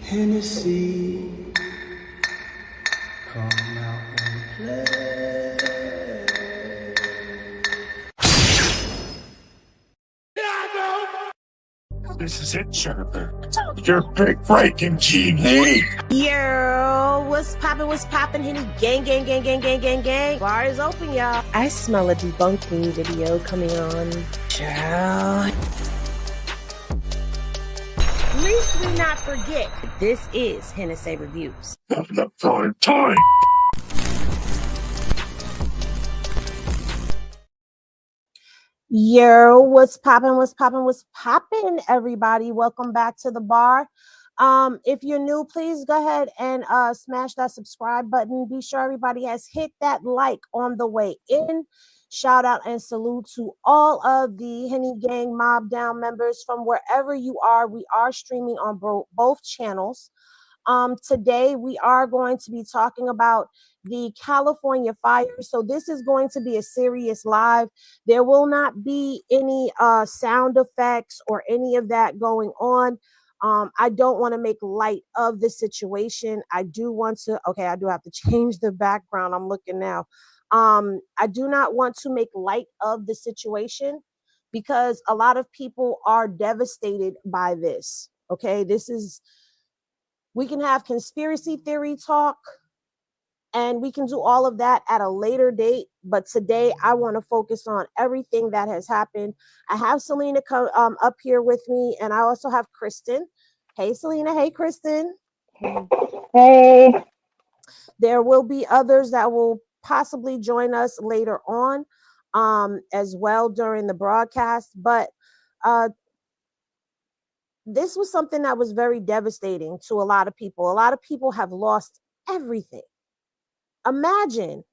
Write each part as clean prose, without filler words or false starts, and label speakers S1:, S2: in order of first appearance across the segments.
S1: Hennessy, come out and play.
S2: This is it, Jennifer. Your big breaking TV.
S3: Yo, what's poppin', Henny? Gang. Bar is open, y'all. I smell a debunking video coming on. Child. Least we not forget, this is Hennessy Reviews.
S2: Of the prime time.
S3: Yo, what's poppin', everybody? Welcome back to the bar. If you're new, please go ahead and smash that subscribe button. Be sure everybody has hit that like on the way in. Shout out and salute to all of the Henny Gang Mob Down members from wherever you are. We are streaming on both channels. Today we are going to be talking about the California fire. So this is going to be a serious live. There will not be any sound effects or any of that going on. I don't want to make light of the situation. I do want to, I do have to change the background. I'm looking now. I do not want to make light of the situation because a lot of people are devastated by this. Okay, we can have conspiracy theory talk and we can do all of that at a later date. But today I want to focus on everything that has happened. I have Selena up here with me, and I also have Kristen. Hey, Selena. Hey, Kristen.
S4: Hey.
S3: There will be others that will possibly join us later on as well during the broadcast. But this was something that was very devastating to a lot of people. A lot of people have lost everything. Imagine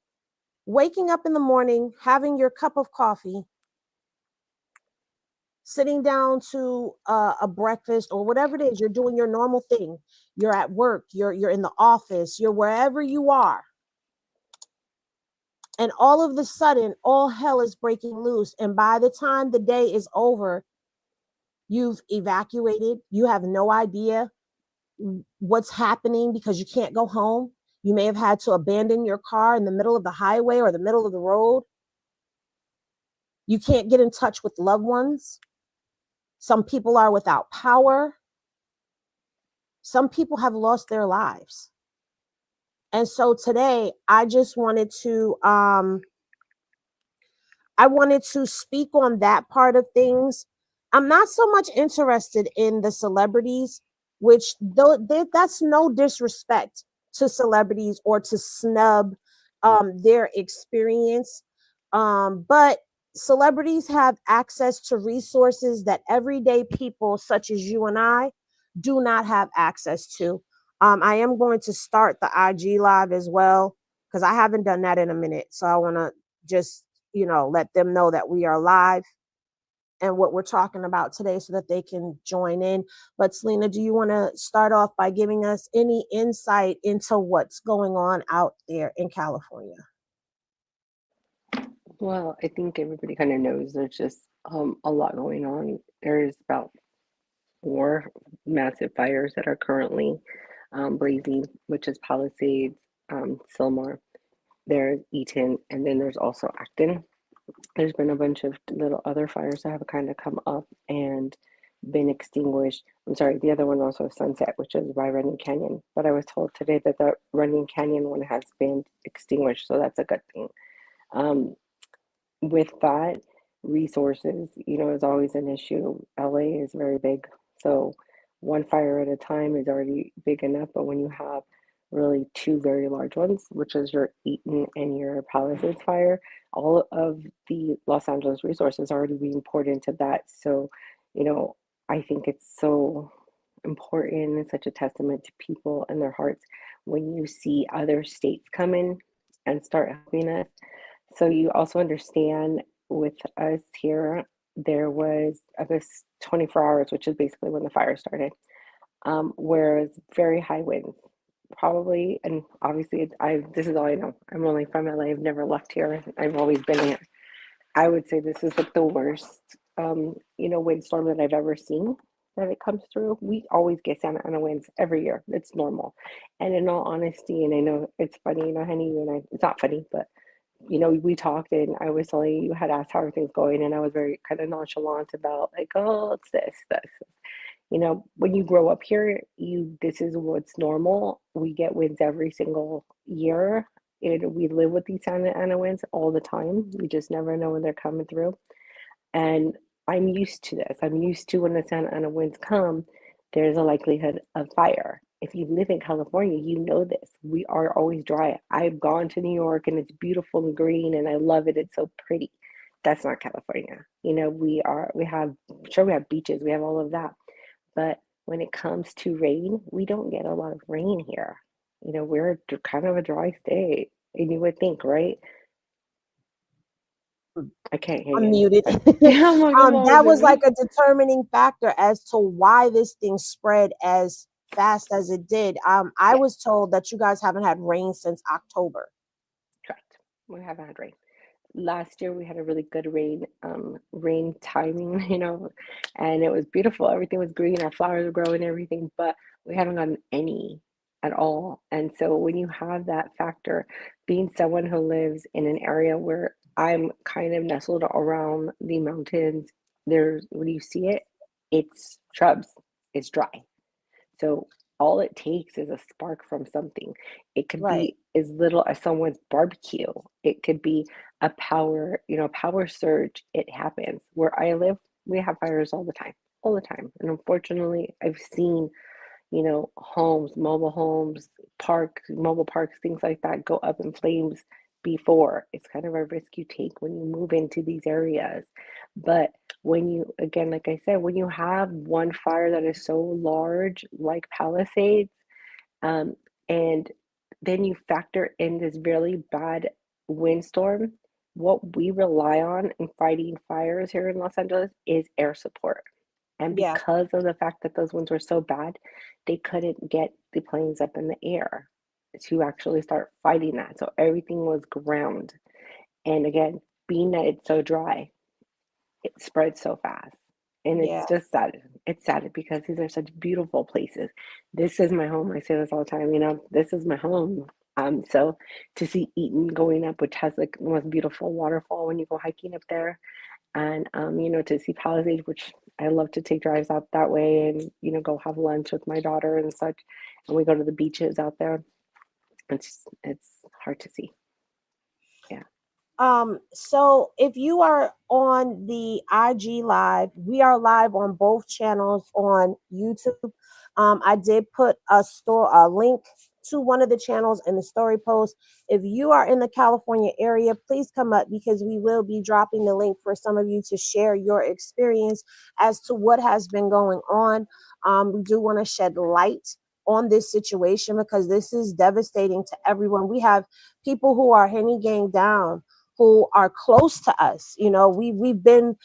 S3: waking up in the morning, having your cup of coffee, sitting down to a breakfast or whatever it is. You're doing your normal thing. You're at work. You're in the office. You're wherever you are. And all of a sudden, all hell is breaking loose. And by the time the day is over, you've evacuated. You have no idea what's happening because you can't go home. You may have had to abandon your car in the middle of the highway or the middle of the road. You can't get in touch with loved ones. Some people are without power. Some people have lost their lives. And so today I just wanted to speak on that part of things. I'm not so much interested in the celebrities, which that's no disrespect to celebrities or to snub their experience. But celebrities have access to resources that everyday people such as you and I do not have access to. I am going to start the IG live as well because I haven't done that in a minute. So I want to just, let them know that we are live and what we're talking about today so that they can join in. But Selena, do you want to start off by giving us any insight into what's going on out there in California?
S4: Well, I think everybody kind of knows there's just a lot going on. There's about 4 massive fires that are currently blazing, which is Palisades, Sylmar, there's Eaton, and then there's also Acton. There's been a bunch of little other fires that have kind of come up and been extinguished. I'm sorry, the other one also is Sunset, which is by Running Canyon. But I was told today that the Running Canyon one has been extinguished, so that's a good thing. With that, resources, is always an issue. LA is very big, so one fire at a time is already big enough, but when you have really 2 very large ones, which is your Eaton and your Palisades fire, all of the Los Angeles resources are already being poured into that. So, I think it's so important and such a testament to people and their hearts when you see other states come in and start helping us. So you also understand with us here, there was, I guess, 24 hours, which is basically when the fire started, where it's very high winds, probably, and obviously, this is all I know. I'm only from LA. I've never left here. I've always been here. I would say this is like the worst, windstorm that I've ever seen. that it comes through. We always get Santa Ana winds every year. It's normal. And in all honesty, and I know it's funny, honey, you and I, it's not funny, but we talked and I was telling you had asked how everything's going, and I was very kind of nonchalant about like, oh, it's this. When you grow up here, this is what's normal. We get winds every single year. And we live with these Santa Ana winds all the time. You just never know when they're coming through. And I'm used to this. I'm used to when the Santa Ana winds come, there's a likelihood of fire. If you live in California, you know this. We are always dry. I've gone to New York and it's beautiful and green and I love it. It's so pretty. That's not California. We have, sure, we have beaches, we have all of that. But when it comes to rain, we don't get a lot of rain here. We're kind of a dry state. And you would think, right? I can't hear
S3: I'm
S4: you.
S3: muted.
S4: Yeah, I'm like, oh,
S3: That
S4: is it
S3: was like
S4: me?
S3: a determining factor as to why this thing spread as fast as it did. I
S4: Yeah,
S3: was told that you guys haven't had rain since October.
S4: correct. We haven't had rain. Last year we had a really good rain timing, and it was beautiful. Everything was green, our flowers were growing, everything, but we haven't gotten any at all. And so when you have that factor, being someone who lives in an area where I'm kind of nestled around the mountains, when you see it, it's shrubs, it's dry. So all it takes is a spark from something. It could
S3: Right.
S4: be as little as someone's barbecue. It could be a power surge. It happens. Where I live, we have fires all the time, all the time. And unfortunately, I've seen, homes, mobile homes, mobile parks, things like that go up in flames before. It's kind of a risk you take when you move into these areas. But when you, again, like I said, when you have one fire that is so large, like Palisades, um, and then you factor in this really bad windstorm, what we rely on in fighting fires here in Los Angeles is air support. And
S3: Yeah.
S4: because of the fact that those winds were so bad, they couldn't get the planes up in the air to actually start fighting that. So everything was ground. And again, being that it's so dry, it spreads so fast. And it's
S3: Yeah.
S4: just sad. It's sad because these are such beautiful places. This is my home. I say this all the time, this is my home. So to see Eaton going up, which has like the most beautiful waterfall when you go hiking up there, and to see Palisades, which I love to take drives out that way and go have lunch with my daughter and such, and we go to the beaches out there. It's hard to see. Yeah.
S3: So if you are on the IG live, we are live on both channels on YouTube. I did put a link to one of the channels in the story post. If you are in the California area, please come up because we will be dropping the link for some of you to share your experience as to what has been going on. We do want to shed light on this situation because this is devastating to everyone. We have people who are henny gang down, who are close to us. We've been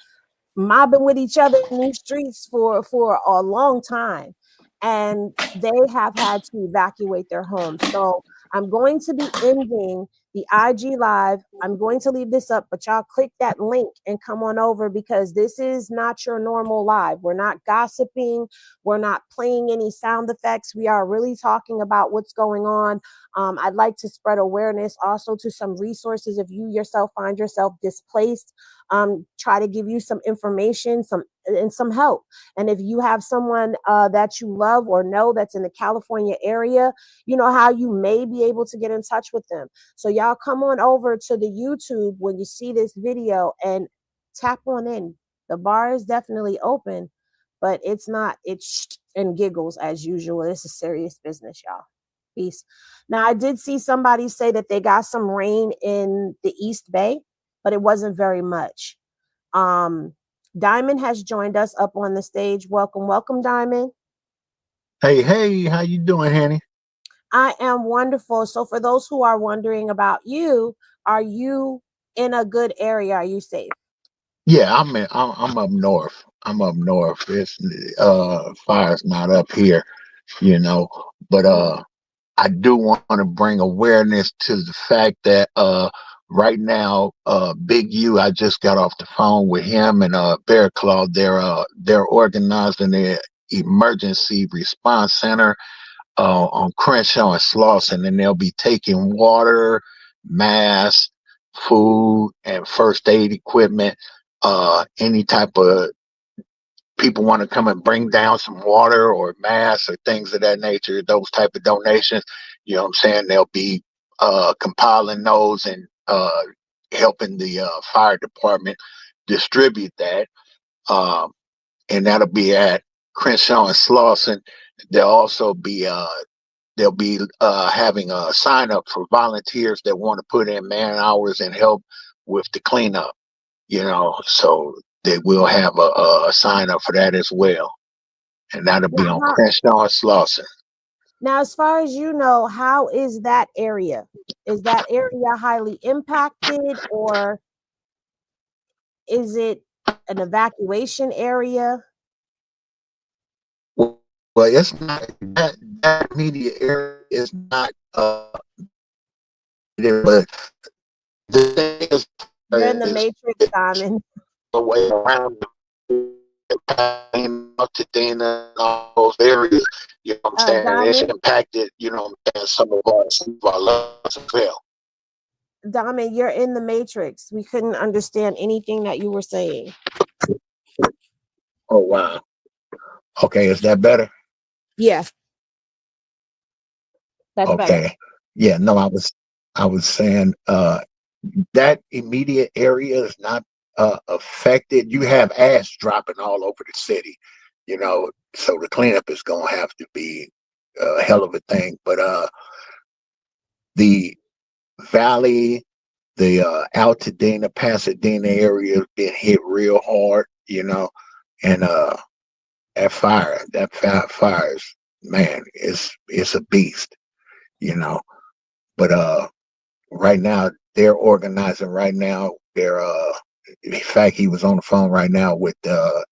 S3: mobbing with each other in these streets for a long time, and they have had to evacuate their homes. So I'm going to be ending the IG live. I'm going to leave this up, but y'all click that link and come on over because this is not your normal live. We're not gossiping. We're not playing any sound effects. We are really talking about what's going on. I'd like to spread awareness also to some resources if you yourself find yourself displaced. Try to give you some information, some help. And if you have someone that you love or know that's in the California area, you know how you may be able to get in touch with them. So y'all come on over to the YouTube when you see this video and tap on in. The bar is definitely open, but it's and giggles as usual. It's a serious business, y'all. Peace. Now, I did see somebody say that they got some rain in the East Bay, but it wasn't very much. Diamond has joined us up on the stage. Welcome, Diamond.
S5: Hey, how you doing, Hanny?
S3: I am wonderful. So for those who are wondering about you, are you in a good area? Are you safe?
S5: Yeah, I'm up north. I'm up north. It's fire's not up here, but
S3: Mm.
S5: I do want to bring awareness to the fact that right now Big U, I just got off the phone with him and Bear Claw. They're organizing emergency response center on Crenshaw and Slauson, and they'll be taking water, masks, food, and first aid equipment. Any type of people want to come and bring down some water or masks or things of that nature, those type of donations, you know what I'm saying? They'll be compiling those and helping the fire department distribute that. And that'll be at Crenshaw and Slauson. They'll also be they'll be having a sign up for volunteers that want to put in man hours and help with the cleanup, you know, so they will have a sign up for that as well. And that'll be on
S3: Now,
S5: Crenshaw and Slauson.
S3: now, as far as you know, how is that area? Is that area highly impacted, or is it an evacuation area?
S5: Well, it's not that immediate area is not but the thing
S3: You're in the
S5: is
S3: matrix, Diamond.
S5: the way around to Dana and all those areas, you know what I'm saying? And it's
S3: Diamond,
S5: impacted, you know, some of our lives as well.
S3: Diamond, you're in the matrix. We couldn't understand anything that you were saying.
S5: Oh wow. Okay, is that better?
S3: Yeah, that's better.
S5: Okay. Yeah, no, I was saying that immediate area is not affected. You have ash dropping all over the city, you know, so the cleanup is gonna have to be a hell of a thing. But the valley, the Altadena, Pasadena area has been hit real hard, you know, and that fires, man, it's a beast, you know. But right now they're organizing right now. They're in fact he was on the phone right now with the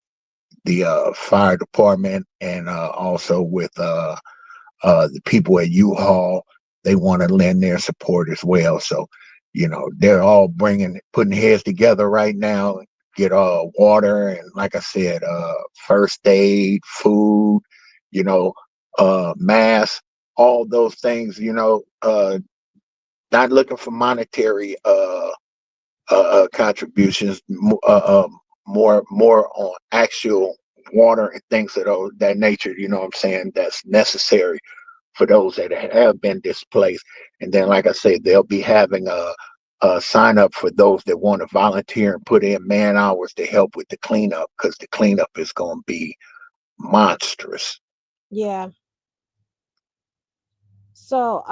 S5: fire department and also with the people at U-Haul. They want to lend their support as well. So, you know, they're all putting heads together right now, get water and, like I said, first aid, food, you know, masks, all those things, you know, not looking for monetary contributions, more on actual water and things of that nature, you know what I'm saying, that's necessary for those that have been displaced. And then, like I said, they'll be having a sign up for those that want to volunteer and put in man hours to help with the cleanup, because the cleanup is going to be monstrous.
S3: Yeah. So,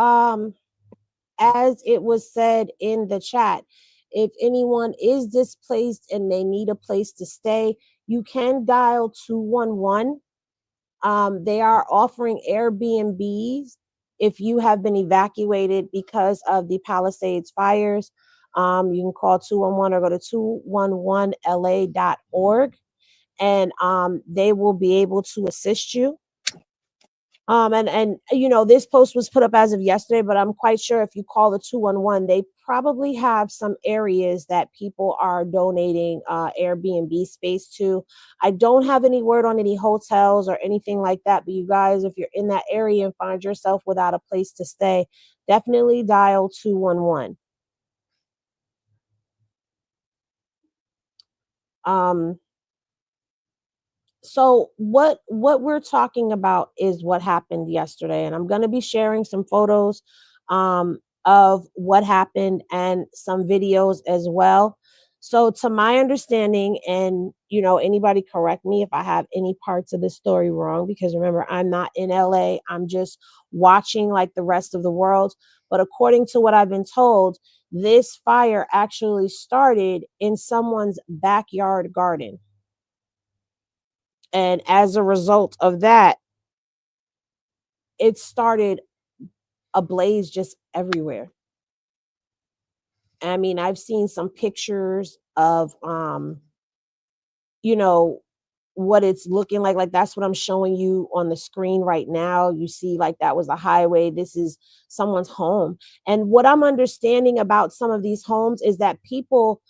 S3: as it was said in the chat, if anyone is displaced and they need a place to stay, you can dial 211. They are offering Airbnbs if you have been evacuated because of the Palisades fires. You can call 211 or go to 211la.org, and they will be able to assist you. And you know, this post was put up as of yesterday, but I'm quite sure if you call the 211, they probably have some areas that people are donating Airbnb space to. I don't have any word on any hotels or anything like that, but you guys, if you're in that area and find yourself without a place to stay, definitely dial 211. So what we're talking about is what happened yesterday, and I'm going to be sharing some photos of what happened and some videos as well. So to my understanding, and you know, anybody correct me if I have any parts of the story wrong, because remember, I'm not in LA, I'm just watching like the rest of the world. But according to what I've been told, this fire actually started in someone's backyard garden. And as a result of that, it started a blaze just everywhere. I mean, I've seen some pictures of, you know, what it's looking like that's what I'm showing you on the screen right now. You see, like, that was a highway. This is someone's home. And what I'm understanding about some of these homes is that people,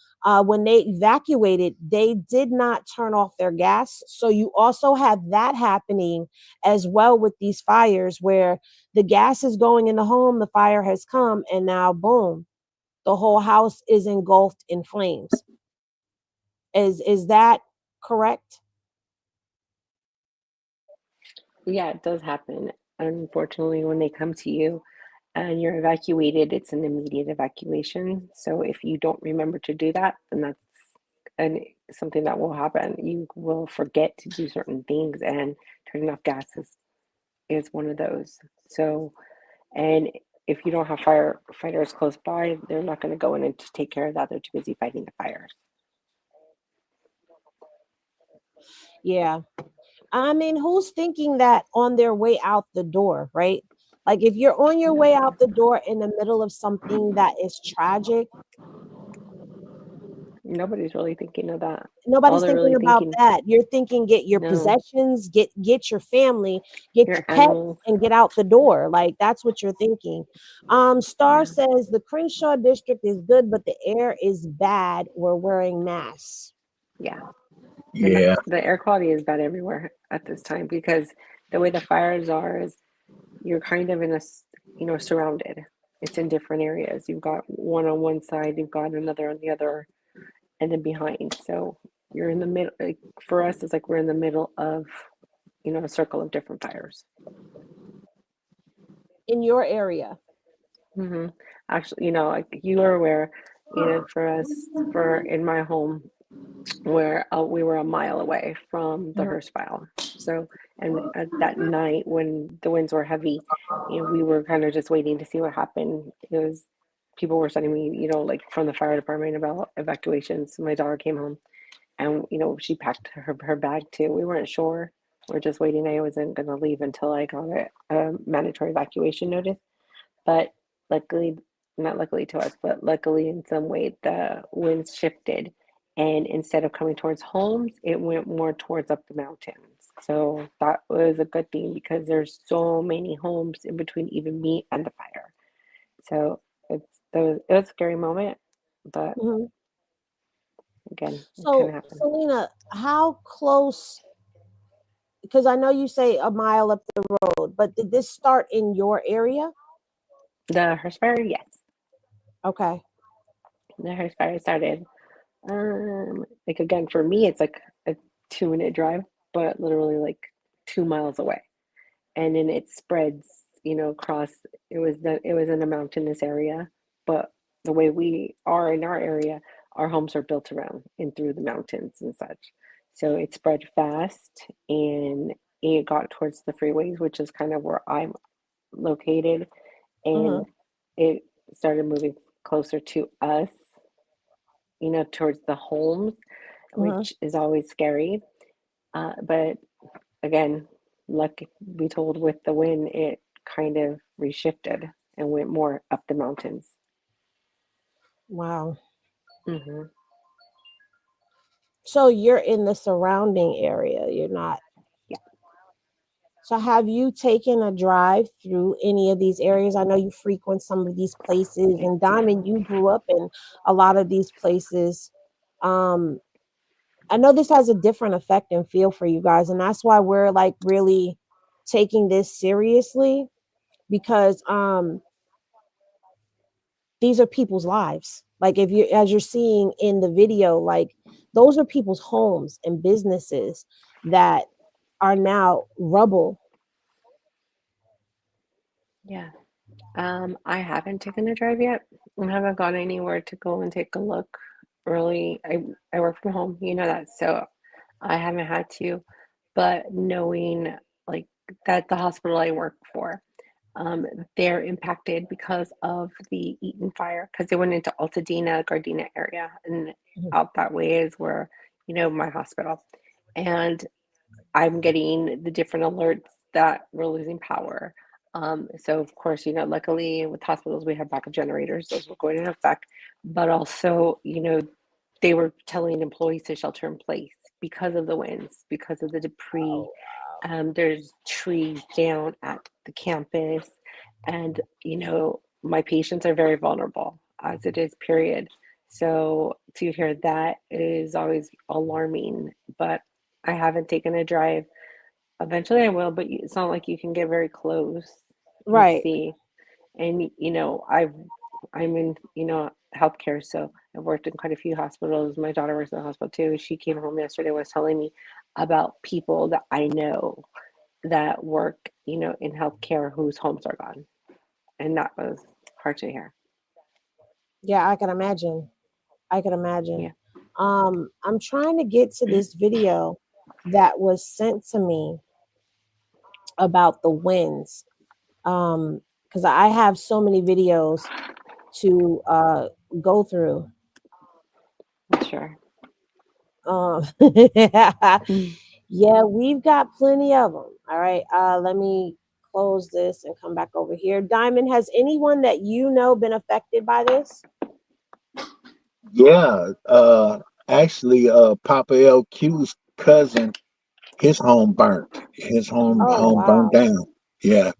S3: when they evacuated, they did not turn off their gas. So you also have that happening as well with these fires, where the gas is going in the home, the fire has come, and now boom, the whole house is engulfed in flames. Is that correct?
S4: Yeah, it does happen. Unfortunately, when they come to you and you're evacuated, it's an immediate evacuation. So if you don't remember to do that, then that's an, something that will happen. You will forget to do certain things, and turning off gas is one of those. So, and if you don't have firefighters close by, they're not going to go in and to take care of that. They're too busy fighting the fires.
S3: Yeah. I mean, who's thinking that on their way out the door, right? Like, if you're on your way out the door in the middle of something that is tragic,
S4: Nobody's really thinking of that. All
S3: nobody's
S4: they're
S3: thinking
S4: really
S3: about
S4: thinking,
S3: that. You're thinking, get your
S4: no,
S3: possessions, get your family, get
S4: your
S3: your pets,
S4: animals.
S3: and get out the door. Like, that's what you're thinking. Star
S4: Yeah,
S3: says the Crenshaw district is good, but the air is bad. We're wearing masks.
S4: yeah.
S5: Yeah.
S4: The air quality is bad everywhere at this time because the way the fires are is you're kind of in a, surrounded. It's in different areas. You've got one on one side, you've got another on the other, and then behind. So you're in the middle. Like, for us, it's like we're in the middle of, a circle of different fires.
S3: In your area.
S4: Hmm. Actually, like you are aware, for us, for in my home, where we were a mile away from the
S3: Mhm,
S4: Hearst file. So, and at that night when the winds were heavy, we were kind of just waiting to see what happened. It was people were sending me, like from the fire department about evacuations. My daughter came home, and she packed her bag too. We weren't sure. We're just waiting. I wasn't going to leave until I got a mandatory evacuation notice. But luckily, not luckily to us, but luckily in some way, the winds shifted. And instead of coming towards homes, it went more towards up the mountains. So that was a good thing because there's so many homes in between even me and the fire. So it was a scary moment, but
S3: mhm.
S4: again, it kind
S3: So,
S4: of happened.
S3: Selena, how close? Because I know you say a mile up the road, but did this start in your area?
S4: The Hearst fire, yes.
S3: Okay.
S4: The Hearst fire started. Like again, for me, it's like a 2 minute drive, but literally like 2 miles away. And then it spreads, across. It was in a mountainous area, but the way we are in our area, our homes are built around and through the mountains and such. So it spread fast, and it got towards the freeways, which is kind of where I'm located, and
S3: Mhm,
S4: it started moving closer to us, towards the homes,
S3: mhm.
S4: which is always scary. But again, luck be told, with the wind, it kind of reshifted and went more up the mountains.
S3: Wow.
S4: Hmm.
S3: So you're in the surrounding area. You're not.
S4: Yeah.
S3: So have you taken a drive through any of these areas? I know you frequent some of these places,
S4: I
S3: and
S4: do.
S3: Diamond, you grew up in a lot of these places. Um, I know this has a different effect and feel for you guys, and that's why we're like really taking this seriously, because these are people's lives. Like, if you, as you're seeing in the video, like, those are people's homes and businesses that are now rubble.
S4: Yeah. I haven't taken a drive yet. I haven't gone anywhere to go and take a look. Really, I work from home, that, so I haven't had to. But knowing, like, that the hospital I work for, they're impacted because of the Eaton fire, because they went into Altadena, Gardena area, and
S3: Mhm,
S4: out that way is where, my hospital. And I'm getting the different alerts that we're losing power. So of course, luckily with hospitals we have backup generators; those will go into effect. But also, they were telling employees to shelter in place because of the winds, because of the debris. There's trees down at the campus, and my patients are very vulnerable, as it is, period. So to hear that is always alarming. But I haven't taken a drive. Eventually I will, but it's not like you can get very close and
S3: Right.
S4: see. And I'm in healthcare, so I've worked in quite a few hospitals. My daughter works in the hospital too. She came home yesterday and was telling me about people that I know that work in healthcare whose homes are gone, and that was hard to hear.
S3: Yeah, I can imagine. I can imagine.
S4: Yeah.
S3: I'm trying to get to this video that was sent to me about the winds. Because I have so many videos to go through.
S4: Sure.
S3: Yeah, we've got plenty of them. All right. Let me close this and come back over here. Diamond, has anyone that you know been affected by this?
S5: Yeah, actually, Papa LQ's cousin, his home burnt. His
S3: Oh,
S5: home burned
S3: wow.
S5: down. Yeah.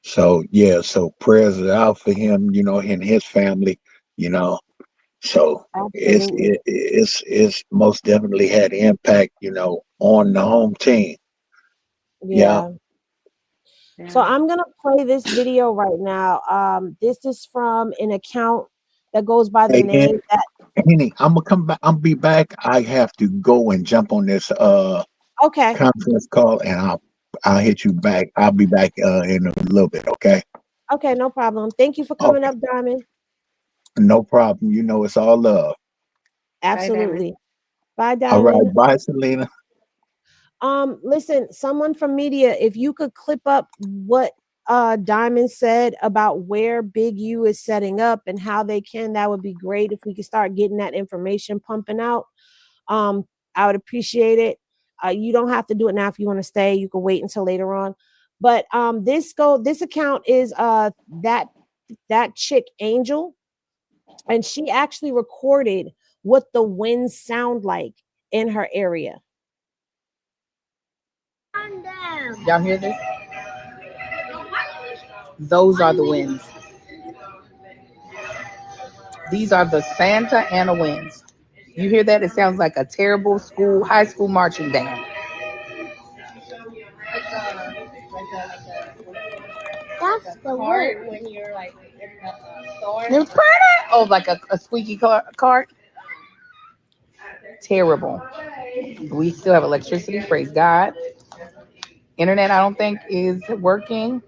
S5: So yeah, so prayers are out for him, and his family, you know. So
S3: Absolutely.
S5: it's most definitely had impact, on the home team. Yeah.
S3: Yeah. So
S4: Yeah.
S3: I'm gonna play this video right now. This is from an account that goes by the
S5: Hey,
S3: name that.
S5: Henny, I'm gonna come back. I'll be back. I have to go and jump on this
S3: Okay.
S5: conference call, and I'll hit you back. I'll be back in a little bit. Okay.
S3: Okay, no problem. Thank you for coming
S5: Okay.
S3: up, Diamond.
S5: No problem. It's all love.
S4: Bye, Diamond.
S3: Absolutely. Bye,
S5: All right.
S3: Diamond.
S5: Bye, Selena.
S3: Listen, someone from media, if you could clip up what Diamond said about where Big U is setting up and how they can, that would be great. If we could start getting that information pumping out, um, I would appreciate it. You don't have to do it now if you want to stay. You can wait until later on. But this account is that chick Angel, and she actually recorded what the winds sound like in her area.
S6: Y'all hear this? Those are the winds. These are the Santa Ana winds. You hear that? It sounds like a terrible high school marching band.
S7: That's the part when you're like in the store.
S6: Oh, like a squeaky cart. Terrible. We still have electricity. Praise God. Internet, I don't think is working.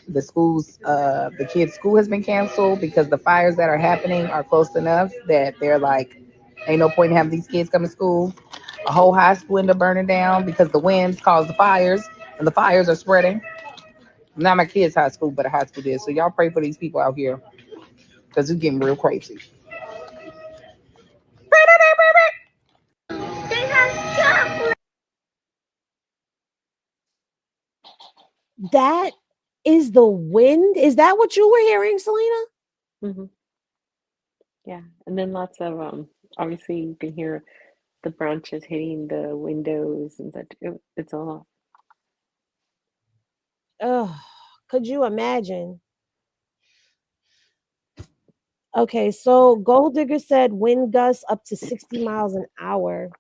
S6: The kids' school has been canceled because the fires that are happening are close enough that they're like, ain't no point in having these kids come to school. A whole high school ended up burning down because the winds caused the fires, and the fires are spreading. Not my kids' high school, but a high school did. So y'all pray for these people out here because it's getting real crazy.
S7: They have chocolate.
S3: That is the wind. Is that what you were hearing, Selena?
S4: Mm-hmm. Yeah, and then lots of obviously you can hear the branches hitting the windows and such. It's a lot.
S3: Oh, could you imagine? Okay, so Gold Digger said wind gusts up to 60 miles an hour.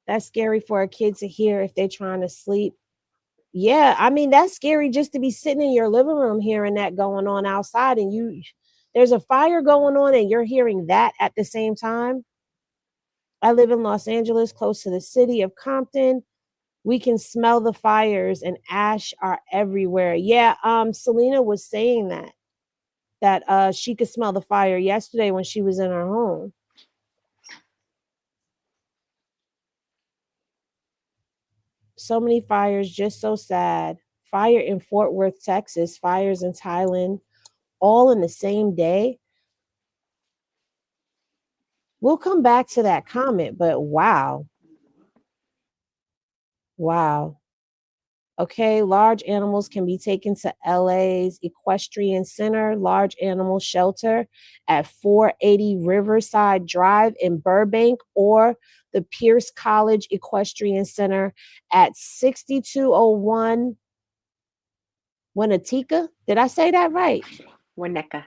S3: That's scary for a kid to hear if they're trying to sleep. Yeah, I mean, that's scary just to be sitting in your living room hearing that going on outside, and there's a fire going on and you're hearing that at the same time. I live in Los Angeles, close to the city of Compton. We can smell the fires and ash are everywhere. Yeah, Selena was saying that she could smell the fire yesterday when she was in her home. So many fires, just so sad. Fire in Fort Worth, Texas, fires in Thailand, all in the same day. We'll come back to that comment, but wow. Wow. Okay, large animals can be taken to LA's Equestrian Center, large animal shelter at 480 Riverside Drive in Burbank, or the Pierce College Equestrian Center at 6201 Winnetka. Did I say that right?
S4: Winnetka.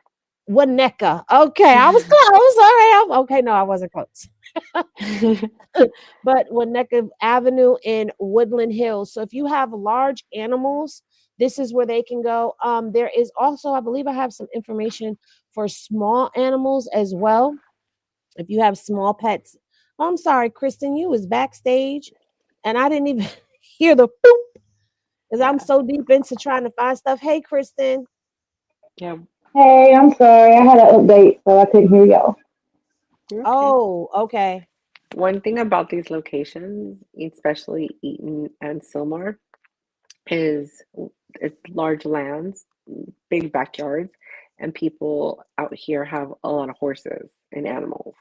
S3: Winnetka. Okay, I was close. All right. Okay, no, I wasn't close. But Winnetka Avenue in Woodland Hills. So if you have large animals, this is where they can go. There is also, I believe I have some information for small animals as well. If you have small pets. Oh, I'm sorry, Kristen, you was backstage and I didn't even hear the boop because I'm
S4: Yeah.
S3: so deep into trying to find stuff. Hey, Kristen.
S4: Yeah.
S8: Hey, I'm sorry. I had an update, so I couldn't hear y'all.
S4: You're okay.
S3: Oh, okay.
S4: One thing about these locations, especially Eaton and Sylmar, is it's large lands, big backyards, and people out here have a lot of horses and animals.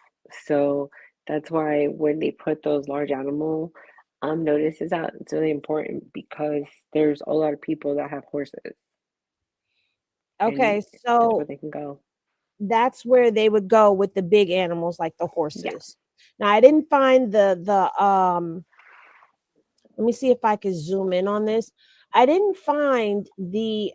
S4: So that's why when they put those large animal notices out, it's really important because there's a lot of people that have horses, and
S3: Okay,
S4: that's where
S3: so
S4: they can go.
S3: that's where they would go with the big animals like the
S4: Yeah.
S3: horses. Now I didn't find the let me see if I can zoom in on this. I didn't find the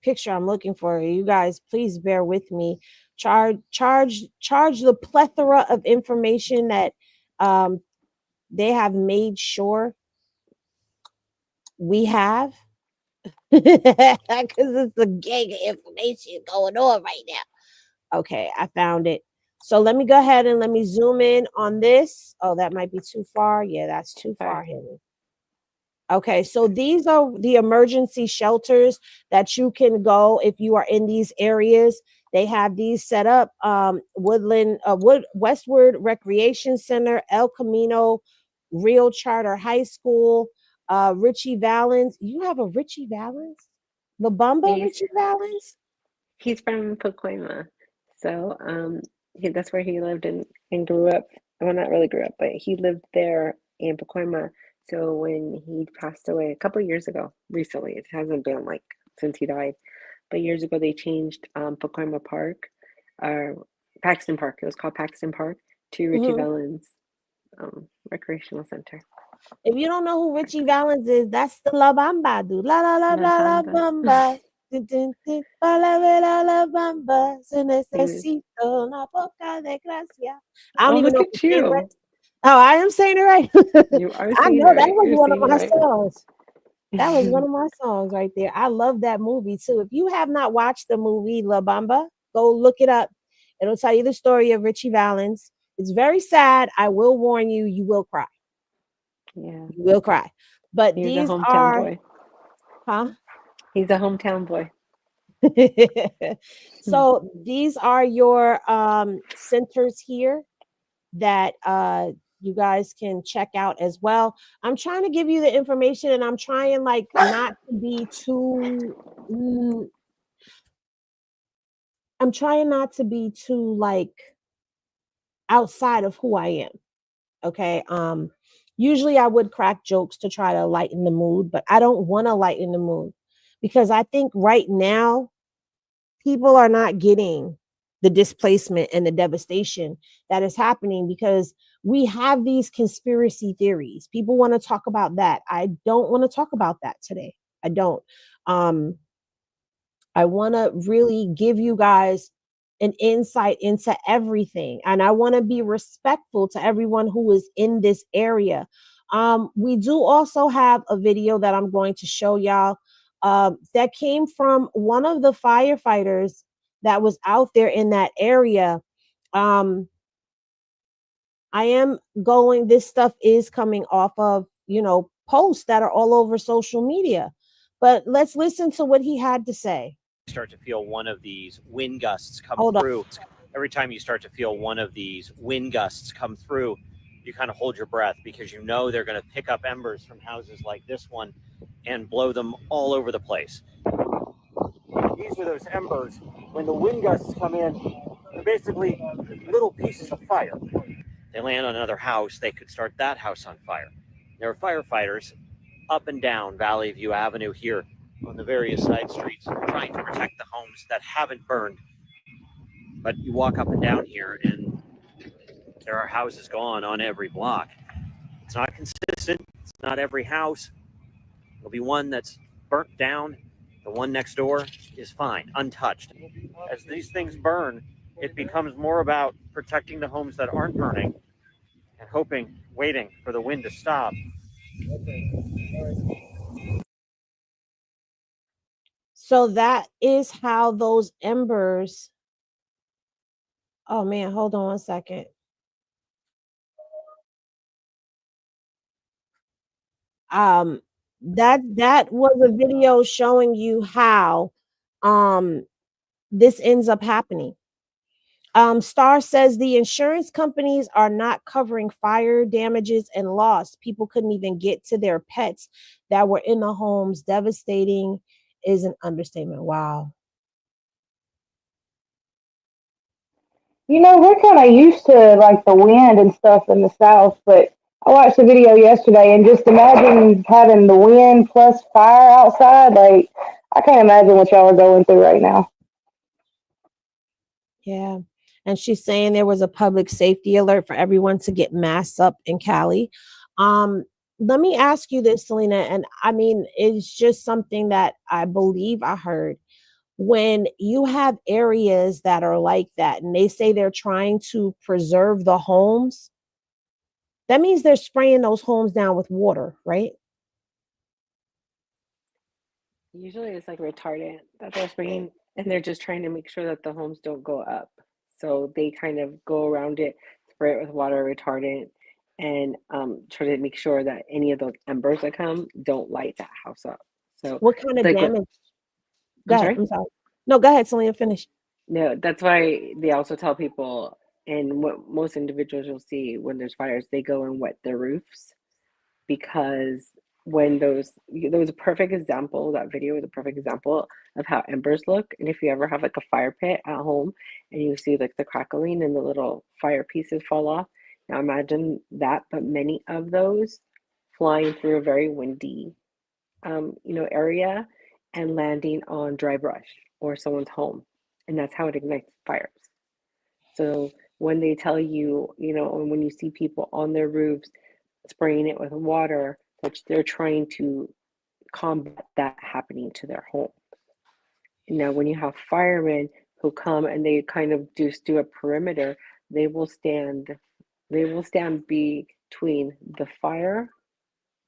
S3: picture I'm looking for. You guys, please bear with me. Charge the plethora of information that um they have made sure we have. Because it's a gang of information going on right now. Okay, I found it. So let me go ahead and let me zoom in on this. Oh, that might be too far. Yeah, that's too
S4: Okay.
S3: far, Henry. Okay, so these are the emergency shelters that you can go if you are in these areas. They have these set up. Westward Recreation Center, El Camino, Real Charter High School, Richie Valens. You have a Richie Valens? La Bamba
S4: He's
S3: Richie Valens?
S4: he's from Pacoima, so that's where he lived and grew up. Well, not really grew up, but he lived there in Pacoima. So when he passed away a couple of years ago, recently, it hasn't been like since he died, but years ago they changed Pacoima Park, or Paxton Park. It was called Paxton Park to Richie
S3: Mhm.
S4: Valens Recreational Center.
S3: If you don't know who Richie Valens is, that's the La Bamba dude. La la la
S4: La
S3: la la
S4: Bamba.
S3: bamba. Din, din, din, ba, la, ve, la bamba. Se
S4: He was,
S3: necesito una poca de gracia. I don't
S4: oh,
S3: even
S4: look
S3: know if I'm
S4: at
S3: saying it right.
S4: you.
S3: Oh, I am saying it right.
S4: You are
S3: I
S4: singing it
S3: know that
S4: right.
S3: was
S4: You're
S3: one of
S4: singing
S3: my
S4: it
S3: songs. That was one
S4: right.
S3: of my songs right there. I love that movie too. If you have not watched the movie La Bamba, go look it up. It'll tell you the story of Richie Valens. It's very sad. I will warn you, you will cry.
S4: Yeah.
S3: You will cry. But
S4: He's a
S3: these
S4: hometown
S3: are,
S4: boy.
S3: huh?
S4: He's a hometown boy. Hmm.
S3: So these are your centers here that you guys can check out as well. I'm trying to give you the information and I'm trying like not to be too I'm trying not to be too like outside of who I am. Okay. Usually I would crack jokes to try to lighten the mood, but I don't want to lighten the mood because I think right now people are not getting the displacement and the devastation that is happening because we have these conspiracy theories. People want to talk about that. I don't want to talk about that today. I don't. Um, I want to really give you guys an insight into everything. And I want to be respectful to everyone who is in this area. We do also have a video that I'm going to show y'all that came from one of the firefighters that was out there in that area. Um, I am going, this stuff is coming off of, posts that are all over social media. But let's listen to what he had to say.
S9: Start to feel one of these wind gusts come
S3: Hold on.
S9: through. Every time you start to feel one of these wind gusts come through, you kind of hold your breath because you know they're going to pick up embers from houses like this one and blow them all over the place. These are those embers. When the wind gusts come in, they're basically little pieces of fire. They land on another house, they could start that house on fire. There are firefighters up and down Valley View Avenue here on the various side streets, trying to protect the homes that haven't burned. But you walk up and down here, and there are houses gone on every block. It's not consistent. It's not every house. There'll be one that's burnt down. The one next door is fine, untouched. As these things burn, it becomes more about protecting the homes that aren't burning and hoping, waiting for the wind to stop.
S3: So that is how those embers. Oh man, hold on one second. That was a video showing you how this ends up happening. Star says the insurance companies are not covering fire damages and loss. People couldn't even get to their pets that were in the homes. Devastating is an understatement. Wow.
S8: You know, we're kind of used to like the wind and stuff in the South, but I watched the video yesterday and just imagine having the wind plus fire outside. Like, I can't imagine what y'all are going through right now.
S3: Yeah. And she's saying there was a public safety alert for everyone to get masked up in Cali. Let me ask you this, Selena, and I mean, it's just something that I believe I heard. When you have areas that are like that and they say they're trying to preserve the homes, that means they're spraying those homes down with water, right?
S4: Usually it's like retardant that they're spraying, and they're just trying to make sure that the homes don't go up. So they kind of go around it, spray it with water retardant, and try to make sure that any of those embers that come don't light that house up. So
S3: What kind
S4: it's
S3: of
S4: like what
S3: damage? Go
S4: I'm
S3: ahead.
S4: sorry?
S3: I'm sorry. No, go ahead, Selena, finish.
S4: No, that's why they also tell people, and what most individuals you'll see when there's fires, they go and wet their roofs because when there was a perfect example, that video was a perfect example of how embers look. And if you ever have like a fire pit at home and you see like the crackling and the little fire pieces fall off, now imagine that, but many of those flying through a very windy area and landing on dry brush or someone's home. And that's how it ignites fires. So when they tell you, and when you see people on their roofs spraying it with water, which they're trying to combat that happening to their home. Now, when you have firemen who come and they kind of just do a perimeter, they will stand between the fire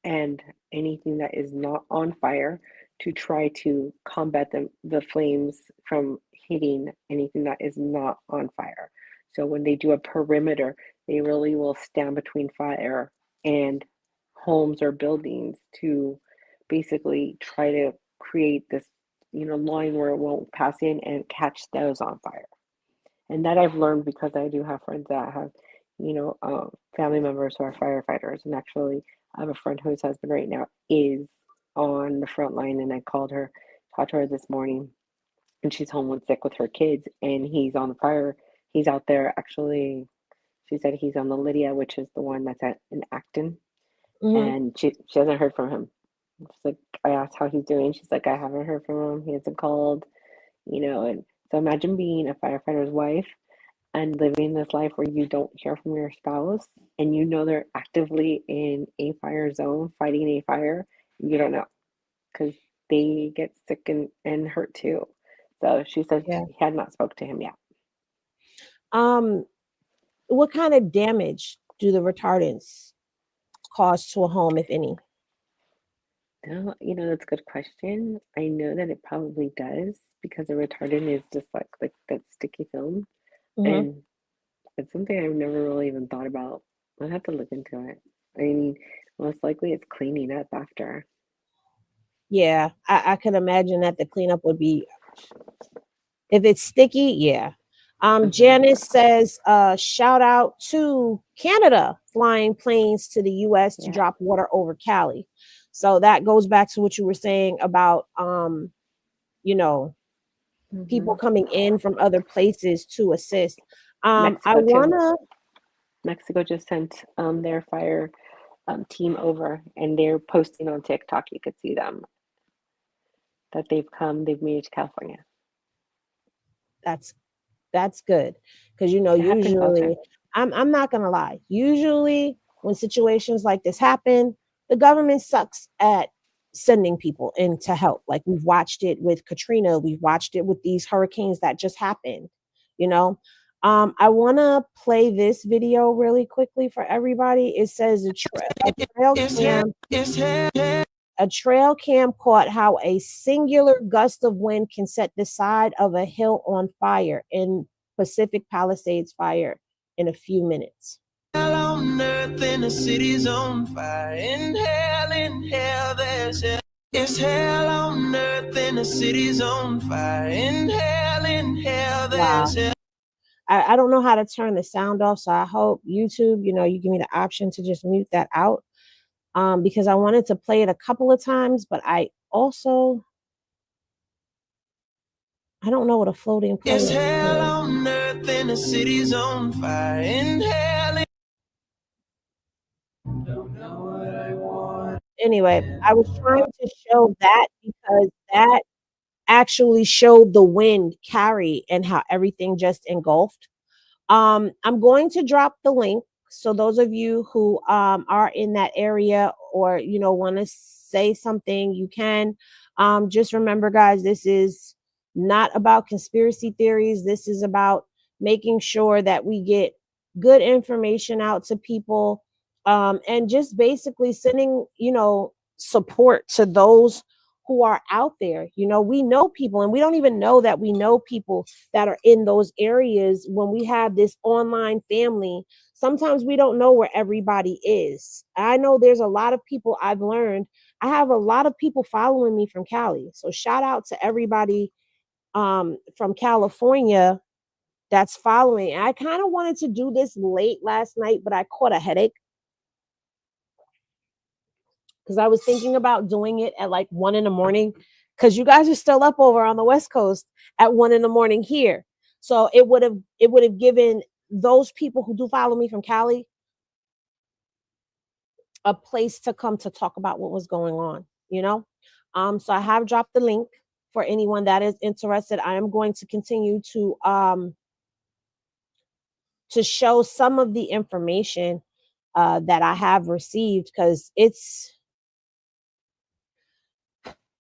S4: and anything that is not on fire to try to combat the flames from hitting anything that is not on fire. So when they do a perimeter, they really will stand between fire and homes or buildings to basically try to create this, line where it won't pass in and catch those on fire. And that I've learned because I do have friends that have, family members who are firefighters. And actually, I have a friend whose husband right now is on the front line, and I talked to her this morning, and she's home with sick with her kids, and he's on the fire. He's out there actually. She said he's on the Lydia, which is the one that's in Acton,
S3: Mhm.
S4: and she hasn't heard from him. She's like, I asked how he's doing. She's like, I haven't heard from him. He hasn't called, And so imagine being a firefighter's wife and living this life where you don't hear from your spouse and they're actively in a fire zone fighting a fire. You don't know because they get sick and hurt too. So she said
S3: Yeah.
S4: he had not spoke to him yet.
S3: What kind of damage do the retardants cause to a home, if any?
S4: That's a good question. I know that it probably does because the retardant is just like that sticky film.
S3: Mhm.
S4: And it's something I've never really even thought about. I'd have to look into it. I mean, most likely it's cleaning up after.
S3: Yeah, I can imagine that the cleanup would be, if it's sticky, yeah. Janice says, shout out to Canada flying planes to the US to
S4: Yeah.
S3: drop water over Cali. So that goes back to what you were saying about people coming in from other places to assist. I
S4: Mexico too.
S3: wanna
S4: Mexico just sent their fire team over, and they're posting on TikTok. You could see them that they've made it to California.
S3: That's good, because
S4: It happens
S3: usually
S4: often.
S3: I'm not gonna lie. Usually when situations like this happen, the government sucks at sending people in to help. Like we've watched it with Katrina, we've watched it with these hurricanes that just happened. You know, I want to play this video really quickly for everybody. It says a trail cam caught how a singular gust of wind can set the side of a hill on fire in Pacific Palisades fire in a few minutes.
S10: Hell on earth and the city's on fire. In hell, there's hell. It's hell on earth and the city's on fire. In hell, there's hell.
S3: I don't know how to turn the sound off, so I hope YouTube, you give me the option to just mute that out. Because I wanted to play it a couple of times, but I don't know what a floating point is.
S10: It's hell on earth and the city's on fire. In hell. Don't know what I want.
S3: Anyway, I was trying to show that because that actually showed the wind carry and how everything just engulfed. I'm going to drop the link. So those of you who are in that area or want to say something, you can. Just remember, guys, this is not about conspiracy theories. This is about making sure that we get good information out to people, and just basically sending support to those who are out there. We know people, and we don't even know that we know people that are in those areas. When we have this online family, sometimes we don't know where everybody is. I know there's a lot of people. I've learned I have a lot of people following me from Cali. So shout out to everybody from California that's following. I kind of wanted to do this late last night, but I caught a headache because I was thinking about doing it at like 1 a.m, because you guys are still up over on the West Coast at 1 a.m here. So it would have given those people who do follow me from Cali a place to come to talk about what was going on, So I have dropped the link for anyone that is interested. I am going to continue to show some of the information that I have received, because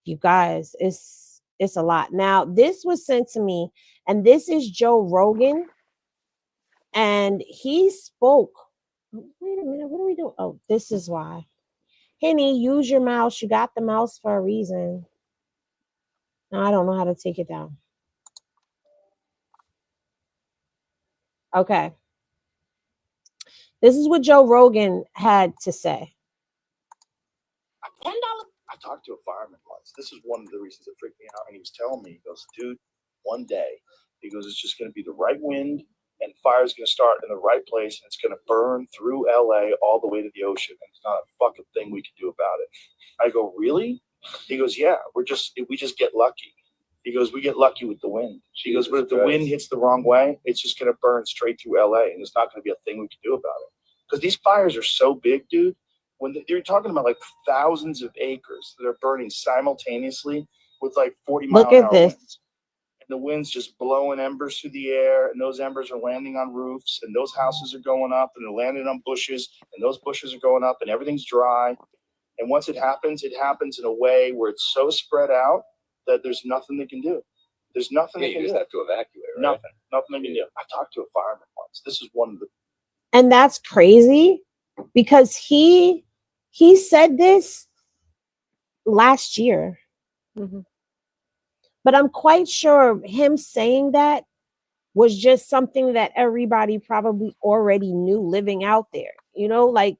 S3: you guys, it's a lot. Now, this was sent to me, and this is Joe Rogan, and he spoke. Wait a minute, what are we doing? Oh, this is why. Henny, use your mouse. You got the mouse for a reason. Now, I don't know how to take it down. Okay. This is what Joe Rogan had to say.
S11: $10. I talked to a fireman once. This is one of the reasons that freaked me out. And he was telling me, he goes, dude, one day, he goes, it's just going to be the right wind and fire's going to start in the right place. And it's going to burn through LA all the way to the ocean. And it's not a fucking thing we can do about it. I go, really? He goes, yeah, we just get lucky. He goes, we get lucky with the wind. He goes, but if the wind hits the wrong way, it's just going to burn straight through LA. And there's not going to be a thing we can do about it. Because these fires are so big, dude. When you're talking about like thousands of acres that are burning simultaneously with like 40-mile-an-hour winds. And the wind's just blowing embers through the air, and those embers are landing on roofs, and those houses are going up, and they're landing on bushes, and those bushes are going up, and everything's dry. And once it happens in a way where it's so spread out that there's nothing they can do. There's nothing they can do. You just have to evacuate, right? Nothing they can do. I talked to a fireman once. This is one of the...
S3: And that's crazy, because he said this last year.
S4: Mm-hmm.
S3: But I'm quite sure him saying that was just something that everybody probably already knew living out there. Like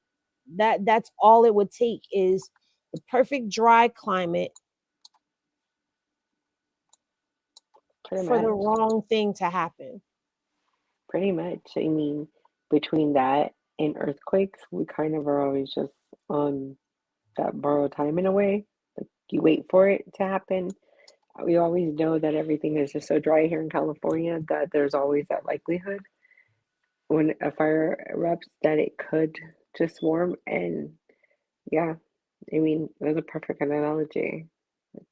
S3: that's all it would take is the perfect dry climate for the wrong thing to happen.
S4: Pretty much. I mean, between that and earthquakes, we kind of are always just on that borrowed time in a way. Like you wait for it to happen. We always know that everything is just so dry here in California that there's always that likelihood when a fire erupts that it could just swarm. And Yeah, I mean, that's a perfect analogy.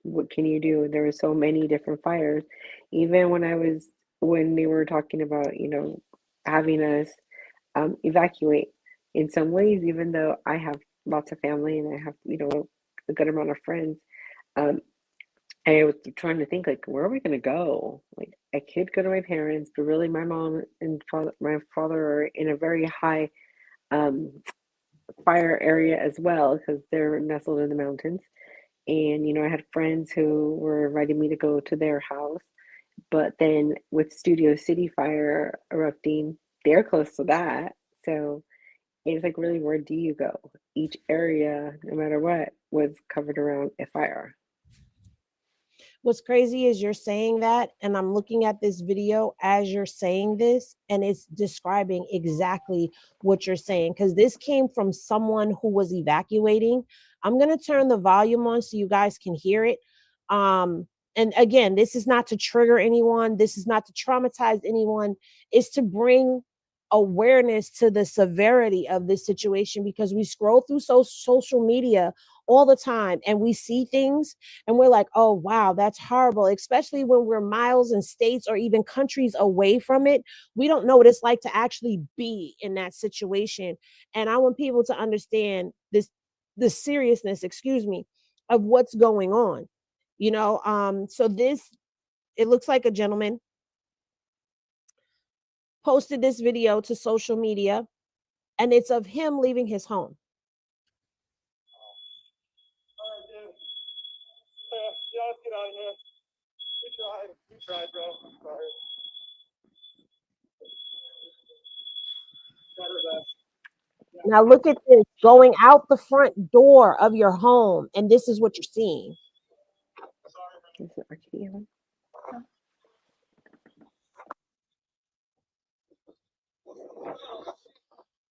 S4: What can you do? There were so many different fires. Even when they were talking about, having us evacuate in some ways, even though I have lots of family and I have, a good amount of friends, um, I was trying to think, like, where are we gonna go? Like, I could go to my parents, but really my father are in a very high um, fire area as well because they're nestled in the mountains. And, I had friends who were inviting me to go to their house. But then with Studio City fire erupting, they're close to that. So it's like, really, where do you go? Each area, no matter what, was covered around a fire.
S3: What's crazy is you're saying that, and I'm looking at this video as you're saying this, and it's describing exactly what you're saying because this came from someone who was evacuating. I'm going to turn the volume on so you guys can hear it. And again, this is not to trigger anyone, this is not to traumatize anyone, it's to bring awareness to the severity of this situation because we scroll through social media all the time and we see things and we're like, oh, wow, that's horrible, especially when we're miles and states or even countries away from it. We don't know what it's like to actually be in that situation. And I want people to understand the seriousness, excuse me, of what's going on. So it looks like a gentleman posted this video to social media and it's of him leaving his home.
S11: Yeah, let's get out of here. We tried, bro. I'm sorry.
S3: Now look at this, going out the front door of your home, and this is what you're seeing.
S4: Is it Arcadia one?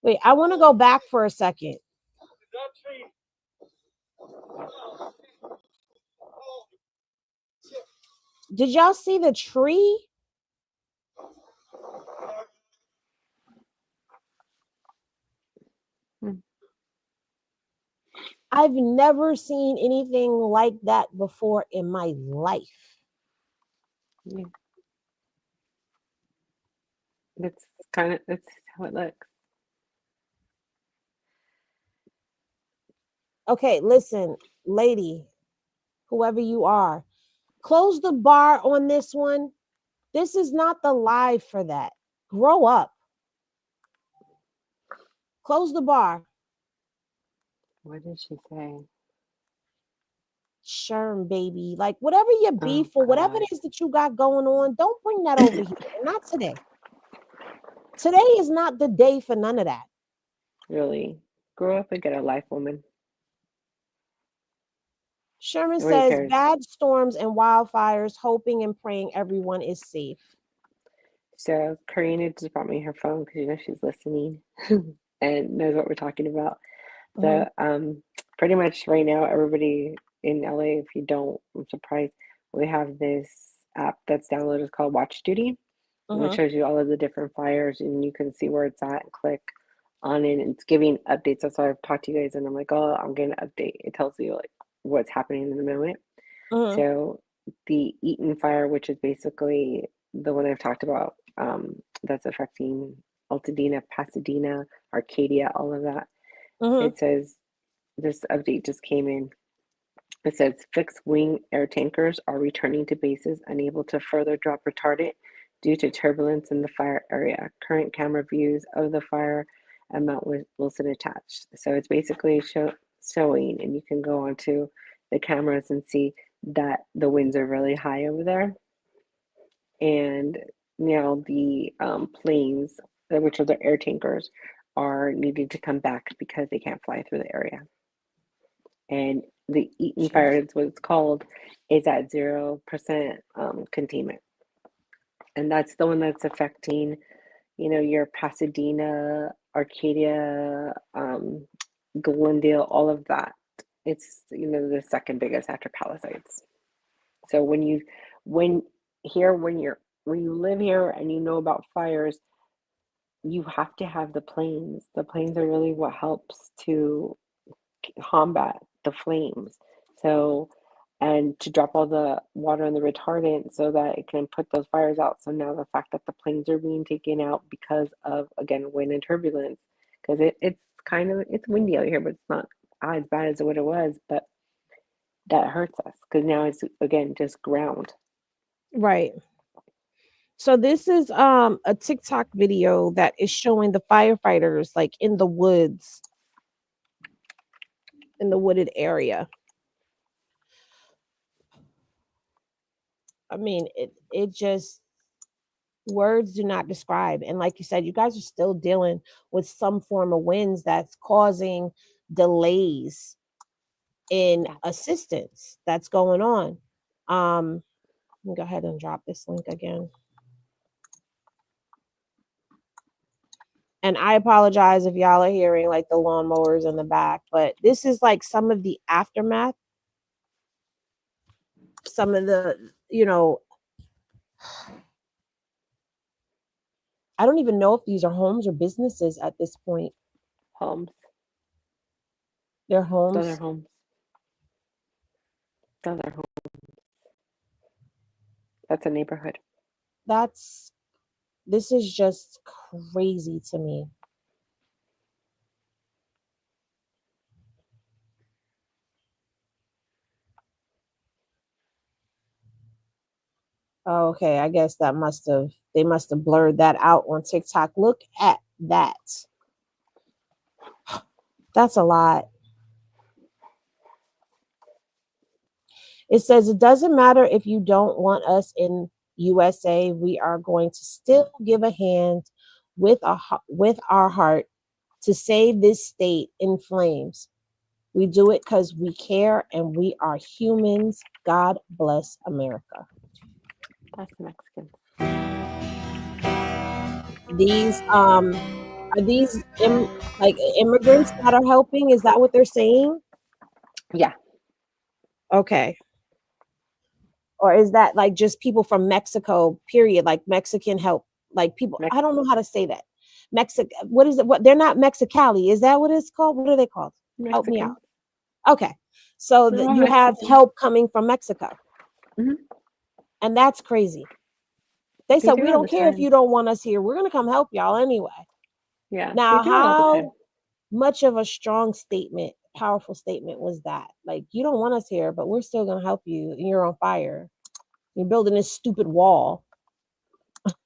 S3: Wait, I want to go back for a second. Did y'all see the tree? I've never seen anything like that before in my life.
S4: Yeah. That's how it looks.
S3: Okay, listen, lady, whoever you are, close the bar on this one. This is not the live for that. Grow up. Close the bar.
S4: What did she say?
S3: Sherm, baby. Like, whatever your beef or whatever
S4: God.
S3: it is that you got going on, don't bring that over here. Not today. Today is not the day for none of that.
S4: Really? Grow up and get a life, woman.
S3: Sherman
S4: Nobody
S3: says
S4: cares.
S3: bad storms and wildfires, hoping and praying everyone is safe.
S4: So Karina just brought me her phone because she's listening and knows what we're talking about. So pretty much right now, everybody in LA, if you don't, I'm surprised, we have this app that's downloaded called Watch Duty, which shows you all of the different fires and you can see where it's at and click on it. And it's giving updates. That's why I've talked to you guys and I'm like, oh, I'm getting an update. It tells you like what's happening in the moment. So the Eaton fire, which is basically the one I've talked about, that's affecting Altadena, Pasadena, Arcadia, all of that. It says this update just came in. It says fixed wing air tankers are returning to bases unable to further drop retardant due to turbulence in the fire area. Current camera views of the fire and Mount Wilson attached. So it's basically showing, and you can go onto the cameras and see that the winds are really high over there. And now the planes, which are the air tankers, are needing to come back because they can't fly through the area. And the Eaton fire, is what it's called, is at 0% containment. And that's the one that's affecting, your Pasadena, Arcadia, Glendale, all of that. It's, the second biggest after Palisades. So when you live here and you know about fires, you have to have the planes. The planes are really what helps to combat the flames. So, and to drop all the water and the retardant so that it can put those fires out. So now the fact that the planes are being taken out because of, again, wind and turbulence, because it's windy out here, but it's not as bad as what it was, but that hurts us because now it's, again, just ground.
S3: Right. So this is a TikTok video that is showing the firefighters like in the woods, in the wooded area. I mean, it just, words do not describe. And like you said, you guys are still dealing with some form of winds that's causing delays in assistance that's going on. Let me go ahead and drop this link again. And I apologize if y'all are hearing like the lawnmowers in the back, but this is like some of the aftermath. Some of the, I don't even know if these are homes or businesses at this point.
S4: Homes.
S3: They're homes.
S4: Those are homes. Those are homes. That's a neighborhood.
S3: This is just crazy to me. Oh, okay, I guess they must have blurred that out on TikTok. Look at that. That's a lot. It says it doesn't matter if you don't want us in USA, we are going to still give a hand with our heart to save this state in flames. We do it because we care and we are humans. God bless America.
S4: That's Mexican.
S3: These are these like immigrants that are helping? Is that what they're saying?
S4: Yeah.
S3: Okay. Or is that like just people from Mexico, period? Like Mexican help, like people, I don't know how to say that. What is it? What, they're not Mexicali. Is that what it's called? What are they called? Help me out. Okay. So you have help coming from Mexico.
S4: Mm-hmm.
S3: And that's crazy. They said, we don't care if you don't want us here. We're going to come help y'all anyway.
S4: Yeah.
S3: Now, how much of a strong statement, powerful statement was that? Like, you don't want us here, but we're still going to help you. And you're on fire. You're building this stupid wall.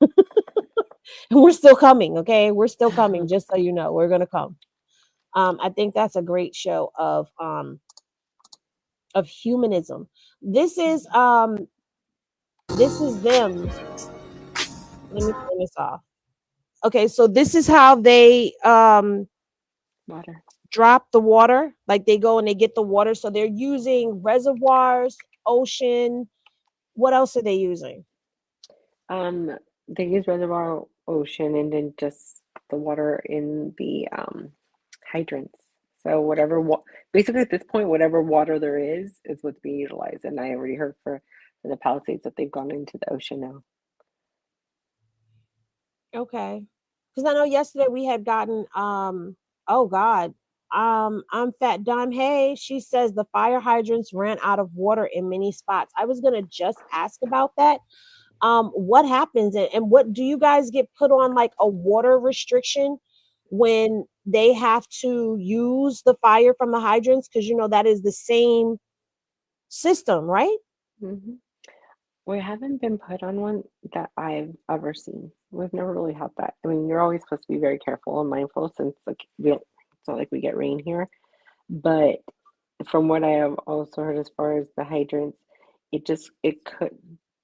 S3: And we're still coming, okay? We're still coming, just so you know. We're going to come. I think that's a great show of humanism. This is them. Let me turn this off. Okay, so this is how they
S4: water.
S3: Drop the water. Like they go and they get the water. So they're using reservoirs, ocean. What else are they using?
S4: They use reservoir, ocean, and then just the water in the hydrants. So basically at this point, whatever water there is what's being utilized. And I already heard for the Palisades that they've gone into the ocean now.
S3: Okay. Because I know yesterday we had gotten oh God. I'm Fat Dime. Hey, she says the fire hydrants ran out of water in many spots. I was gonna just ask about that. What happens and what do you guys get put on like a water restriction when they have to use the fire from the hydrants? Because that is the same system, right?
S4: Mm-hmm. We haven't been put on one that I've ever seen. We've never really had that. I mean, you're always supposed to be very careful and mindful since it's not like we get rain here. But from what I have also heard as far as the hydrants,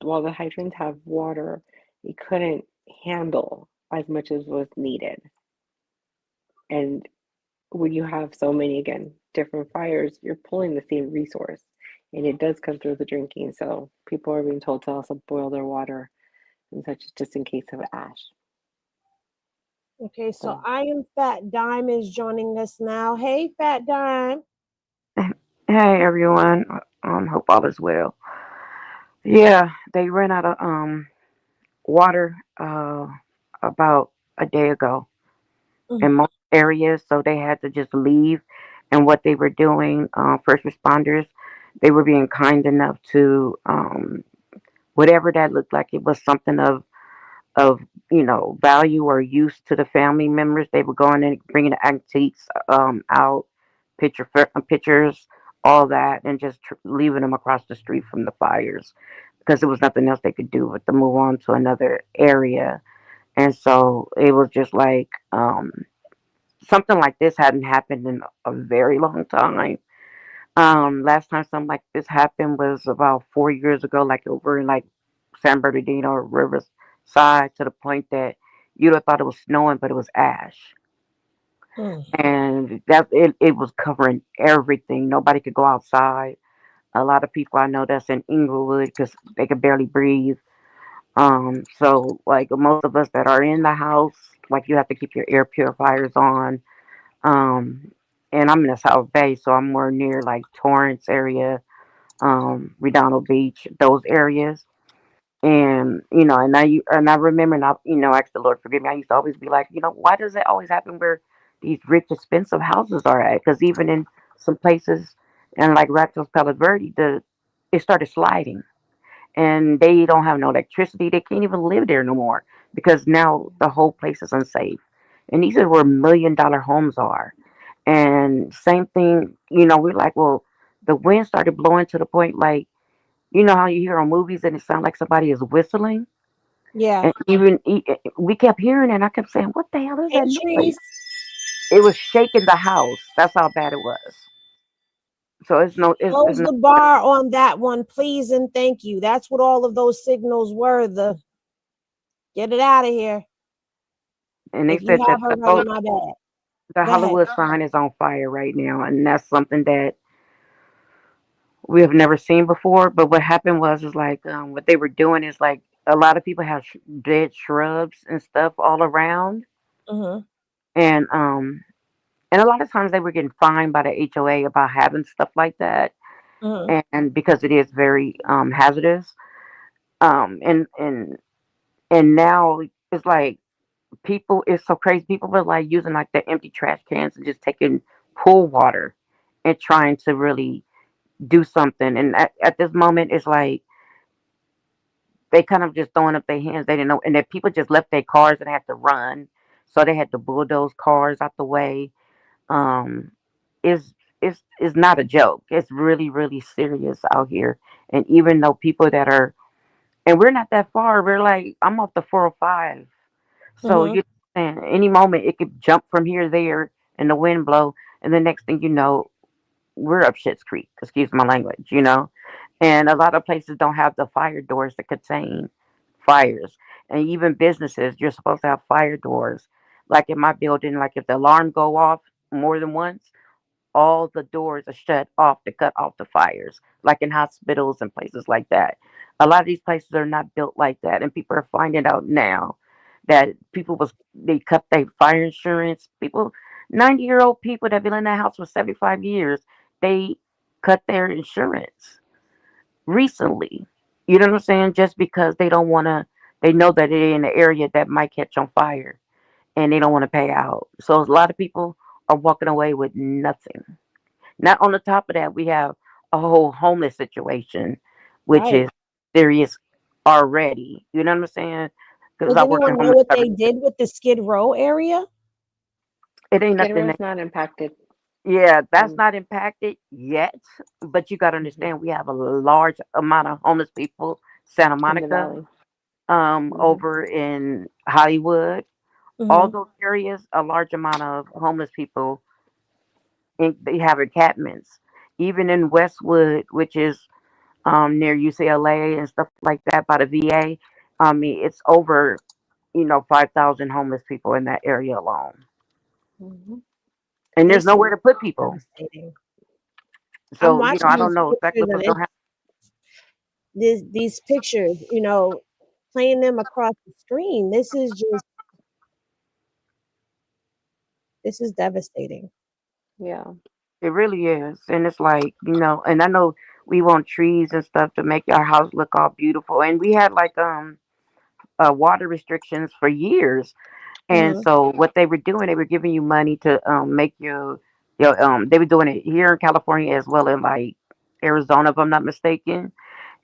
S4: while the hydrants have water, it couldn't handle as much as was needed. And when you have so many, again, different fires, you're pulling the same resource. And it does come through the drinking. So people are being told to also boil their water and such, just in case of ash.
S3: Okay, so I am Fat Dime is joining us now. Hey, Fat Dime.
S12: Hey everyone. Hope all is well. Yeah, they ran out of water about a day ago in most areas, so they had to just leave and what they were doing. First responders, they were being kind enough to whatever that looked like. It was something of value or use to the family members. They were going in bringing the antiques out, pictures, all that, and just leaving them across the street from the fires because there was nothing else they could do but to move on to another area. And so it was just like something like this hadn't happened in a very long time. Last time something like this happened was about 4 years ago, like over in like San Bernardino or Riverside, to the point that you'd have thought it was snowing, but it was ash.
S3: Mm.
S12: And it was covering everything. Nobody could go outside. A lot of people I know that's in Inglewood because they could barely breathe. So like most of us that are in the house, like you have to keep your air purifiers on. Um, and I'm in the South Bay, so I'm more near like Torrance area, Redondo Beach, those areas. And and I remember, and ask the Lord forgive me. I used to always be like, why does it always happen where these rich, expensive houses are at? Because even in some places, and like Raptors, Palo Verde, it started sliding, and they don't have no electricity. They can't even live there no more because now the whole place is unsafe. And these are where $1 million homes are. And same thing, we're like, well, the wind started blowing to the point like, how you hear on movies and it sounds like somebody is whistling.
S3: Yeah.
S12: And even we kept hearing it, and I kept saying, "What the hell is
S3: Hey,
S12: that noise?"
S3: Trees,
S12: It was shaking the house. That's how bad it was. So it's
S3: close
S12: not
S3: the bar on that one, please and thank you. That's what all of those signals were. Get it out of here.
S12: and they
S3: If you
S12: said that
S3: have her running, my bad.
S12: the
S3: Go ahead.
S12: Hollywood sign is on fire right now, and that's something that we have never seen before. But what happened was is like what they were doing is like a lot of people have dead shrubs and stuff all around,
S3: Mm-hmm.
S12: and a lot of times they were getting fined by the HOA about having stuff like that,
S3: Mm-hmm.
S12: and because it is very hazardous. And now it's like people. It's so crazy. People were like using like the empty trash cans and just taking pool water and trying to really do something. And at this moment, it's like they kind of just throwing up their hands. They didn't know, and that people just left their cars and had to run, so they had to bulldoze cars out the way. Um, is is not a joke. It's really really serious out here. And even though people that are, and we're not that far. We're like I'm off the 405, so
S3: Mm-hmm.
S12: you and any moment it could jump from here to there, and the wind blow, and the next thing you know, we're up Shit's Creek. Excuse my language. And a lot of places don't have the fire doors that contain fires, and even businesses you're supposed to have fire doors. Like in my building, like if the alarm go off more than once, all the doors are shut off to cut off the fires, like in hospitals and places like that. A lot of these places are not built like that, and people are finding out now that they cut their fire insurance. 90-year-old people that have been in that house for 75 years, they cut their insurance recently. You know what I'm saying? Just because they don't want to, they know that they're in an area that might catch on fire, and they don't want to pay out. So a lot of people are walking away with nothing. Not on the top of that, we have a whole homeless situation, which
S3: Right.
S12: is serious already. You know what I'm saying? Because
S3: Does
S12: I work in
S3: anyone know
S12: homeless
S3: what they
S12: services.
S3: did with the Skid Row area?
S12: It ain't
S4: Skid
S12: nothing.
S4: Row's not impacted.
S12: Yeah, that's
S4: Um,
S12: not impacted yet. But you got to
S4: mhm,
S12: understand, we have a large amount of homeless people. Santa
S4: in the
S12: Monica,
S4: valley. Hmm.
S12: over in Hollywood, all
S3: Mm-hmm.
S12: those areas, a large amount of homeless people. They have encampments. Even in Westwood, which is near UCLA and stuff like that by the VA. I mean, it's over 5,000 homeless people in that area alone,
S4: Hmm.
S12: and there's
S3: This is
S12: nowhere to put people.
S3: devastating. I'm
S12: So
S3: watching
S12: I don't
S3: these
S12: know exactly
S3: pictures, and
S12: what's going to happen.
S3: these pictures, playing them across the screen. This is devastating.
S4: Yeah.
S12: It really is, and it's like and I know we want trees and stuff to make our house look all beautiful, and we had like water restrictions for years. And
S3: Mm-hmm.
S12: so what they were doing, they were giving you money to make your They were doing it here in California as well as like Arizona, if I'm not mistaken.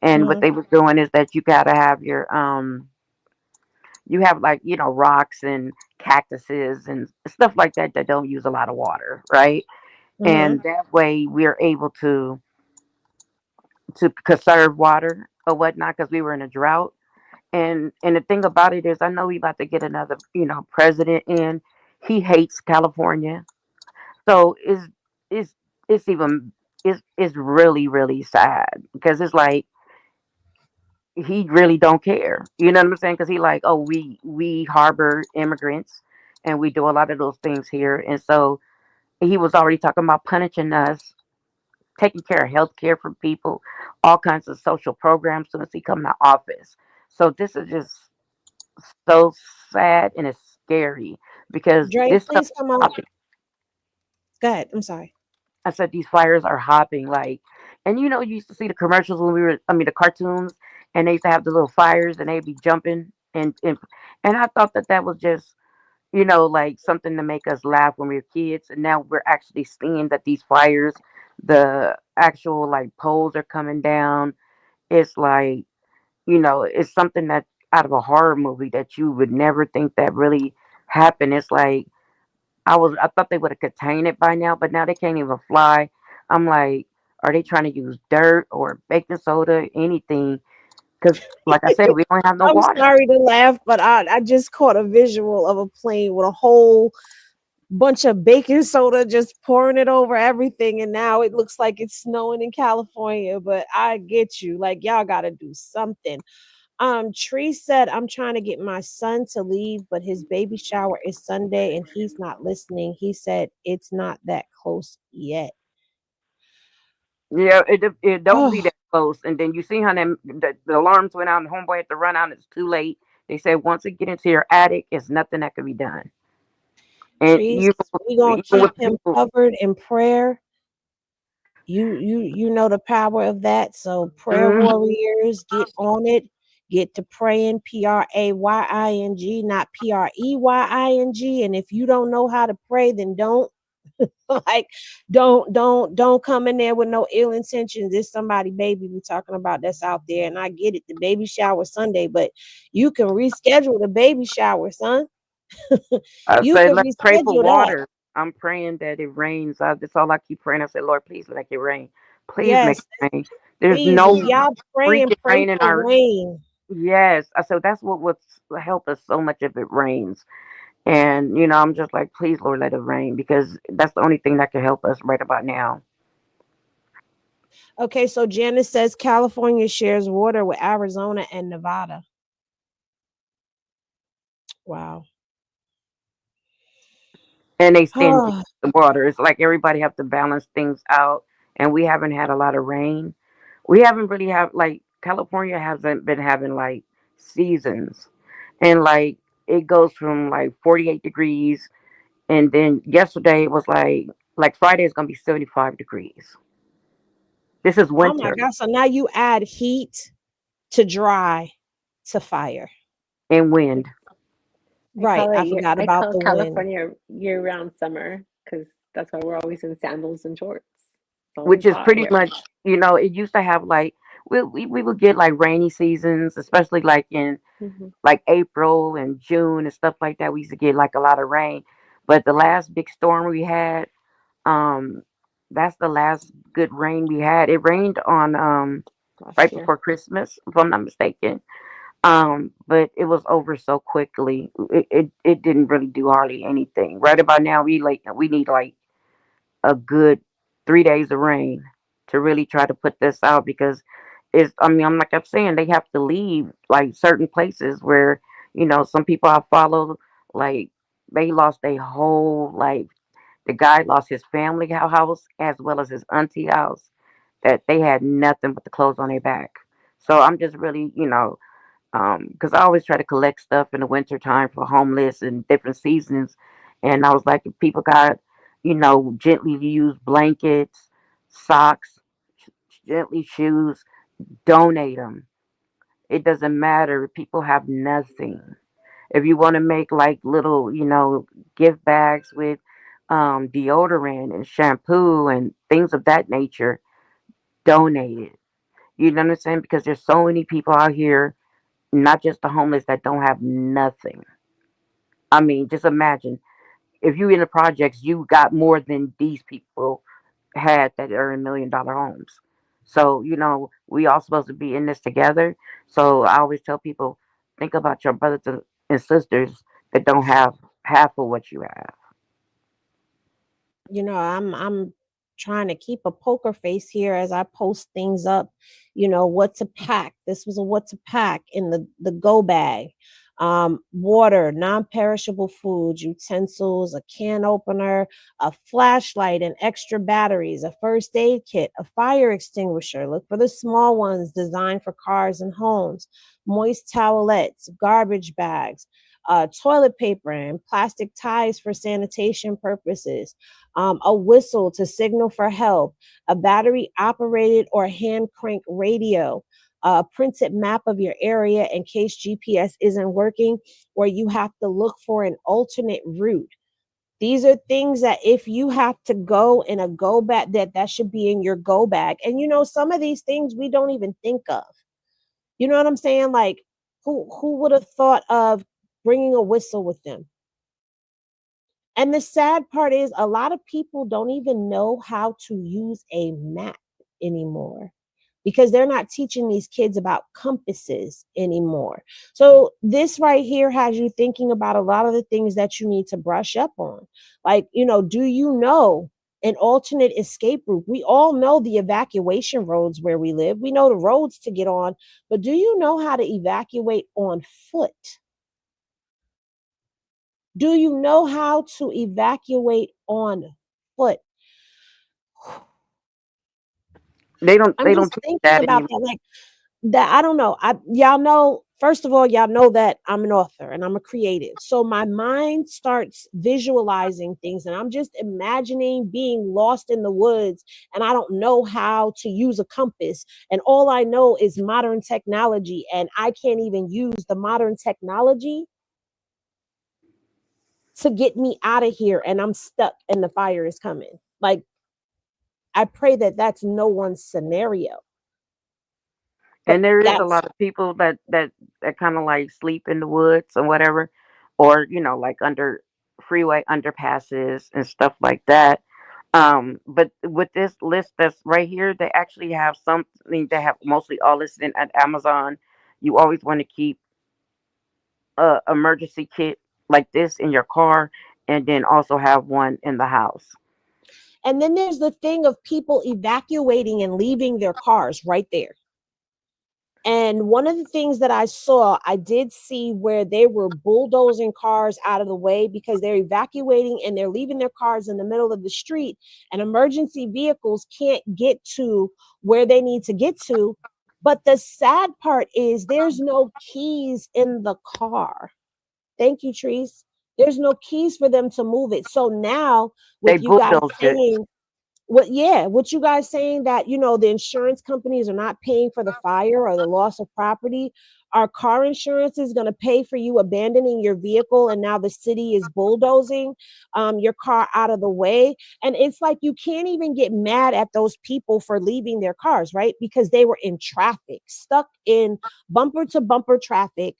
S12: And what
S3: Mhm.
S12: they were doing is that you gotta have you have like rocks and cactuses and stuff like that that don't use a lot of water, right?
S3: Mhm.
S12: And that way we're able to conserve water or whatnot because we were in a drought. And the thing about it is, I know we about to get another president in. He hates California, so it's it's even it's really really sad because it's like he really don't care. You know what I'm saying? Because he like, oh, we harbor immigrants and we do a lot of those things here, and so he was already talking about punishing us, taking care of health care for people, all kinds of social programs soon as he come to office. So this is just so sad and it's scary because
S3: Dre,
S12: this stuff
S3: please
S12: is
S3: come on.
S12: hopping.
S3: Go ahead. I'm sorry.
S12: I said these fires are hopping like, and you used to see the commercials when we were, I mean, the cartoons, and they used to have the little fires and they'd be jumping and I thought that that was just like something to make us laugh when we were kids, and now we're actually seeing that these fires, the actual like poles are coming down. It's like it's something that out of a horror movie that you would never think that really happened. It's like I thought they would have contained it by now, but now they can't even fly. I'm like, are they trying to use dirt or baking soda, anything? Because like I said, we don't have no
S3: I'm
S12: water.
S3: sorry to laugh, but I just caught a visual of a plane with a whole bunch of baking soda just pouring it over everything, and now it looks like it's snowing in California. But I get you. Like, y'all gotta do something. Tree said, I'm trying to get my son to leave, but his baby shower is Sunday and he's not listening. He said it's not that close yet.
S12: Yeah, it don't be
S3: Oh,
S12: that close. And then you see how the alarms went out and homeboy had to run out. And it's too late. They said once it get into your attic, it's nothing that can be done. And
S3: Trees,
S12: you
S3: we gonna
S12: even
S3: keep
S12: with
S3: him
S12: people,
S3: covered in prayer. You know the power of that. So prayer
S12: mhm,
S3: warriors, get on it. Get to praying, praying, not preying. And if you don't know how to pray, then don't. Like, don't come in there with no ill intentions. There's somebody baby we're talking about that's out there, and I get it, the baby shower Sunday, but you can reschedule the baby shower, son.
S12: I
S3: You
S12: say
S3: can
S12: let's pray for
S3: reschedule that.
S12: water. I'm praying that it rains. That's all I keep praying. I said, Lord, please make it rain. Please make
S3: Yes,
S12: it rain. There's
S3: please, if
S12: no
S3: y'all praying,
S12: freaking
S3: pray
S12: rain in
S3: for
S12: our.
S3: rain.
S12: Yes, I said that's what would help us so much if it rains. And I'm just like, please, Lord, let it rain because that's the only thing that can help us right about now.
S3: Okay, so Janice says California shares water with Arizona and Nevada. Wow.
S12: And they stingy with the water. It's like everybody have to balance things out, and we haven't had a lot of rain. We haven't really have like California hasn't been having like seasons, and like it goes from like 48 degrees, and then yesterday it was like Friday is gonna be 75 degrees. This is
S3: Oh my
S12: winter
S3: God. So now you add heat to dry to fire.
S12: and wind.
S3: Right. I forgot
S4: I
S3: about
S4: call
S3: the wind.
S4: California year-round summer because that's why we're always in sandals and shorts. It's always
S12: Which is
S4: hot
S12: pretty
S4: here.
S12: much, it used to have like we would get like rainy seasons, especially like in
S4: Hmm.
S12: like April and June and stuff like that. We used to get like a lot of rain. But the last big storm we had, um, that's the last good rain we had. It rained on
S4: Last
S12: right
S4: year.
S12: before Christmas, if I'm not mistaken. But it was over so quickly. It didn't really do hardly anything. Right about now we need like a good 3 days of rain to really try to put this out because I mean, I'm like I'm saying, they have to leave like certain places where, some people I follow, like they lost their whole life. The guy lost his family house as well as his auntie house that they had nothing but the clothes on their back. So I'm just really, because I always try to collect stuff in the winter time for homeless and different seasons. And I was like, if people got, gently used blankets, socks, gently shoes, donate them. It doesn't matter. People have nothing. If you want to make like little, gift bags with deodorant and shampoo and things of that nature donated. You know what I'm saying? Because there's so many people out here, not just the homeless, that don't have nothing. I mean, just imagine if you in the projects, you got more than these people had that are in $1 million homes. So, we all supposed to be in this together. So I always tell people, think about your brothers and sisters that don't have half of what you have.
S3: I'm trying to keep a poker face here as I post things up. What to pack. This was a what to pack in the go bag. Water, non-perishable foods, utensils, a can opener, a flashlight and extra batteries, a first aid kit, a fire extinguisher. Look for the small ones designed for cars and homes. Moist towelettes, garbage bags, toilet paper and plastic ties for sanitation purposes, a whistle to signal for help, a battery operated or hand crank radio, a printed map of your area in case GPS isn't working or you have to look for an alternate route. These are things that if you have to go in a go bag, that should be in your go bag. And some of these things we don't even think of. You know what I'm saying? Like, who would have thought of bringing a whistle with them? And the sad part is a lot of people don't even know how to use a map anymore because they're not teaching these kids about compasses anymore. So this right here has you thinking about a lot of the things that you need to brush up on. Like, do you know an alternate escape route? We all know the evacuation roads where we live. We know the roads to get on, but do you know how to evacuate on foot? Do you know how to evacuate on foot?
S12: They don't
S3: I'm
S12: they
S3: just
S12: don't teach
S3: thinking
S12: that
S3: about
S12: anymore.
S3: that. Like that, I don't know. Y'all know, first of all, y'all know that I'm an author and I'm a creative. So my mind starts visualizing things and I'm just imagining being lost in the woods and I don't know how to use a compass. And all I know is modern technology and I can't even use the modern technology to get me out of here and I'm stuck and the fire is coming. Like, I pray that that's no one's scenario. But
S12: And there is a
S3: that's
S12: lot of people that kind of like sleep in the woods or whatever, or like under freeway underpasses and stuff like that. But with this list that's right here, they actually have something. They have mostly all listed at Amazon. You always want to keep a emergency kit like this in your car, and then also have one in the house.
S3: and then there's the thing of people evacuating and leaving their cars right there. And one of the things that I saw, I did see where they were bulldozing cars out of the way because they're evacuating and they're leaving their cars in the middle of the street, and emergency vehicles can't get to where they need to get to. But the sad part is there's no keys in the car. Thank you, Trees. There's no keys for them to move it. So now,
S12: They
S3: with you guys
S12: bulldozed it.
S3: saying, what you guys saying that the insurance companies are not paying for the fire or the loss of property, our car insurance is going to pay for you abandoning your vehicle and now the city is bulldozing your car out of the way. And it's like you can't even get mad at those people for leaving their cars, right? Because they were in traffic, stuck in bumper to bumper traffic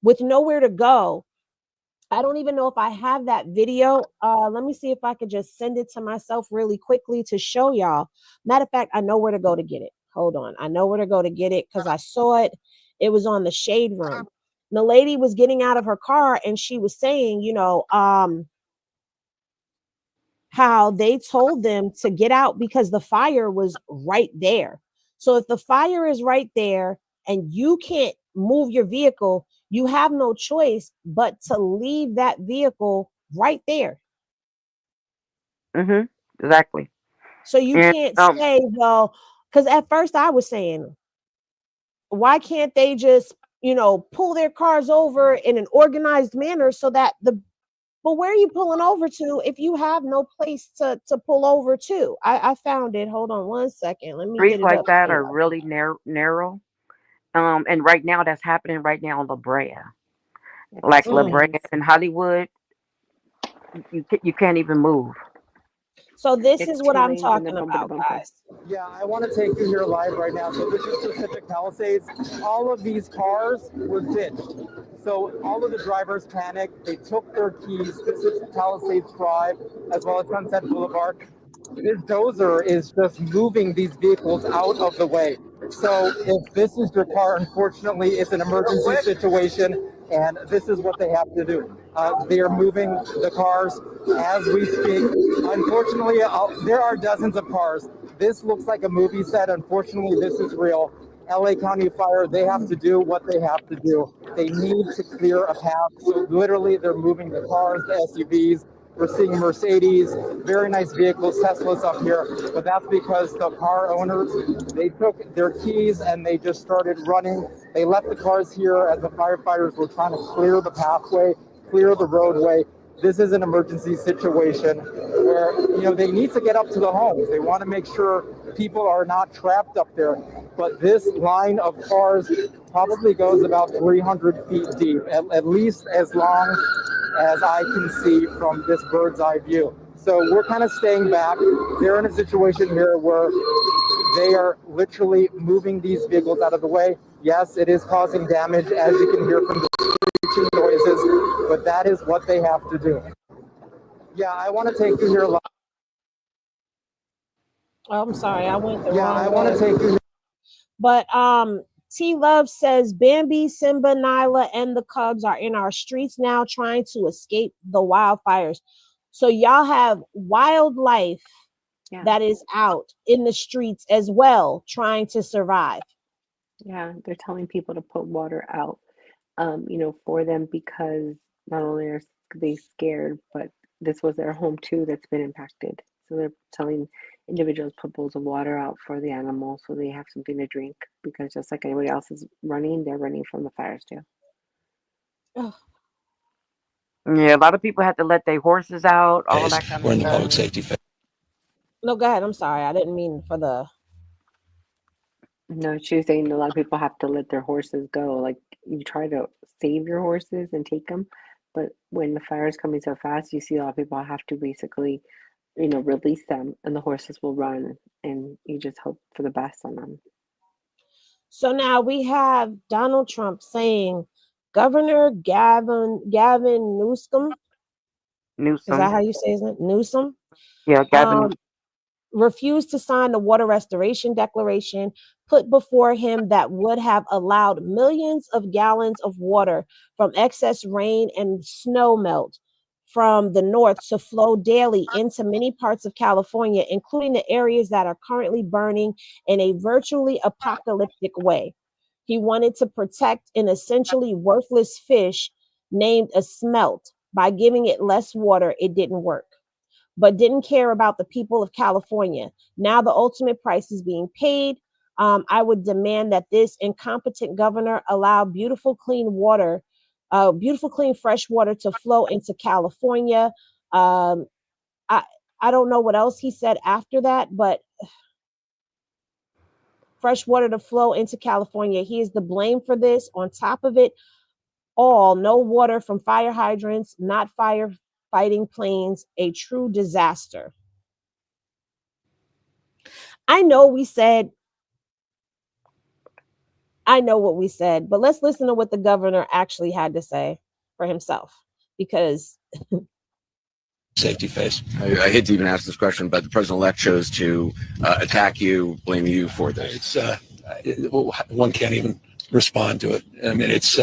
S3: with nowhere to go. I don't even know if I have that video. Let me see if I could just send it to myself really quickly to show y'all. Matter of fact, I know where to go to get it. Hold on. I know where to go to get it because I saw it. It was on the shade room. The lady was getting out of her car and she was saying, how they told them to get out because the fire was right there. So if the fire is right there and you can't move your vehicle, you have no choice but to leave that vehicle right there.
S12: Exactly.
S3: So you
S12: And
S3: can't say, well, because at first I was saying, why can't they just, pull their cars over in an organized manner so that but where are you pulling over to if you have no place to pull over to? I found it. Hold on one second. Let me get
S12: streets
S3: it
S12: like
S3: up
S12: that
S3: for
S12: are
S3: you.
S12: really narrow. And right now that's happening right now in La Brea. Like La
S3: Mm.
S12: Brea and Hollywood, you can't even move.
S3: So this
S4: It's
S3: is what
S4: 2
S3: I'm
S4: lanes and a
S3: talking
S4: bumper to
S3: about,
S4: bumper.
S3: guys.
S13: Yeah, I want to take you here live right now. So this is Pacific Palisades. All of these cars were ditched. So all of the drivers panicked. They took their keys. This is Palisades Drive as well as Sunset Boulevard. This dozer is just moving these vehicles out of the way. So if this is your car, unfortunately, it's an emergency situation, and this is what they have to do. They are moving the cars as we speak. Unfortunately, there are dozens of cars. This looks like a movie set. Unfortunately, this is real. LA County Fire, they have to do what they have to do. They need to clear a path. So literally, they're moving the cars, the SUVs. We're seeing Mercedes, very nice vehicles, Teslas up here, but that's because the car owners, they took their keys and they just started running. They left the cars here as the firefighters were trying to clear the pathway, clear the roadway. This is an emergency situation where, they need to get up to the homes. They want to make sure people are not trapped up there. But this line of cars probably goes about 300 feet deep, at least as long as I can see from this bird's eye view. So we're kind of staying back. They're in a situation here where they are literally moving these vehicles out of the way. Yes, it is causing damage, as you can hear from the screeching noises, but that is what they have to do. Yeah, I want to take you here live.
S3: Oh, I'm sorry, I went the wrong way.
S13: I want to take you.
S3: But T Love says Bambi, Simba, Nyla, and the Cubs are in our streets now trying to escape the wildfires. So y'all have wildlife that is out in the streets as well, trying to survive.
S4: Yeah, they're telling people to put water out, for them because not only are they scared, but this was their home too that's been impacted. So they're telling individuals put bowls of water out for the animals so they have something to drink because just like anybody else is running, they're running from the fires too.
S3: Oh.
S12: Yeah, a lot of people have to let their horses out, all that kind of stuff.
S14: We're in the public safety phase.
S3: No, go ahead. I'm sorry. I didn't mean for the...
S4: No, she was saying a lot of people have to let their horses go. Like you try to save your horses and take them, but when the fire is coming so fast, you see a lot of people have to basically, release them and the horses will run and you just hope for the best on them.
S3: So now we have Donald Trump saying Governor Gavin Newsom. Is that how you say his name? Newsom?
S12: Yeah, Gavin.
S3: Refused to sign the water restoration declaration put before him that would have allowed millions of gallons of water from excess rain and snow melt from the north to flow daily into many parts of California, including the areas that are currently burning in a virtually apocalyptic way. He wanted to protect an essentially worthless fish named a smelt. By giving it less water, it didn't work, but didn't care about the people of California. Now the ultimate price is being paid. I would demand that this incompetent governor allow beautiful, clean fresh water to flow into California. I don't know what else he said after that, but fresh water to flow into California. He is the blame for this. On top of it all, no water from fire hydrants, not firefighting planes, a true disaster. I know what we said, but let's listen to what the governor actually had to say for himself, because
S14: Safety face. I hate to even ask this question, but the president-elect chose to attack you, blame you for this. One can't even respond to it. I mean, it's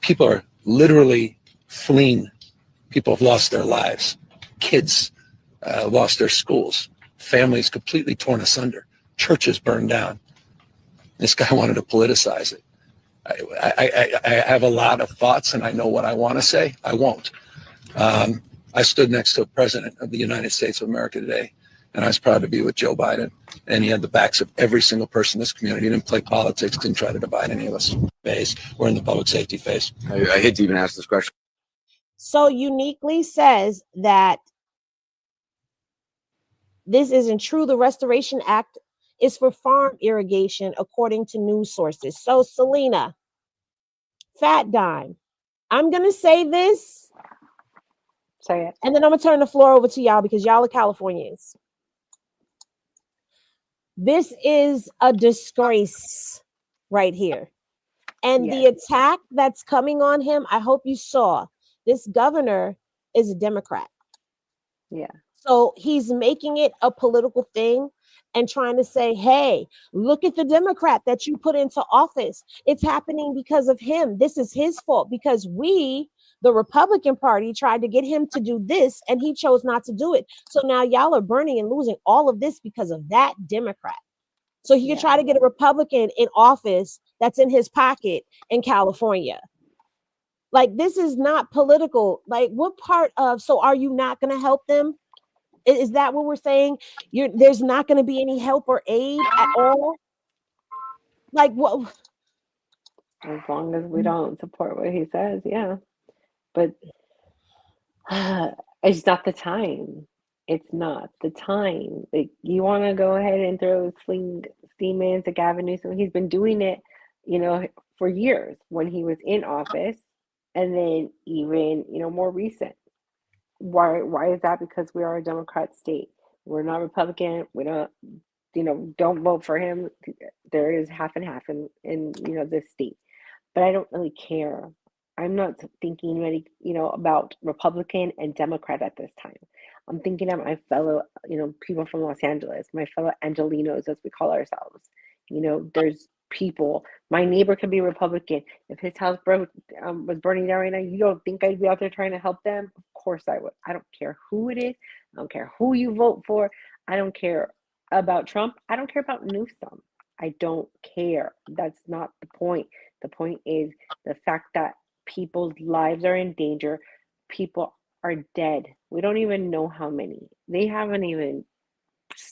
S14: people are literally fleeing. People have lost their lives. Kids lost their schools. Families completely torn asunder. Churches burned down. This guy wanted to politicize it. I have a lot of thoughts, and I know what I want to say. I won't. I stood next to a president of the United States of America today, and I was proud to be with Joe Biden. And he had the backs of every single person in this community. He didn't play politics, didn't try to divide any of us. We're in the public safety phase. I hate to even ask this question.
S3: So uniquely says that this isn't true. The Restoration Act is for farm irrigation, according to news sources. So Selena, Fat Dime, I'm going to say this.
S4: Say it.
S3: And then I'm gonna turn the floor over to y'all because y'all are Californians. This is a disgrace right here. And the
S4: Yes.
S3: attack that's coming on him, I hope you saw. This governor is a Democrat.
S4: Yeah.
S3: So he's making it a political thing and trying to say, hey, look at the Democrat that you put into office. It's happening because of him. This is his fault because we, the Republican Party, tried to get him to do this and he chose not to do it. So now y'all are burning and losing all of this because of that Democrat. So he can try to get a Republican in office that's in his pocket in California. Like, this is not political. Like, what part of, so are you not going to help them? Is that what we're saying? There's not going to be any help or aid at all? Like, what?
S4: As long as we don't support what he says, yeah. But it's not the time. It's not the time. Like, you want to go ahead and throw steam into Gavin Newsom. He's been doing it, for years when he was in office, and then even, more recent. Why is that? Because we are a Democrat state. We're not Republican. We don't vote for him. There is half and half in this state. But I don't really care. I'm not thinking really, about Republican and Democrat at this time. I'm thinking of my fellow, people from Los Angeles, my fellow Angelinos, as we call ourselves. There's people. My neighbor could be Republican. If his house was burning down right now, you don't think I'd be out there trying to help them? Of course I would. I don't care who it is. I don't care who you vote for. I don't care about Trump. I don't care about Newsom. I don't care. That's not the point. The point is the fact that people's lives are in danger. People are dead. We don't even know how many. They haven't even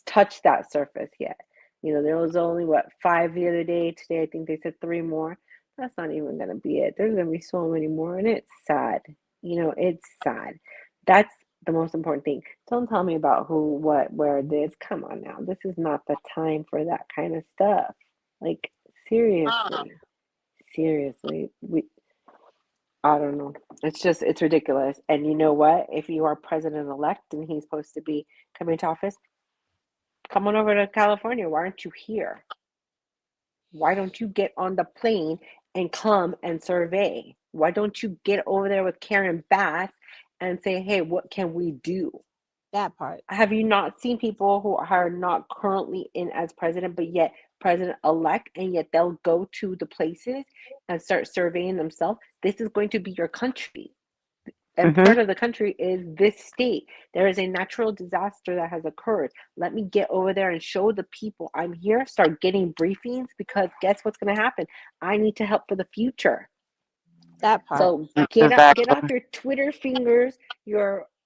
S4: touched that surface yet. There was only 5 the other day. Today I think they said 3 more. That's not even gonna be it. There's gonna be so many more, and it's sad. It's sad. That's the most important thing. Don't tell me about who, what, where, this. Come on now. This is not the time for that kind of stuff. Like, seriously. I don't know. It's ridiculous. And you know what? If you are president-elect and he's supposed to be coming to office, come on over to California. Why aren't you here? Why don't you get on the plane and come and survey? Why don't you get over there with Karen Bass and say, hey, what can we do?
S3: That part.
S4: Have you not seen people who are not currently in as president, but yet president-elect, and yet they'll go to the places and start surveying themselves? This is going to be your country. And part of the country is this state. There is a natural disaster that has occurred. Let me get over there and show the people I'm here. Start getting briefings, because guess what's going to happen? I need to help for the future.
S3: That part.
S4: So get off your Twitter fingers,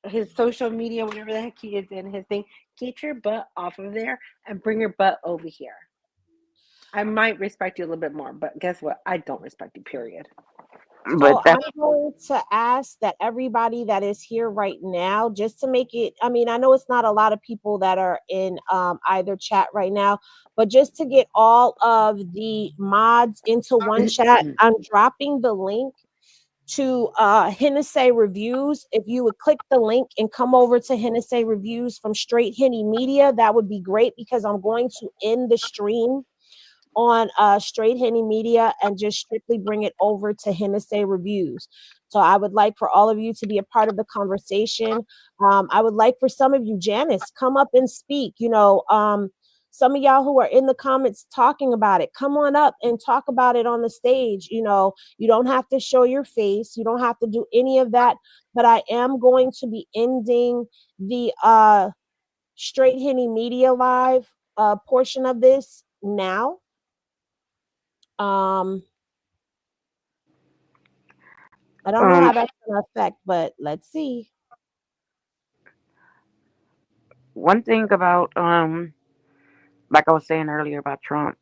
S4: his social media, whatever the heck he is in, his thing. Get your butt off of there and bring your butt over here. I might respect you a little bit more, but guess what? I don't respect you, period.
S3: So I'm going to ask that everybody that is here right now, just to make it, I know it's not a lot of people that are in either chat right now, but just to get all of the mods into one chat, I'm dropping the link to Hennessy Reviews. If you would click the link and come over to Hennessy Reviews from Straight Henny Media, that would be great, because I'm going to end the stream on Straight Henny Media and just strictly bring it over to Hennessy Reviews. So I would like for all of you to be a part of the conversation. I would like for some of you, Janice, come up and speak. Some of y'all who are in the comments talking about it, come on up and talk about it on the stage. You don't have to show your face. You don't have to do any of that. But I am going to be ending the Straight Henny Media Live portion of this now. I don't know how that's going to affect, but let's see.
S12: One thing about, like I was saying earlier about Trump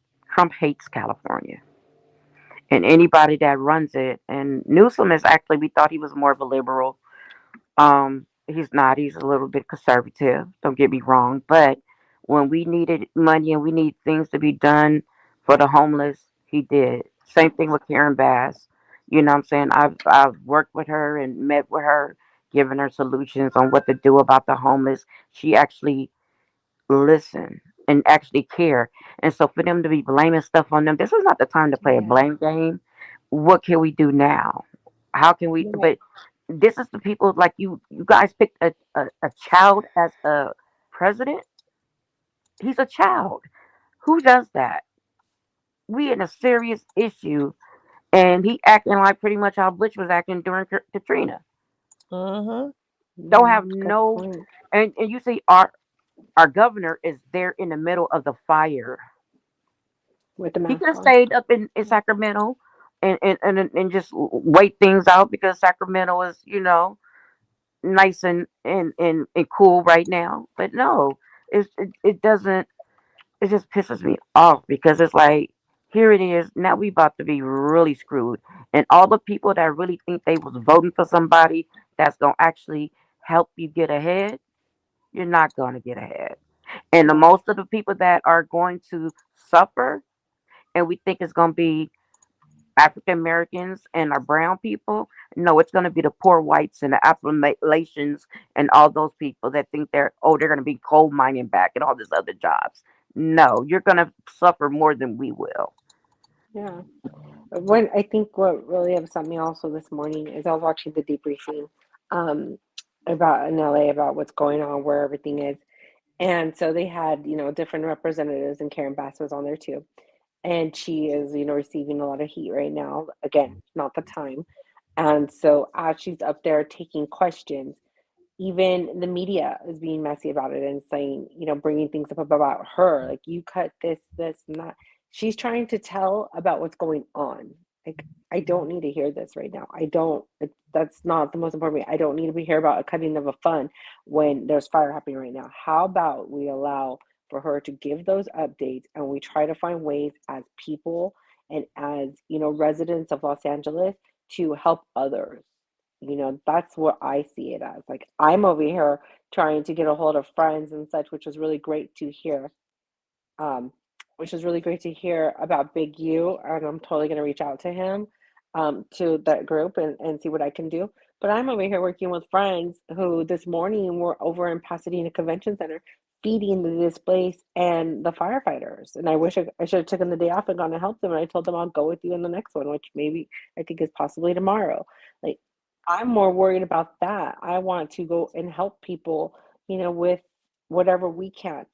S12: hates California and anybody that runs it. And Newsom is actually, we thought he was more of a liberal. He's not. He's a little bit conservative. Don't get me wrong. But when we needed money and we need things to be done for the homeless, he did. Same thing with Karen Bass. You know what I'm saying? I've worked with her and met with her giving her solutions on what to do about the homeless. She actually listened and actually care. And so for them to be blaming stuff on them, this is not the time to play a
S4: Yeah.
S12: blame game. What can we do now? How can we?
S4: Yeah.
S12: But this is the people like you. You guys picked a child as a president. He's a child. Who does that? We in a serious issue, and he acting like pretty much how Butch was acting during Katrina.
S3: Mm-hmm.
S12: Don't have
S4: Good
S12: no,
S4: point.
S12: and you see our governor is there in the middle of the fire.
S4: With the
S12: He could
S4: mask
S12: have
S4: on.
S12: stayed up in Sacramento and just wait things out because Sacramento is nice and cool right now. But no, it doesn't. It just pisses me off because it's like here it is now we about to be really screwed, and all the people that really think they was voting for somebody that's gonna actually help you get ahead, you're not gonna get ahead. And the
S4: Yeah.
S12: most of the people that are going to suffer, and we think it's gonna be African Americans and our brown people. No, it's going to be the poor whites and the Appalachians and all those people that think they're going to be coal mining back and all these other jobs. No, you're going to suffer more than we will.
S4: Yeah. When I think what really upset me also this morning is I was watching the debriefing um, about in LA about what's going on, where everything is. And so they had, different representatives, and Karen Bass was on there too. And she is, receiving a lot of heat right now. Again, not the time. And so as she's up there taking questions, even the media is being messy about it and saying, bringing things up about her, like you cut this, and that. She's trying to tell about what's going on. Like, I don't need to hear this right now. I don't, that's not the most important. I don't need to be here about a cutting of a fund when there's fire happening right now. How about we allow for her to give those updates and we try to find ways as people and as, residents of Los Angeles to help others. That's what I see it as. Like, I'm over here trying to get a hold of friends and such, which was really great to hear. Um, which is really great to hear about Big U, and I'm totally going to reach out to him, to that group and see what I can do. But I'm over here working with friends who this morning were over in Pasadena Convention Center feeding the displaced and the firefighters. And I wish I should have taken the day off and gone to help them. And I told them I'll go with you in the next one, which maybe I think is possibly tomorrow. Like, I'm more worried about that. I want to go and help people, with whatever we can.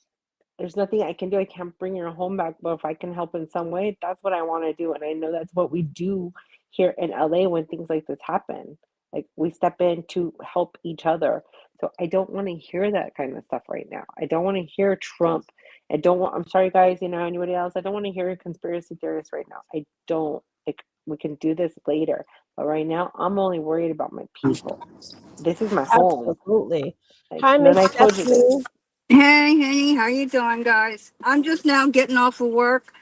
S4: There's nothing I can do. I can't bring your home back, but if I can help in some way, that's what I want to do. And I know that's what we do here in LA when things like this happen. Like, we step in to help each other. So I don't want to hear that kind of stuff right now. I don't want to hear Trump. I'm sorry guys, anybody else. I don't want to hear conspiracy theorists right now. I don't. Like, we can do this later. But right now I'm only worried about my people. This is my home.
S3: Absolutely.
S4: Like,
S3: Hi,
S4: and
S3: Miss
S4: I told you this.
S3: Stephanie.
S15: Hey, how you doing, guys? I'm just now getting off of work.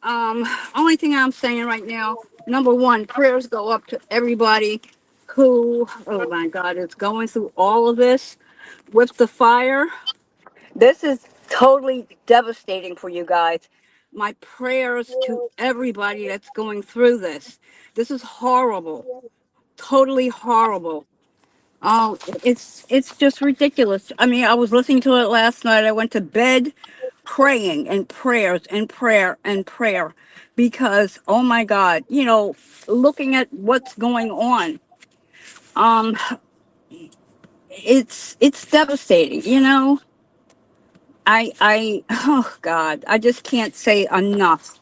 S15: Um, Only thing I'm saying right now, number one, prayers go up to everybody who, oh my God, is going through all of this with the fire. This is totally devastating for you guys. My prayers to everybody that's going through this. This is horrible, totally horrible. Oh, it's just ridiculous. I mean, I was listening to it last night. I went to bed praying and prayers and prayer and prayer because oh my God, looking at what's going on, um, it's devastating. I oh God, I just can't say enough.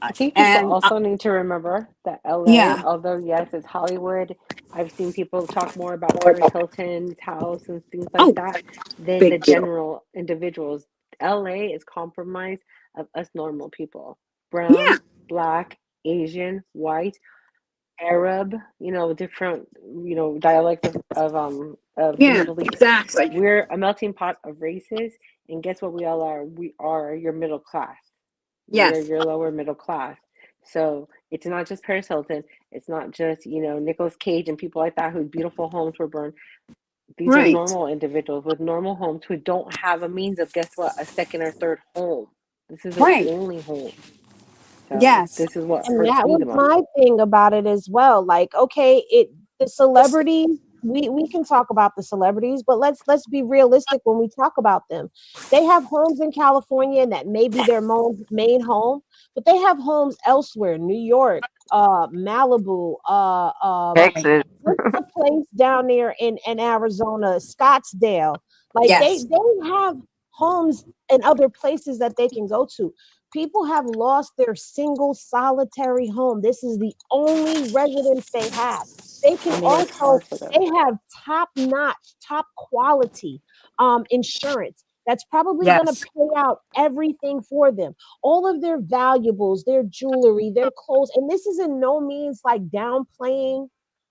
S4: I think people
S15: And
S4: also need to remember that LA,
S15: yeah,
S4: although yes, it's Hollywood, I've seen people talk more about Paris Hilton's house and things like
S15: oh,
S4: that than the
S15: big deal.
S4: general individuals. LA is compromised of us normal people.
S15: Yeah,
S4: Brown, black, Asian, white, Arab, different, dialects of the
S15: yeah,
S4: Middle East.
S15: exactly.
S4: We're a melting pot of races, and guess what we all are? We are your middle class. We are
S15: Yes,
S4: your lower middle class. So it's not just Paris Hilton. It's not just, Nicolas Cage and people like that whose beautiful homes were burned. These are
S15: right,
S4: normal individuals with normal homes who don't have a means of, guess what, a second or third home. This is their
S15: right.
S4: only home. So
S15: Yes,
S4: this is what
S3: And
S4: hurts
S3: that
S4: me
S3: was
S4: the most.
S3: my thing about it as well. Like, okay, the celebrities we can talk about the celebrities, but let's be realistic when we talk about them. They have homes in California, and that may be their main home, but they have homes elsewhere, New York, Malibu,
S6: Right.
S12: Texas.
S3: what's the place down there in Arizona, Scottsdale? Like
S15: Yes.
S3: they have homes in other places that they can go to. People have lost their single solitary home. This is the only residence they have. They can
S4: And they worked
S3: also
S4: hard for them.
S3: they have top notch, top quality insurance that's probably going to
S15: Yes.
S3: pay out everything for them, all of their valuables, their jewelry, their clothes. And this is in no means like downplaying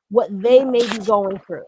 S3: what they
S4: No.
S3: may be going through.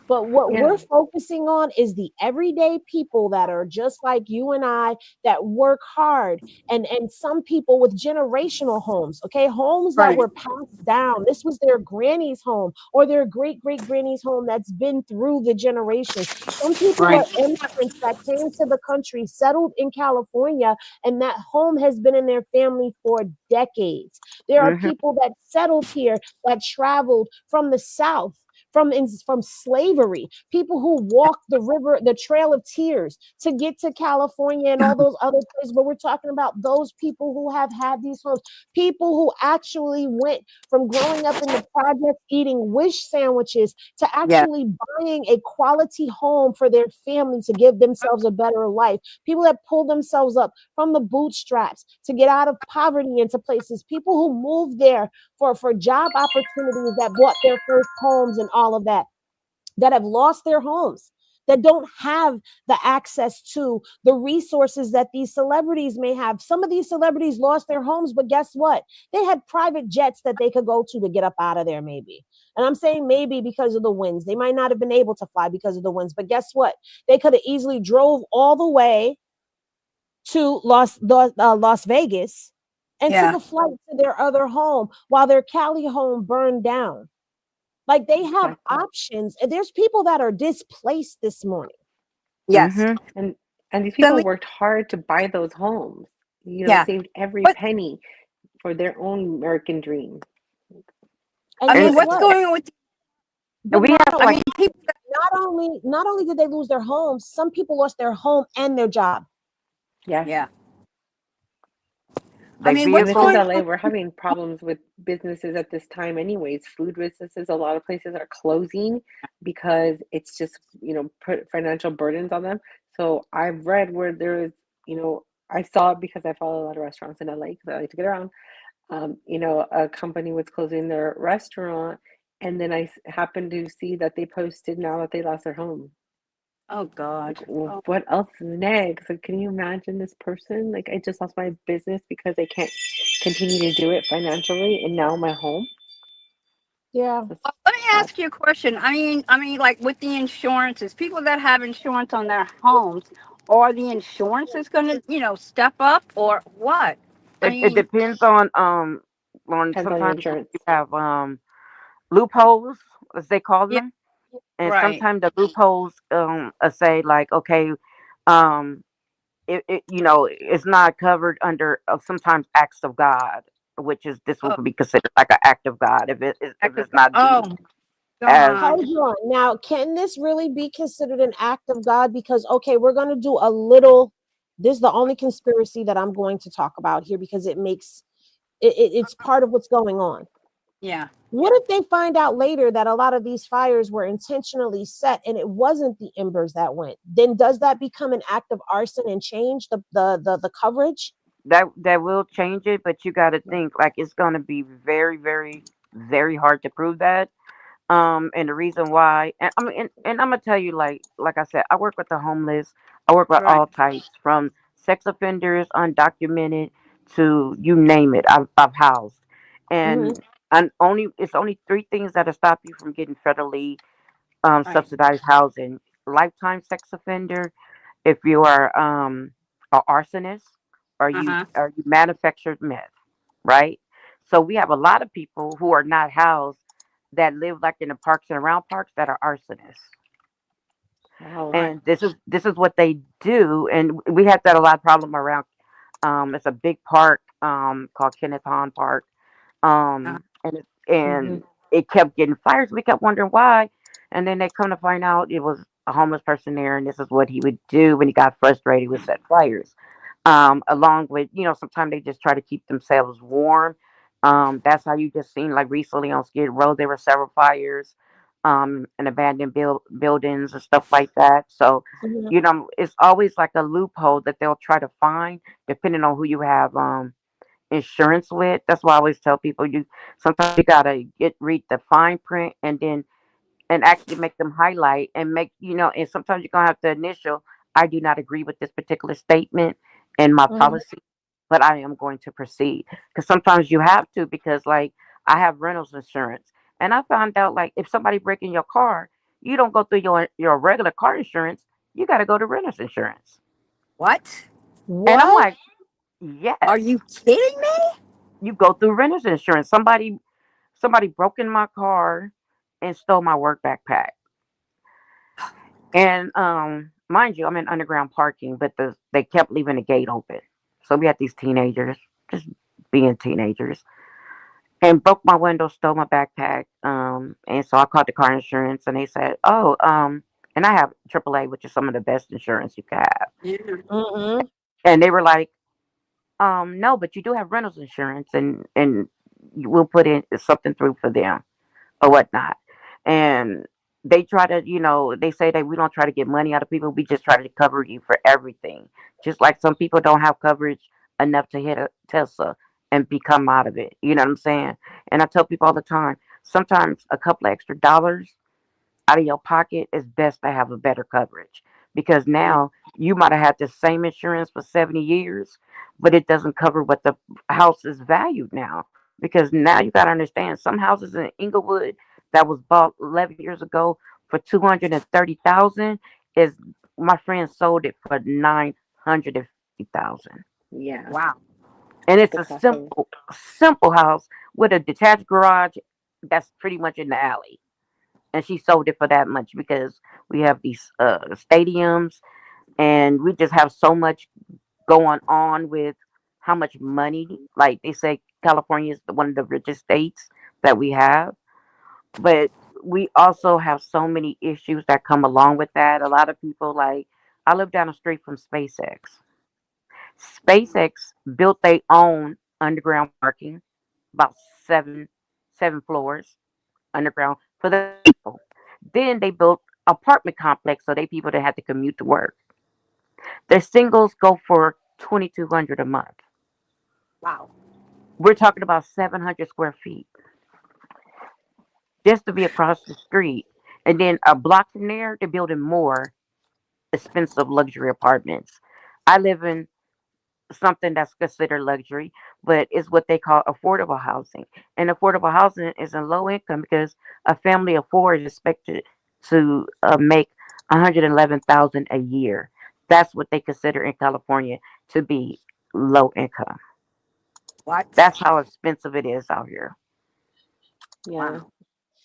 S3: But what
S4: Yeah.
S3: we're focusing on is the everyday people that are just like you and I, that work hard, and some people with generational homes, okay? Homes that
S15: Right.
S3: were passed down. This was their granny's home or their great great granny's home that's been through the generations. Some people
S15: Right.
S3: are immigrants that came to the country, settled in California, and that home has been in their family for decades. There are
S12: Hmm.
S3: people that settled here that traveled from the South, from slavery, people who walked the river, the Trail of Tears, to get to California and all those other places. But we're talking about those people who have had these homes, people who actually went from growing up in the projects eating wish sandwiches to
S15: Yeah.
S3: actually buying a quality home for their family to give themselves a better life. People that pull themselves up from the bootstraps to get out of poverty into places, people who moved there for job opportunities, that bought their first homes and all of that, that have lost their homes, that don't have the access to the resources that these celebrities may have. Some of these celebrities lost their homes, but guess what? They had private jets that they could go to get up out of there, maybe. And I'm saying maybe because of the winds. They might not have been able to fly because of the winds, but guess what? They could have easily drove all the way to Las Vegas and took
S15: Yeah.
S3: a flight to their other home while their Cali home burned down. Like they have
S4: Exactly.
S3: options. And there's people that are displaced this morning.
S15: Yes.
S12: Hmm.
S4: And these
S15: So
S4: people worked hard to buy those homes.
S15: yeah.
S4: Saved every
S15: But
S4: penny for their own American dream.
S3: And
S15: I
S12: And
S15: mean,
S3: guess
S15: what's
S3: what?
S15: going on with?
S3: But
S12: we have
S15: I
S12: like,
S15: mean, people.
S3: not only did they lose their homes, some people lost their home and their job.
S4: Yes.
S15: Yeah. I
S12: like
S15: mean, what's
S4: And this is
S12: vehicles.
S15: going
S4: LA.
S15: on?
S4: We're having problems with businesses at this time, anyways. Food businesses, a lot of places are closing because it's just, put financial burdens on them. So I've read where there is, I saw it because I follow a lot of restaurants in LA because I like to get around. A company was closing their restaurant, and then happened to see that they posted now that they lost their home.
S15: Oh God.
S4: Like, well,
S15: Oh,
S4: what else is next? Like, can you imagine this person? Like, I just lost my business because I can't continue to do it financially, and now my home.
S3: Yeah.
S4: That's
S15: let me
S4: sad.
S15: ask you a question. I mean, like with the insurances, people that have insurance on their homes, are the insurances going to, step up or what? I
S12: It
S15: mean,
S12: depends on
S4: Depends on your
S12: sometimes
S4: insurance.
S12: you have loopholes, as they call
S15: yeah,
S12: them. And
S15: right.
S12: sometimes the loopholes say like, okay, um it's not covered under sometimes acts of God, which is this
S15: Oh,
S12: would be considered like an act of God if it's not deemed
S15: oh
S12: as
S15: God.
S3: Hold on. Now, can this really be considered an act of God? Because, okay, we're going to do a little. This is the only conspiracy that I'm going to talk about here because it's part of what's going on.
S15: Yeah.
S3: What if they find out later that a lot of these fires were intentionally set and it wasn't the embers that went? Then does that become an act of arson and change the coverage?
S12: that will change it, but you got to think like it's going to be very, very, very hard to prove that. And the reason why, and I mean, and I'm gonna tell you, like I said, I work with the homeless. I work with
S15: Right.
S12: all types, from sex offenders, undocumented, to you name it. I've housed,
S3: Hmm.
S12: and it's only three things that'll stop you from getting federally
S15: Right.
S12: subsidized housing: lifetime sex offender, if you are an arsonist, or
S15: Uh huh.
S12: you manufactured meth, right? So we have a lot of people who are not housed that live like in the parks and around parks that are arsonists.
S4: Wow.
S15: Right.
S12: And this is what they do. And we had that a lot of problem around. It's a big park called Kenneth Hahn Park.
S15: Uh-huh.
S12: And
S4: Hmm.
S12: it kept getting fires. We kept wondering why. And then they come to find out it was a homeless person there, and this is what he would do when he got frustrated. He would set fires. Along with, sometimes they just try to keep themselves warm. That's how you just seen like recently on Skid Row there were several fires, and abandoned buildings and stuff like that. So,
S3: Mhm.
S12: it's always like a loophole that they'll try to find depending on who you have insurance with. That's why I always tell people you sometimes you gotta read the fine print and actually make them highlight and and sometimes you're gonna have to initial, I do not agree with this particular statement in my
S3: Mhm.
S12: policy, but I am going to proceed. Because sometimes you have to, because like I have rentals insurance, and I found out like if somebody break in your car, you don't go through your regular car insurance, you got to go to renters insurance.
S15: What?
S12: And I'm
S3: What?
S12: like,
S15: Are
S12: yes,
S15: you kidding me?
S12: you go through renters insurance. Somebody broke in my car and stole my work backpack. And mind you, I'm in underground parking, but they kept leaving the gate open. So we had these teenagers just being teenagers and broke my window, stole my backpack. And so I called the car insurance, and they said, "Oh, and I have AAA, which is some of the best insurance you can have."
S3: Mhm.
S12: And they were like, "No, but you do have rentals insurance, and we'll put in something through for them." Or whatnot. And they try to, they say that we don't try to get money out of people. We just try to cover you for everything. Just like some people don't have coverage enough to hit a Tesla and become out of it. You know what I'm saying? And I tell people all the time, sometimes a couple of extra dollars out of your pocket, it's best to have a better coverage, because now you might have had the same insurance for 70 years, but it doesn't cover what the house is valued now. Because now you got to understand, some houses in Inglewood that was bought 11 years ago for 230,000 is, my friend sold it for 950,000,
S4: Yeah,
S15: Wow.
S12: and it's a
S4: because of
S12: simple house with a detached garage that's pretty much in the alley, and she sold it for that much because we have these stadiums, and we just have so much going on with how much money, like they say California is one of the richest states that we have, but we also have so many issues that come along with that. A lot of people, like, I live down the street from SpaceX built their own underground parking, about seven floors underground for the people. Then they built apartment complex so they people that had to commute to work. Their singles go for 2,200 a month.
S15: Wow.
S12: We're talking about 700 square feet just to be across the street. And then a block from there, they're building more expensive luxury apartments. I live in something that's considered luxury, but it's what they call affordable housing. And affordable housing is in low income because a family of four is expected to make 111,000 a year. That's what they consider in California to be low income.
S15: What?
S12: That's how expensive it is out here.
S4: yeah,
S15: Wow.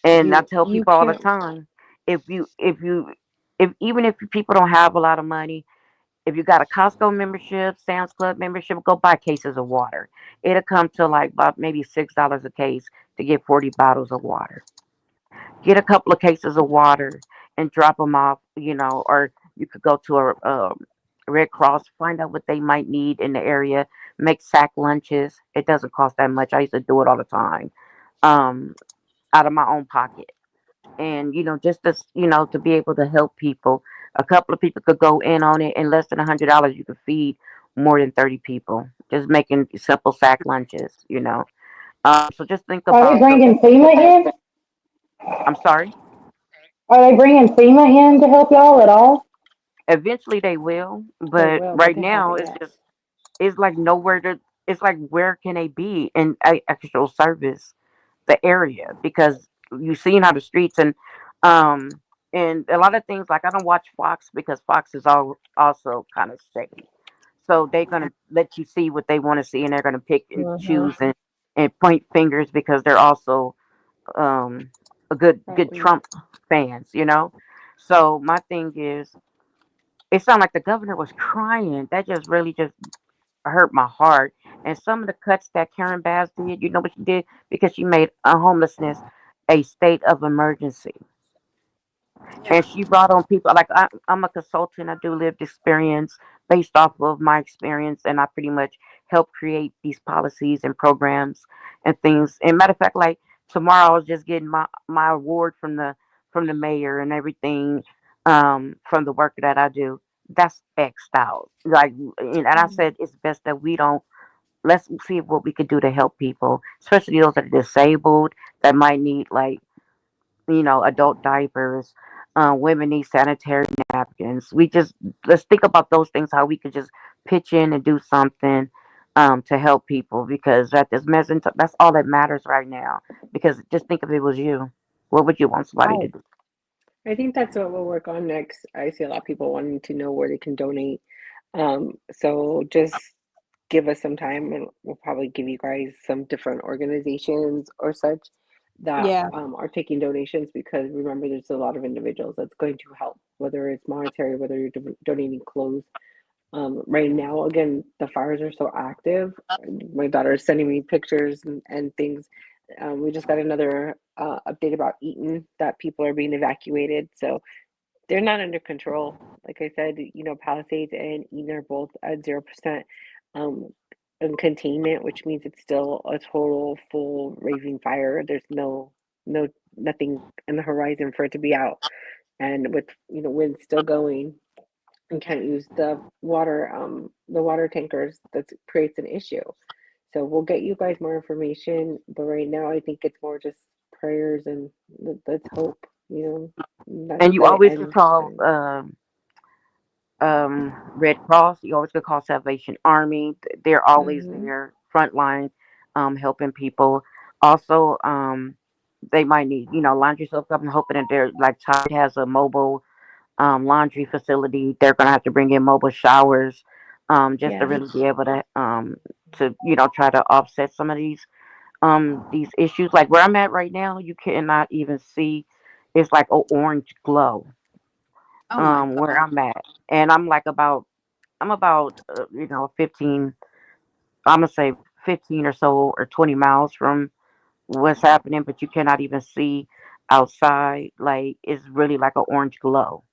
S12: And I tell
S4: you
S12: people all the
S4: can't.
S12: time, if even if people don't have a lot of money, if you got a Costco membership, Sam's Club membership, go buy cases of water. It'll come to like about maybe $6 a case to get 40 bottles of water. Get a couple of cases of water and drop them off, or you could go to a Red Cross, find out what they might need in the area, make sack lunches. It doesn't cost that much. I used to do it all the time, um, out of my own pocket. And just to be able to help people, a couple of people could go in on it, in less than $100 you could feed more than 30 people, just making simple sack lunches. So just think
S8: Are they
S12: about
S8: bringing FEMA in?
S12: I'm sorry.
S8: Are they bringing FEMA in to help y'all at all?
S12: Eventually they will,
S4: They
S12: but
S4: will, but
S12: right
S4: they
S12: now
S4: haven't
S12: it's
S4: yet.
S12: just, it's like nowhere to, it's like where can they be in actual service the area, because you've seen how the streets um and a lot of things, like I don't watch Fox because Fox is also kind of shady. So they're gonna let you see what they want to see, and they're gonna pick and
S3: Mhm.
S12: choose and point fingers because they're also um a good
S4: Right wing.
S12: Trump fans. So my thing is, it sounded like the governor was crying. That just really just hurt my heart. And some of the cuts that Karen Bass did, you know what she did? Because she made homelessness a state of emergency. And she brought on people like I'm a consultant. I do lived experience based off of my experience, and I pretty much help create these policies and programs and things. And matter of fact, like tomorrow, I was just getting my award from the mayor and everything from the work that I do. That's X'd out. Like, and I said it's best that we don't. Let's see what we could do to help people, especially those that are disabled that might need like adult diapers. Women need sanitary napkins. Let's think about those things, how we could just pitch in and do something to help people because at this mess, that's all that matters right now. Because just think if it was you, what would you want somebody to
S3: Right.
S12: do?
S4: I think that's what we'll work on next. I see a lot of people wanting to know where they can donate. So just give us some time and we'll probably give you guys some different organizations or such that
S3: Yeah.
S4: are taking donations because remember, there's a lot of individuals that's going to help, whether it's monetary, whether you're donating clothes. Right now, again, the fires are so active. My daughter is sending me pictures and things. We just got another update about Eaton that people are being evacuated. So they're not under control. Like I said, Palisades and Eden are both at 0% um, in containment, which means it's still a total full raving fire. There's no nothing in the horizon for it to be out. And with wind still going and can't use the water tankers, that creates an issue. So we'll get you guys more information, but right now I think it's more just prayers and let's hope,
S12: And you
S4: that it
S12: always could
S4: ends
S12: call
S4: soon.
S12: Red Cross. You always could call Salvation Army. They're always
S4: Hmm.
S12: there, frontline, helping people. Also, they might need, laundry soap. I'm hoping that they're like Tide has a mobile laundry facility. They're gonna have to bring in mobile showers, just to
S4: Yeah.
S12: really be able to try to offset some of these issues. Like where I'm at right now, you cannot even see. It's like a orange glow
S15: Oh my
S12: where
S15: God.
S12: I'm at, and I'm about 15. I'm gonna say 15 or so or 20 miles from what's happening, but you cannot even see outside. Like it's really like an orange glow,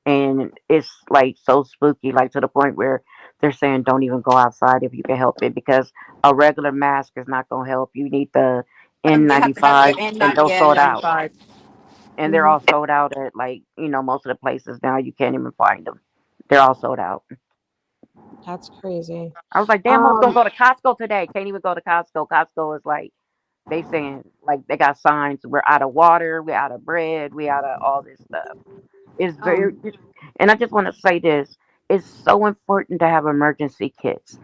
S12: and it's like so spooky, like to the point where they're saying don't even go outside if you can help it because a regular mask is not gonna help. You need the
S15: You have to have the
S12: N95, and those sold out,
S15: N95.
S12: and they're
S3: Mhm.
S12: all sold out at like most of the places now. You can't even find them. They're all sold out.
S3: That's crazy.
S12: I was like, damn, I was gonna
S3: Um,
S12: go to Costco today. Can't even go to Costco. Costco is like they saying like they got signs we're out of water, we're out of bread, we out of all this stuff. It's very,
S15: Um,
S12: and I just want to say this: it's so important to have emergency kits.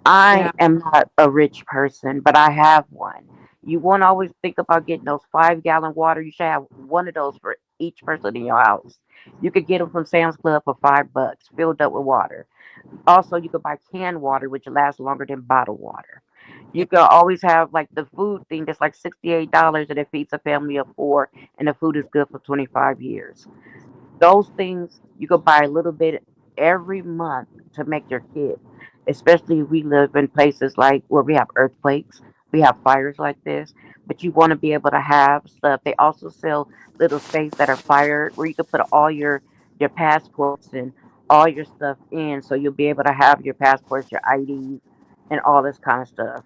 S12: I
S15: yeah.
S12: am not a rich person, but I have one. You want to always think about getting those 5 gallon water. You should have one of those for each person in your house. You could get them from Sam's Club for $5, filled up with water. Also, you could buy canned water, which lasts longer than bottled water. You can always have like the food thing that's like $68 and it feeds a family of four, and the food is good for 25 years. Those things you could buy a little bit every month to make your kit. Especially if we live in places like where we have earthquakes, we have fires like this. But you want to be able to have stuff. They also sell little safes that are fire where you can put all your passports and all your stuff in, so you'll be able to have your passports, your IDs, and all this kind of stuff.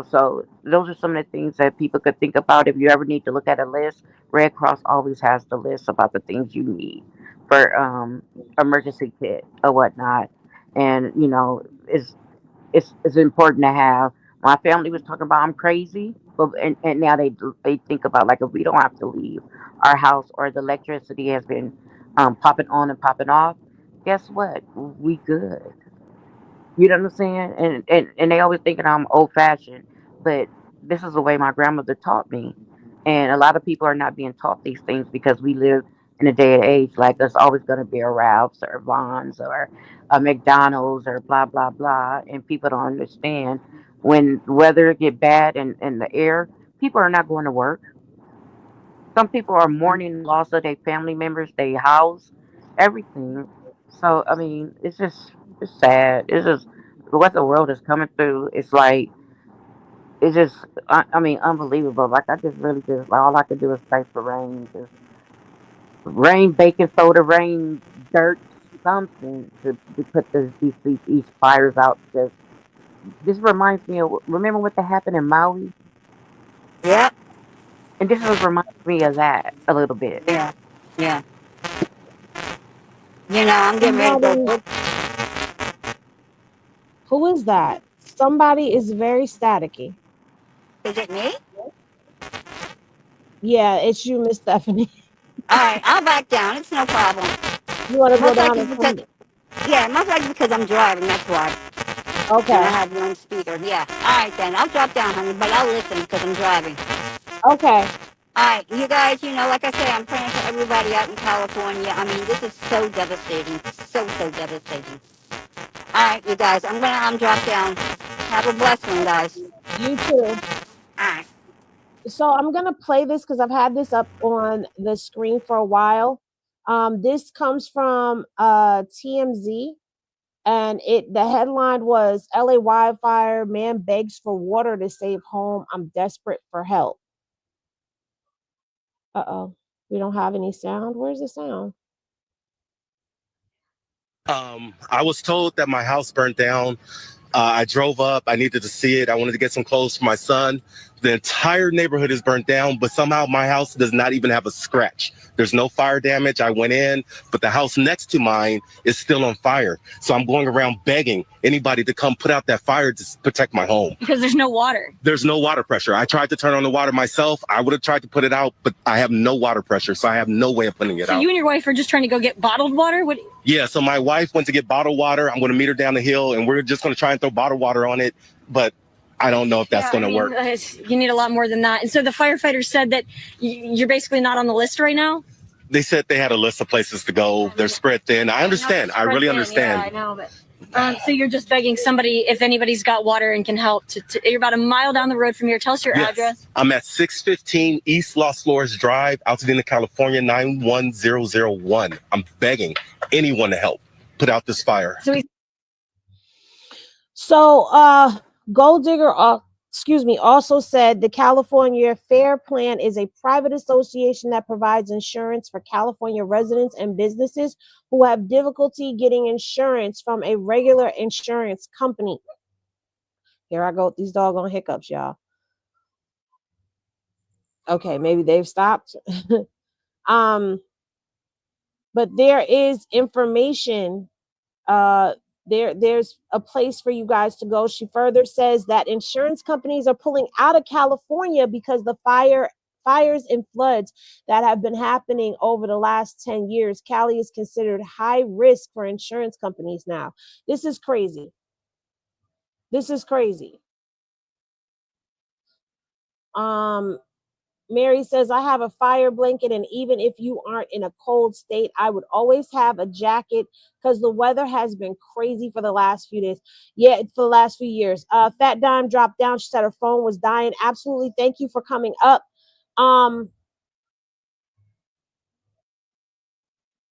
S12: So those are some of the things that people could think about if you ever need to look at a list. Red Cross always has the list about the things you need for emergency kit or whatnot. And it's important to have. My family was talking about I'm crazy, but and now they think about like if we don't have to leave our house or the electricity has been popping on and popping off, guess what? We good. You know what I'm saying? And they always thinking I'm old fashioned, but this is the way my grandmother taught me. And a lot of people are not being taught these things because we live in a day and age like there's always going to be a Ralph's or Vons or a McDonald's or blah blah blah, and people don't understand when weather get bad and the air, people are not going to work. Some people are mourning the loss of their family members, their house, everything. So I mean, it's sad. It's just what the world is coming through. It's like it's just I mean unbelievable. Like I just really just like all I could do is pray for rain. Just rain baking soda, rain dirt, something to put these fires out. Because this reminds me of, remember what happened in Maui,
S15: Yep.
S12: and this was reminds me of that a little bit.
S15: Yeah. Yeah. You know, I'm getting ready to go
S3: Somebody,
S15: book.
S3: who is that? Somebody is very staticky.
S15: Is it me?
S3: Yeah, it's you, Miss Stephanie.
S15: All right, I'll back down. It's no problem.
S3: You want to go
S15: Most
S3: down
S15: likely
S3: and
S15: it's
S3: come?
S15: because, yeah, most likely because I'm driving. That's why. And I
S3: Okay.
S15: have one speaker. Yeah. All right, then. I'll drop down, honey, but I'll listen because I'm driving.
S3: Okay.
S15: All right, you guys, you know, like I say, I'm praying for everybody out in California. I mean, this is so devastating. So, so devastating. All right, you guys, I'm drop down. Have a blessed one, guys.
S3: You too.
S15: All right.
S3: So I'm gonna play this because I've had this up on the screen for a while. This comes from TMZ, and the headline was LA wildfire man begs for water to save home. I'm desperate for help. Uh-oh. We don't have any sound. Where's the sound?
S16: I was told that my house burnt down. I drove up. I needed to see it. I wanted to get some clothes for my son. The entire neighborhood is burnt down, but somehow my house does not even have a scratch. There's no fire damage. I went in, but the house next to mine is still on fire. So I'm going around begging anybody to come put out that fire to protect my home.
S17: Because there's no water.
S16: There's no water pressure. I tried to turn on the water myself. I would have tried to put it out, but I have no water pressure, so I have no way of putting it
S17: So
S16: out.
S17: you and your wife are just trying to go get bottled water? What?
S16: Yeah, so my wife went to get bottled water. I'm going to meet her down the hill, and we're just going to try and throw bottled water on it, but I don't know if that's going to work.
S17: You need a lot more than that. And so the firefighters said that you're basically not on the list right now?
S16: They said they had a list of places to go. They're spread thin. I understand. I really understand.
S17: Yeah, I know, but so you're just begging somebody, if anybody's got water and can help, you're about a mile down the road from here. Tell us your address.
S16: I'm at 615 East Los Flores Drive, Altadena, California, 91001. I'm begging anyone to help put out this fire.
S3: So Gold Digger also said the California Fair Plan is a private association that provides insurance for California residents and businesses who have difficulty getting insurance from a regular insurance company. Here I go with these doggone hiccups, y'all. Okay, maybe they've stopped. But there is information. There's a place for you guys to go. She further says that insurance companies are pulling out of California because the fires and floods that have been happening over the last 10 years. Cali is considered high risk for insurance companies now. This is crazy. This is crazy. Mary says, I have a fire blanket, and even if you aren't in a cold state, I would always have a jacket because the weather has been crazy for the last few days. Yeah, for the last few years. Fat Dime dropped down. She said her phone was dying. Absolutely. Thank you for coming up. I'm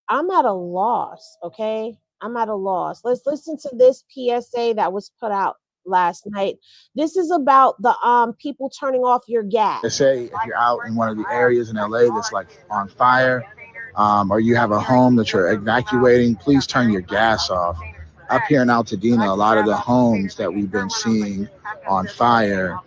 S3: at a loss, okay? I'm at a loss. Let's listen to this PSA that was put out last night. This is about the people turning off your gas.
S18: Let's say if you're out in one of the areas in LA that's like on fire, or you have a home that you're evacuating, please turn your gas off. Up here in Altadena, a lot of the homes that we've been seeing on fire,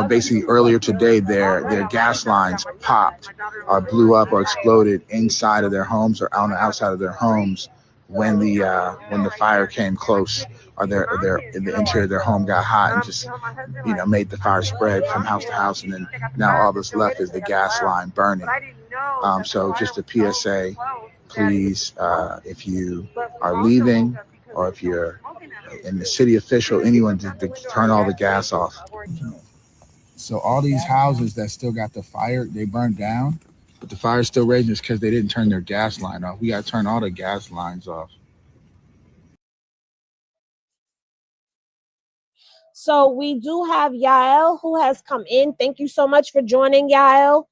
S18: basically earlier today, their gas lines popped or blew up or exploded inside of their homes or on the outside of their homes when the fire came close, or the interior of their home got hot and just made the fire spread from house to house, and then now all that's left is the gas line burning. So just a PSA, please, if you are leaving or if you're in the city official, anyone to turn all the gas off. So all these houses that still got the fire, they burned down, but the fire's still raging just because they didn't turn their gas line off. We got to turn all the gas lines off.
S3: So we do have Yael who has come in. Thank you so much for joining, Yael.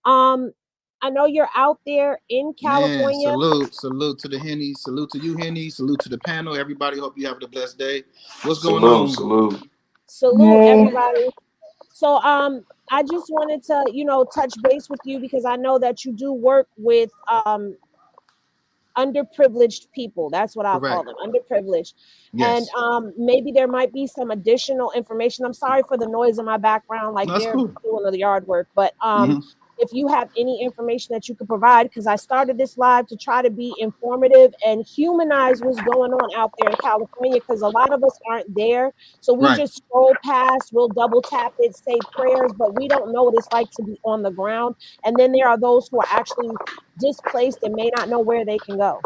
S3: I know you're out there in California.
S19: Man, salute to the Henny, salute to you, Henny, salute to the panel. Everybody, hope you have a blessed day. What's going on?
S3: Salute everybody. So I I just wanted to, touch base with you because I know that you do work with underprivileged people. That's what I'll call
S19: Correct.
S3: them, underprivileged. And
S19: Yes.
S3: maybe there might be some additional information. I'm sorry for the noise in my background, like
S19: No, that's
S3: they're
S19: cool.
S3: doing the yard work. But
S19: Hmm.
S3: if you have any information that you could provide, because I started this live to try to be informative and humanize what's going on out there in California, because a lot of us aren't there. So we
S19: Right.
S3: just scroll past, we'll double tap it, say prayers, but we don't know what it's like to be on the ground. And then there are those who are actually displaced and may not know where they can go.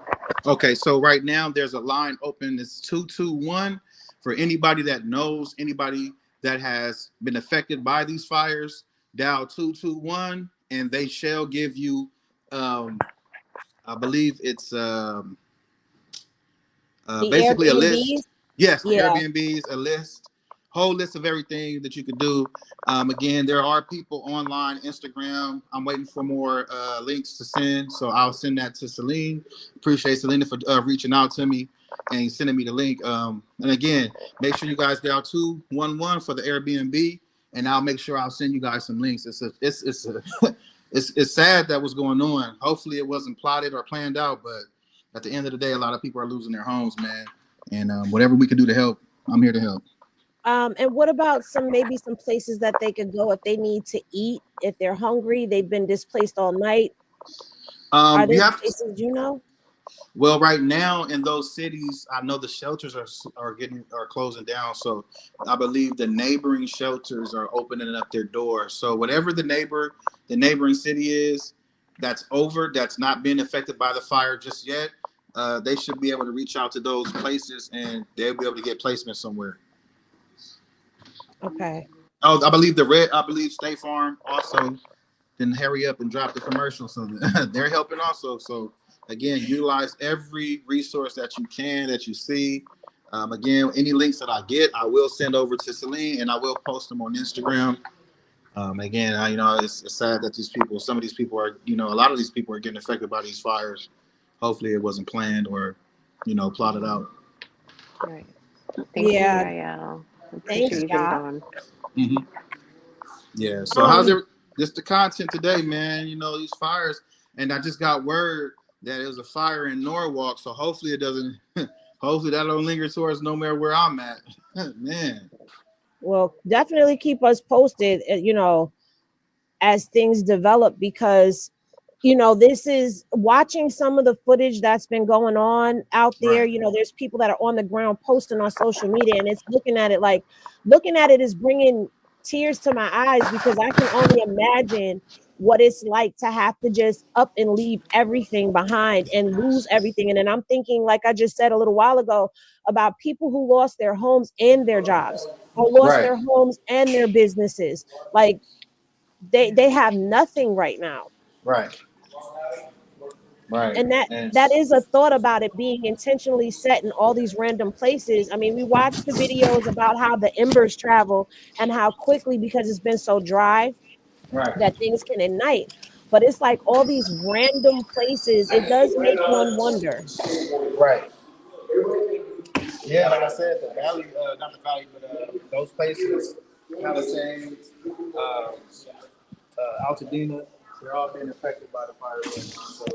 S19: Okay, so right now there's a line open. It's 221 for anybody that knows anybody that has been affected by these fires. Dial 221, and they shall give you, I believe it's
S3: The
S19: basically a list.
S3: Airbnbs,
S19: Yes, the
S3: yeah.
S19: Airbnbs, a list, whole list of everything that you could do. Again, there are people online, Instagram. I'm waiting for more links to send, so I'll send that to Celine. Appreciate Selena for reaching out to me and sending me the link. And again, make sure you guys dial 211 for the Airbnb, and I'll make sure I'll send you guys some links. It's sad that was going on. Hopefully, it wasn't plotted or planned out, but at the end of the day, a lot of people are losing their homes, man. And whatever we can do to help, I'm here to help.
S3: And what about maybe some places that they could go if they need to eat, if they're hungry, they've been displaced all night? Are there
S19: You have
S3: places you know?
S19: Well, right now in those cities, I know the shelters are closing down. So I believe the neighboring shelters are opening up their doors. So whatever the neighboring city is that's not being affected by the fire just yet, they should be able to reach out to those places and they'll be able to get placement somewhere.
S3: Okay.
S19: Oh, I believe State Farm also didn't hurry up and drop the commercial, so they're helping also. So again, utilize every resource that you can, that you see. Again, any links that I get, I will send over to Celine, and I will post them on Instagram. Again, it's sad that some of these people are, a lot of these people are getting affected by these fires. Hopefully, it wasn't planned or, plotted out.
S4: Right. Thank you,
S3: Yeah.
S4: Yael.
S3: Thanks,
S4: Appreciate you being
S3: y'all.
S4: on.
S19: Mm-hmm. Yeah. So how's it? Just the content today, man. These fires, and I just got word that it was a fire in Norwalk. So hopefully it doesn't. Hopefully that don't linger towards nowhere where I'm at, man.
S3: Well, definitely keep us posted, as things develop, because this is watching some of the footage that's been going on out there.
S19: Right.
S3: There's people that are on the ground posting on social media, and it's looking at it is bringing tears to my eyes, because I can only imagine what it's like to have to just up and leave everything behind and lose everything. And then I'm thinking, like I just said a little while ago, about people who lost their homes and their jobs, or lost
S19: Right.
S3: their homes and their businesses. Like they have nothing right now.
S19: Right. Right.
S3: And
S19: And
S3: that is a thought about it being intentionally set in all these random places. I mean, we watched the videos about how the embers travel and how quickly, because it's been so dry,
S19: right.
S3: that things can ignite. But it's like all these random places, it does make one wonder.
S19: Right. Yeah, like I said, the valley, not the valley, but those places, Palisades, Altadena, they're all being affected by the fire right now. So,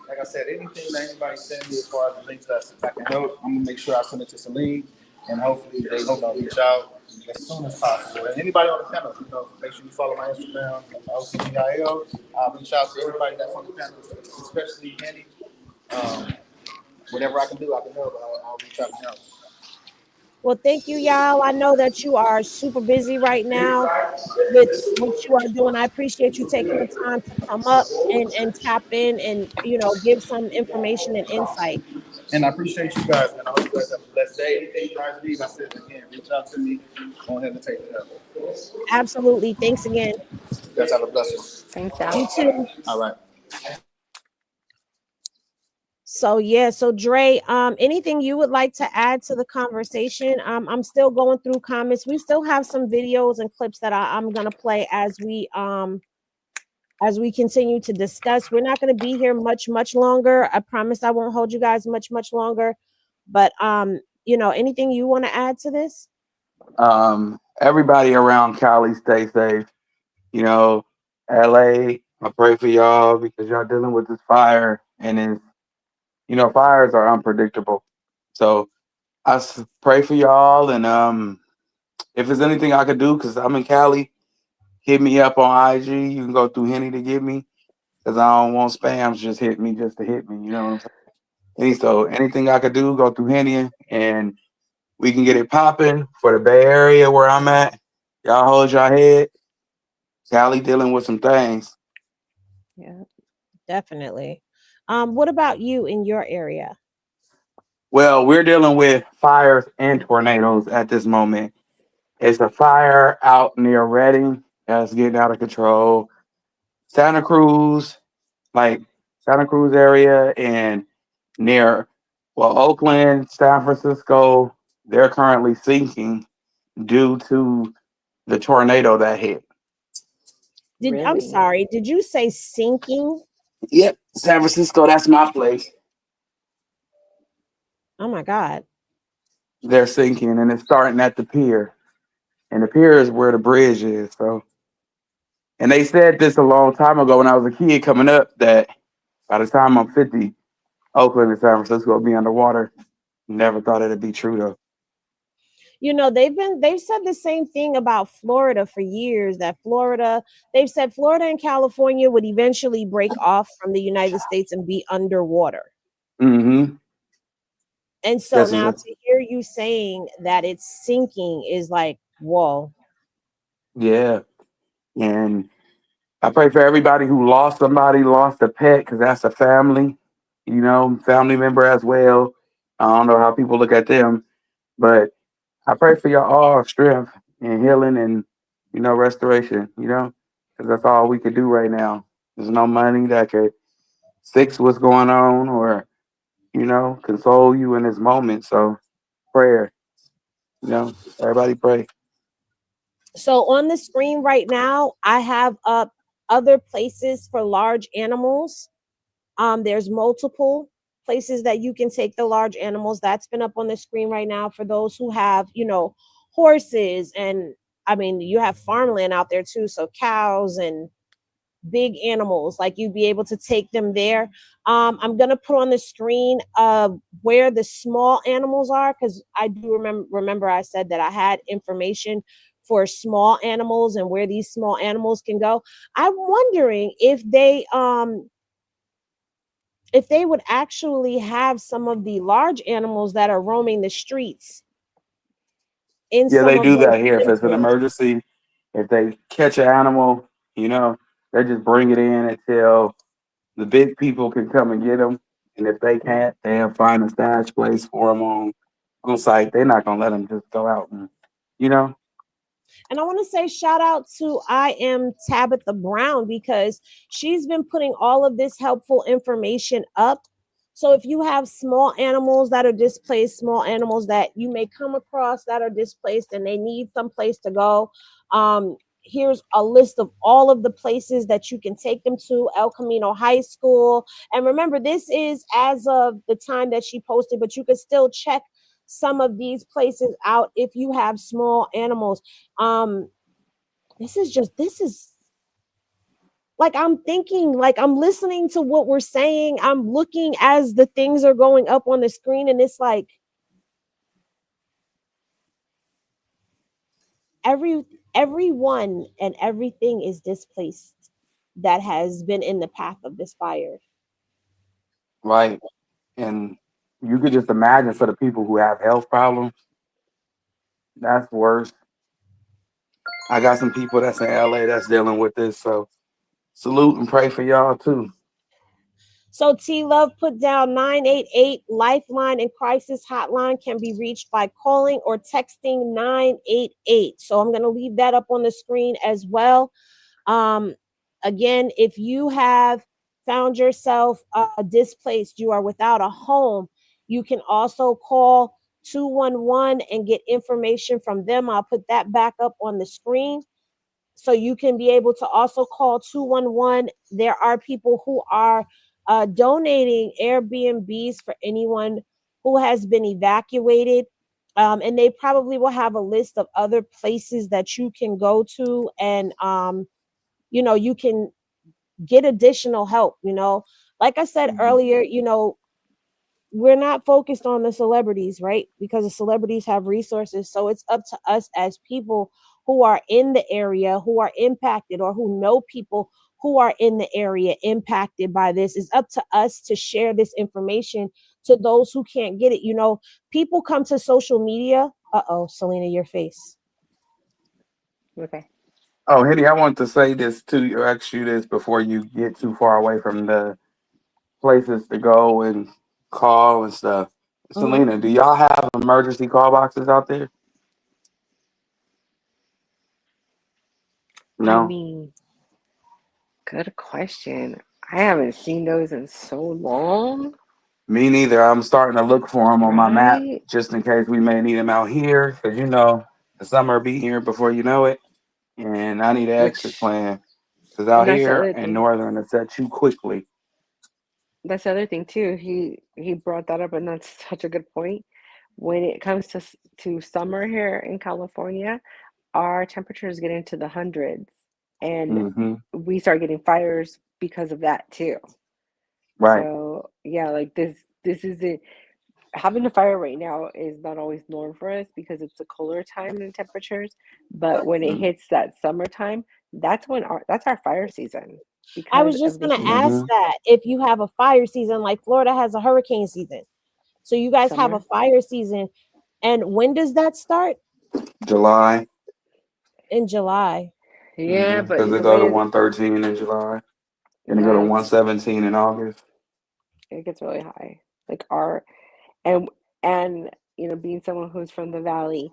S19: like I said, anything that anybody send me as far as the links that can help, I'm gonna make sure I send it to Celine, and hopefully they reach out as soon as possible. And anybody on the panel, make sure you follow my Instagram, OCDIL. I'll reach out to everybody that's on the panel, especially Henny. Whatever I can do, I can help. I'll reach out and help.
S3: Well, thank you, y'all. I know that you are super busy right now with what you are doing. I appreciate you taking the time to come up and tap in and, give some information and insight.
S19: And I appreciate you guys, and I hope you guys have a blessed day. Anything you guys need, I said again, reach out to me. Don't hesitate to help.
S3: Absolutely. Thanks again.
S19: You guys have a blessing.
S4: Thanks,
S3: You too.
S19: All right.
S3: So yeah, so Dre, anything you would like to add to the conversation? I'm still going through comments. We still have some videos and clips that I'm gonna play as we continue to discuss. We're not gonna be here much longer. I promise I won't hold you guys much longer. But anything you want to add to this?
S20: Everybody around Cali, stay safe. You know, LA, I pray for y'all because y'all dealing with this fire, and it's, fires are unpredictable. So pray for y'all, and if there's anything I could do, because I'm in Cali, hit me up on IG. You can go through Henny to get me, because I don't want spams just hit me just to hit me. You know what I'm saying? So anything I could do, go through Henny, and we can get it popping for the Bay Area where I'm at. Y'all hold your head. Cali dealing with some things.
S3: Yeah, definitely. What about you in your area?
S20: Well, we're dealing with fires and tornadoes at this moment. It's a fire out near Redding that's getting out of control. Santa Cruz, like Santa Cruz area, and near, Oakland, San Francisco, they're currently sinking due to the tornado that hit.
S3: I'm
S4: Really?
S3: sorry, did you say sinking?
S20: Yep, San Francisco, that's my place.
S3: Oh my God.
S20: They're sinking, and it's starting at the pier. And the pier is where the bridge is. So, and they said this a long time ago when I was a kid coming up, that by the time I'm 50, Oakland and San Francisco will be underwater. Never thought it'd be true though.
S3: They've said the same thing about Florida for years, that they've said Florida and California would eventually break off from the United States and be underwater.
S20: Mm-hmm.
S3: And so now to hear you saying that it's sinking is like, whoa.
S20: Yeah. And I pray for everybody who lost somebody, lost a pet, because that's a family, family member as well. I don't know how people look at them, but I pray for y'all all strength and healing and, restoration, because that's all we could do right now. There's no money that could fix what's going on or, console you in this moment. So prayer, everybody pray.
S3: So on the screen right now, I have up other places for large animals. There's multiple places that you can take the large animals. That's been up on the screen right now for those who have, horses, and I mean, you have farmland out there too. So cows and big animals, like you'd be able to take them there. I'm gonna put on the screen where the small animals are, because I do remember I said that I had information for small animals and where these small animals can go. I'm wondering if they would actually have some of the large animals that are roaming the streets in
S20: Yeah,
S3: some
S20: they
S3: of
S20: do
S3: those
S20: that here. If it's an
S3: places.
S20: emergency, if they catch an animal, they just bring it in until the big people can come and get them. And if they can't, they'll find a stash place for them on site. They're not gonna let them just go out and, you know.
S3: And I want to say shout out to I am Tabitha Brown, because she's been putting all of this helpful information up. So if you have small animals that are displaced, small animals that you may come across that are displaced and they need some place to go, here's a list of all of the places that you can take them to. El Camino High School. And remember, this is as of the time that she posted, but you can still check some of these places out if you have small animals. um this is like, I'm thinking, like, I'm listening to what we're saying, I'm looking as the things are going up on the screen, and it's like everyone and everything is displaced that has been in the path of this fire.
S20: Right. And you could just imagine for the people who have health problems, that's worse. I got some people that's in LA that's dealing with this. So salute and pray for y'all too.
S3: So T Love put down 988 Lifeline and Crisis Hotline can be reached by calling or texting 988. So I'm going to leave that up on the screen as well. Um, Again, if you have found yourself displaced, you are without a home, you can also call 211 and get information from them. I'll put that back up on the screen. So you can be able to also call 211. There are people who are donating Airbnbs for anyone who has been evacuated. And they probably will have a list of other places that you can go to and you can get additional help. Like I said earlier, we're not focused on the celebrities, right? Because the celebrities have resources. So it's up to us as people who are in the area, who are impacted, or who know people who are in the area impacted by this. It's up to us to share this information to those who can't get it. People come to social media. Uh-oh, Selena, your face.
S4: Okay.
S20: Oh, Hitty, I want to say this to you, ask you this before you get too far away from the places to go and call and stuff.
S3: Mhm.
S20: Selena, do y'all have emergency call boxes out there?
S4: I
S20: No?
S4: mean, good question. I haven't seen those in so long,
S20: Me neither. I'm starting to look for them on my map
S4: right?
S20: just in case we may need them out here. Because, the summer will be here before you know it. And I need an exit
S4: Which,
S20: plan. Because
S4: and
S20: out
S4: that's the
S20: here
S4: other
S20: in
S4: thing.
S20: Northern, it's set too quickly.
S4: That's the other thing too. He brought that up, and that's such a good point. When it comes to summer here in California, our temperatures get into the hundreds, and
S20: Hmm.
S4: we start getting fires because of that too.
S20: Right.
S4: So yeah, like this is it. Having a fire right now is not always norm for us because it's a cooler time in temperatures. But when it hits that summertime, that's our fire season
S3: I
S4: because
S3: was
S4: of
S3: just
S4: the
S3: going to
S4: heat.
S3: ask that if you have a fire season, like Florida has a hurricane season. So you guys have a
S4: Summer.
S3: fire season. And when does that start?
S20: July.
S3: In July.
S4: Yeah,
S20: Because
S4: but
S20: they
S4: the
S20: go to
S4: way
S20: 113 in July. And they go to
S4: yeah,
S20: 117 in August.
S4: it gets really high. Like our and and being someone who's from the valley's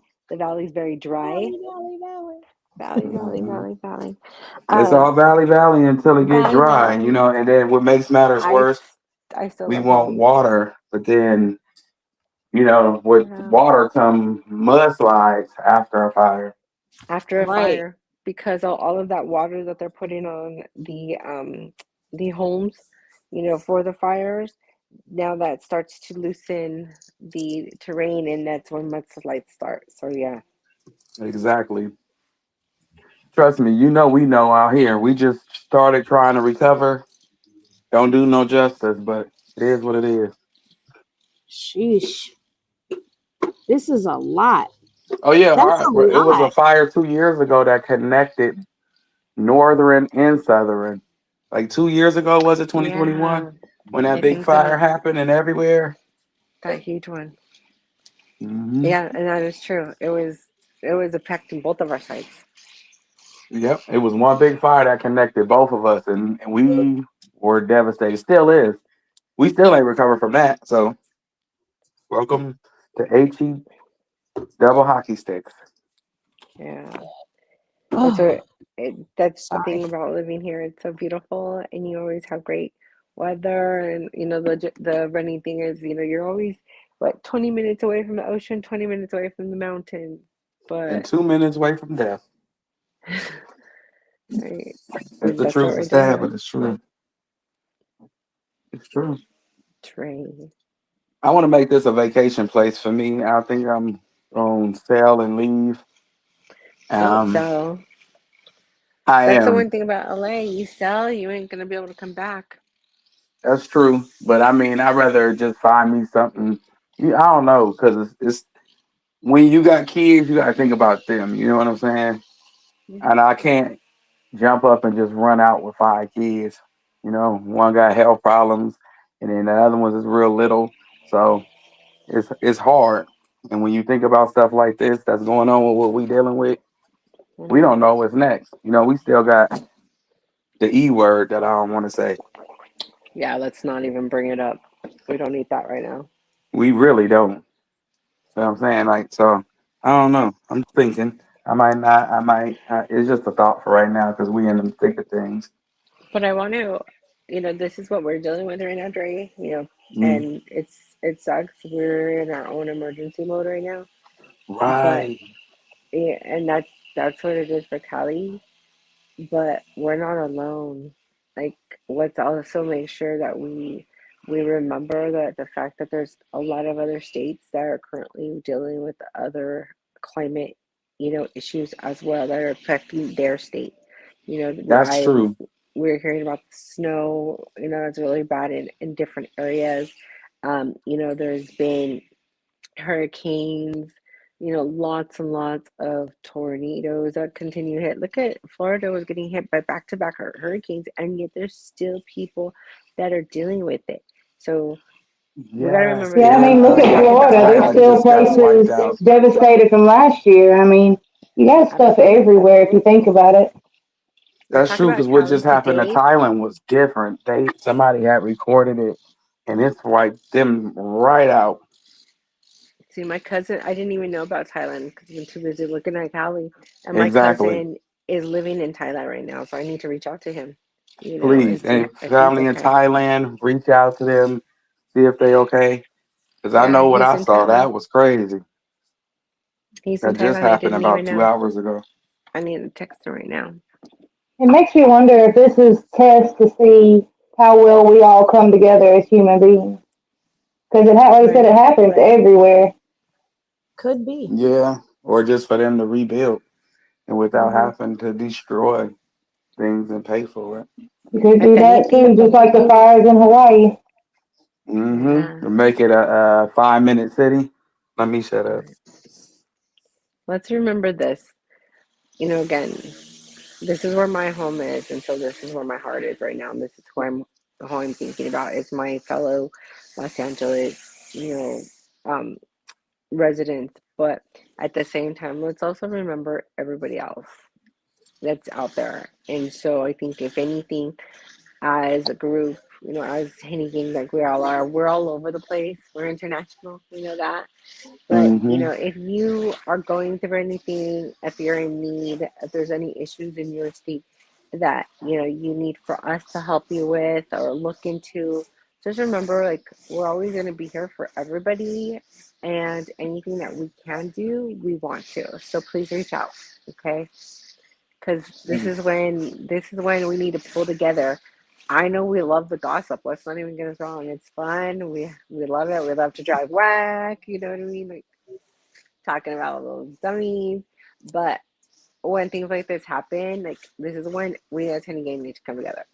S4: very dry.
S3: Valley, valley, valley.
S4: Valley, valley,
S20: Hmm.
S4: valley, valley.
S20: It's
S4: Um,
S20: all valley, valley until it get
S4: valley,
S20: dry,
S4: valley.
S20: and then what makes matters
S4: I
S20: worse,
S4: I still
S20: we
S4: love
S20: want
S4: valley.
S20: water, but then, with
S4: Yeah.
S20: water come mudslides after a fire.
S4: After a
S3: Right.
S4: fire, because all of that water that they're putting on the homes, for the fires, now that starts to loosen the terrain, and that's when mudslides start. So yeah.
S20: Exactly. Trust me, we know out here. We just started trying to recover. Don't do no justice, but it is what it is.
S3: Sheesh. This is a lot.
S20: Oh yeah,
S3: That's a
S20: it was a
S3: lot.
S20: fire 2 years ago that connected Northern and Southern. Like 2 years ago, was it 2021
S4: Yeah,
S20: when that
S4: I
S20: big
S4: think
S20: fire
S4: so.
S20: happened and everywhere?
S4: That huge one.
S20: Hmm.
S4: Yeah, and that is true. It was affecting both of our sites.
S20: Yep, it was one big fire that connected both of us, and we were devastated. Still is. We still ain't recovered from that. So welcome to HE double hockey sticks.
S4: Yeah. That's
S3: Oh,
S4: what that's the
S3: sorry.
S4: thing about living here. It's so beautiful, and you always have great weather. And the running thing is, you're always 20 minutes away from the ocean, 20 minutes away from the mountains.
S20: And
S4: But
S20: 2 minutes away from death.
S4: right,
S20: It's the
S4: that's what
S20: truth
S4: we're
S20: is sad,
S4: doing.
S20: but it's true. It's true.
S4: Trade.
S20: I want to make this a vacation place for me. I think I'm going to sell and leave.
S4: Don't
S20: Um,
S4: sell.
S20: I
S4: That's the
S20: am.
S4: one thing about LA. You sell, you ain't gonna be able to come back.
S20: That's true. But I mean, I'd rather just find me something. I don't know, because it's when you got kids, you got to think about them. You know what I'm saying? And I can't jump up and just run out with 5 kids. One got health problems, and then the other one is real little. So it's hard. And when you think about stuff like this that's going on with what we dealing with, we
S4: Mhm.
S20: don't know what's next. We still got the E word that I don't want to say.
S4: Yeah, let's not even bring it up. We don't need that right now.
S20: We really don't. You know what I'm saying? Like, so I don't know. I'm thinking I might not. I might. It's just a thought for right now because we in the thick of things.
S4: But I want to, this is what we're dealing with right now, Dre.
S20: Mm.
S4: And it sucks. We're in our own emergency mode right now. But
S20: Right.
S4: yeah, and that's what it is for Cali. But we're not alone. Like, let's also make sure that we remember that the fact that there's a lot of other states that are currently dealing with other climate, issues as well that are affecting their state.
S20: That's true.
S4: We're hearing about the snow. It's really bad in different areas. There's been hurricanes. Lots and lots of tornadoes that continue to hit. Look at Florida was getting hit by back-to-back hurricanes, and yet there's still people that are dealing with it. So we got to
S20: Yes,
S4: remember
S8: Yeah, I
S4: that.
S8: mean, look at Florida. There's
S20: Thailand
S8: still
S20: just got wiped
S8: places
S20: out.
S8: devastated from last year. I mean, you got stuff everywhere if you think about it.
S20: That's
S4: Talk
S20: true
S4: about
S20: because what
S4: Cali
S20: just happened to
S4: today.
S20: Thailand was different. Somebody had recorded it, and it's wiped them right out.
S4: See, my cousin, I didn't even know about Thailand because I've been too busy looking at Cali. And my
S20: Exactly.
S4: cousin is living in Thailand right now, so I need to reach out to him,
S20: Please,
S4: and see
S20: and
S4: if he's
S20: family in
S4: okay.
S20: Thailand, reach out to them, see if they okay. Because I
S4: Yeah,
S20: know what
S4: he's
S20: I
S4: in
S20: saw.
S4: Thailand.
S20: That was crazy.
S4: He's in
S20: That just
S4: Thailand. I
S20: happened
S4: didn't
S20: about
S4: even
S20: 2 hours
S4: know.
S20: ago.
S4: I need to text him right now.
S8: It makes me wonder if this is test to see how well we all come together as human beings. Because like I said, it
S4: Right.
S8: happens everywhere.
S3: Could be.
S20: Yeah, or just for them to rebuild and without
S4: Hmm.
S20: having to destroy things and pay for it.
S8: You could
S4: If
S8: do that too,
S4: anything,
S8: just like the fires in Hawaii.
S20: Mm-hmm.
S4: yeah.
S20: Make it a 5-minute city. Let me shut up.
S4: Right. Let's remember this. Again, this is where my home is, and so this is where my heart is right now. And this is who I'm thinking about is my fellow Los Angeles, um, residents. But at the same time, let's also remember everybody else that's out there. And so I think if anything, as a group, as Hennigan, like we all are, we're all over the place. We're international, that. But,
S20: Mm-hmm.
S4: if you are going through anything, if you're in need, if there's any issues in your state that, you need for us to help you with or look into, just remember, like, we're always going to be here for everybody. And anything that we can do, we want to. So please reach out, okay? Because this is when we need to pull together. I know we love the gossip. Let's not even get us wrong. It's fun. We love it. We love to drive whack. You know what I mean? Like talking about little dummies. But when things like this happen, like this is when we as Henny Game need to come together.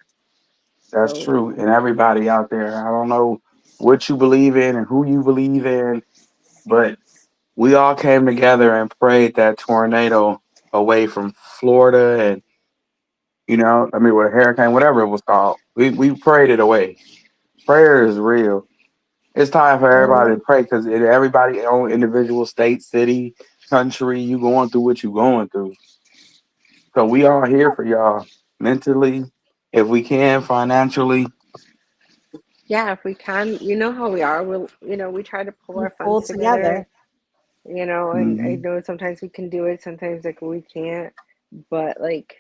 S20: That's
S4: So
S20: true. And everybody out there, I don't know what you believe in and who you believe in, but we all came together and prayed that tornado away from Florida and with a hurricane, whatever it was called. We prayed it away. Prayer is real. It's time for everybody to pray because everybody own individual state, city, country, you going through what you going through. So we all here for y'all mentally, if we can, financially.
S4: yeah, if we can, you know how we are. We try to pull
S3: We
S4: our funds
S3: pull
S4: together.
S3: together.
S4: And I
S20: Hmm.
S4: know sometimes we can do it, sometimes like we can't. But like,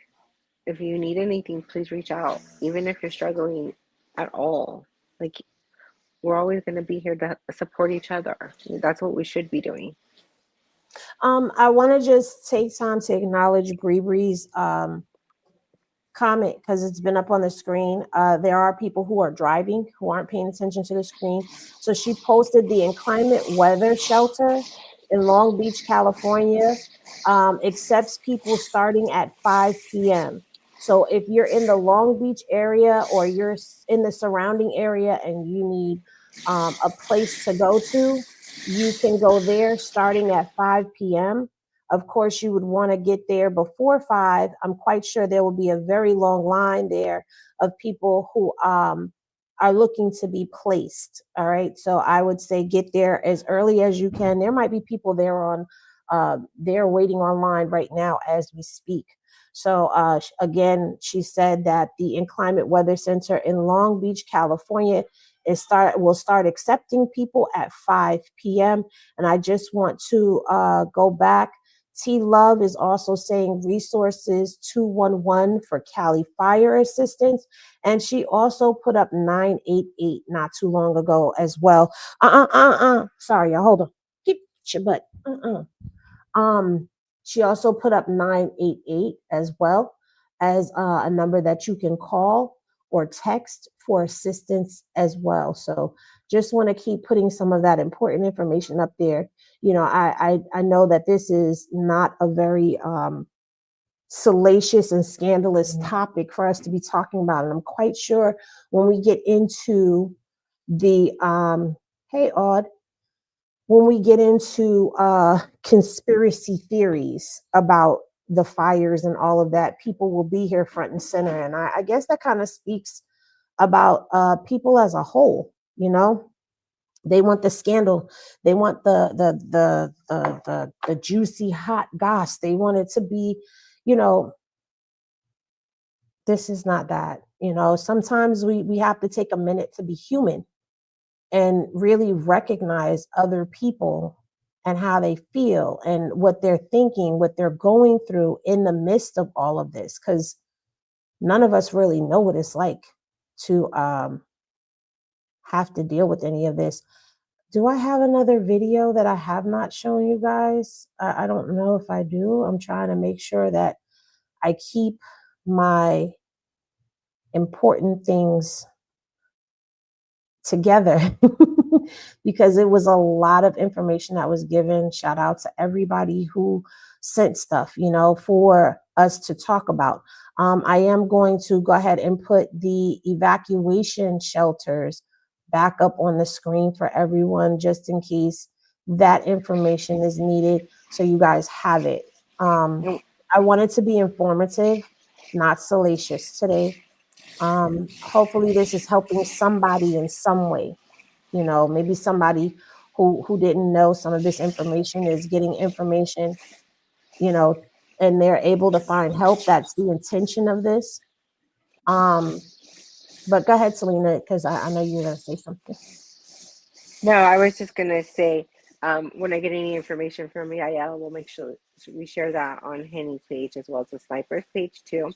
S4: if you need anything, please reach out. Even if you're struggling at all, like we're always going to be here to support each other. That's what we should be doing.
S3: I want to just take time to acknowledge Bree Bree's comment because it's been up on the screen. There are people who are driving who aren't paying attention to the screen. So she posted the inclement weather shelter in Long Beach, California, accepts people starting at 5 p.m. So if you're in the Long Beach area or you're in the surrounding area and you need a place to go to, you can go there starting at 5 p.m. Of course, you would want to get there before 5. I'm quite sure there will be a very long line there of people who are looking to be placed. All right. So I would say get there as early as you can. There might be people there they're waiting online right now as we speak. So again, she said that the Inclement Weather Center in Long Beach, California will start accepting people at 5 p.m. And I just want to go back. T Love is also saying resources 211 for Cali fire assistance. And she also put up 988 not too long ago as well. Sorry, y'all. Hold on. Keep your butt. She also put up 988 as well as a number that you can call or text for assistance as well. So just want to keep putting some of that important information up there. I know that this is not a very salacious and scandalous topic for us to be talking about. And I'm quite sure when we get into the hey Aud, when we get into conspiracy theories about the fires and all of that, people will be here front and center. And I guess that kind of speaks about people as a whole, you know. They want the scandal. They want the juicy hot goss. They want it to be, you know, this is not that. You know, sometimes we have to take a minute to be human and really recognize other people and how they feel and what they're thinking, what they're going through in the midst of all of this. Because none of us really know what it's like to have to deal with any of this. Do I have another video that I have not shown you guys? I don't know if I do. I'm trying to make sure that I keep my important things together because it was a lot of information that was given. Shout out to everybody who sent stuff, you know, for us to talk about. I am going to go ahead and put the evacuation shelters back up on the screen for everyone, just in case that information is needed, so you guys have it. I wanted to be informative, not salacious today. Hopefully this is helping somebody in some way. You know, maybe somebody who didn't know some of this information is getting information, you know, and they're able to find help. That's the intention of this. But go ahead, Selena, because I know you're gonna say something.
S4: No, I was just gonna say, when I get any information from Yael, we'll make sure we share that on Henny's page as well as the Sniper's page too.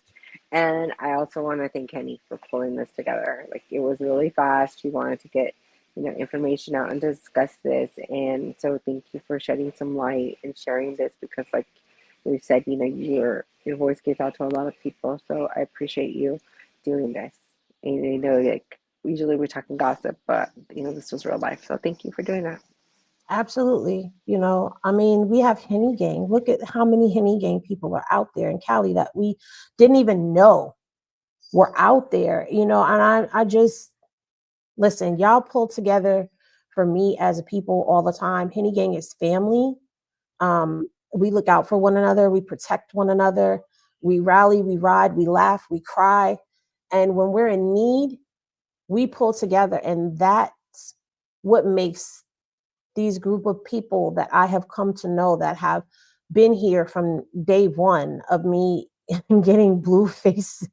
S4: And I also want to thank Henny for pulling this together. Like, it was really fast. She wanted to get, you know, information out and discuss this. And so thank you for shedding some light and sharing this, because like we've said, you know, your voice gets out to a lot of people. So I appreciate you doing this. And I know, like, usually we're talking gossip, but you know, this was real life. So thank you for doing that.
S3: Absolutely. You know, I mean, we have Henny Gang. Look at how many Henny Gang people are out there in Cali that we didn't even know were out there, you know. And I just, listen, y'all pull together for me as a people all the time. Henny Gang is family. We look out for one another. We protect one another. We rally, we ride, we laugh, we cry. And when we're in need, we pull together. And that's what makes these group of people that I have come to know, that have been here from day one of me getting Blueface,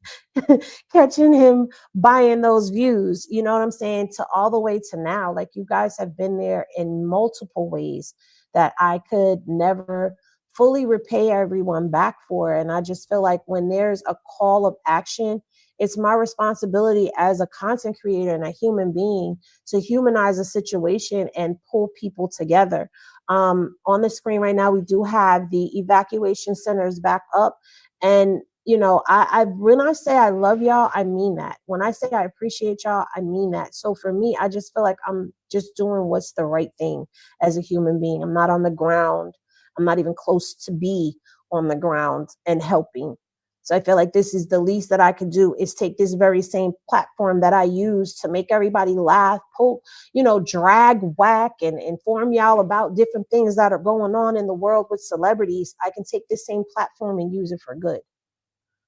S3: catching him buying those views, you know what I'm saying, to all the way to now. Like, you guys have been there in multiple ways that I could never fully repay everyone back for. And I just feel like when there's a call of action, it's my responsibility as a content creator and a human being to humanize a situation and pull people together. On the screen right now, we do have the evacuation centers back up. And, you know, I when I say I love y'all, I mean that. When I say I appreciate y'all, I mean that. So for me, I just feel like I'm just doing what's the right thing as a human being. I'm not on the ground. I'm not even close to be on the ground and helping. So I feel like this is the least that I could do, is take this very same platform that I use to make everybody laugh, pull, you know, drag, whack, and inform y'all about different things that are going on in the world with celebrities. I can take this same platform and use it for good.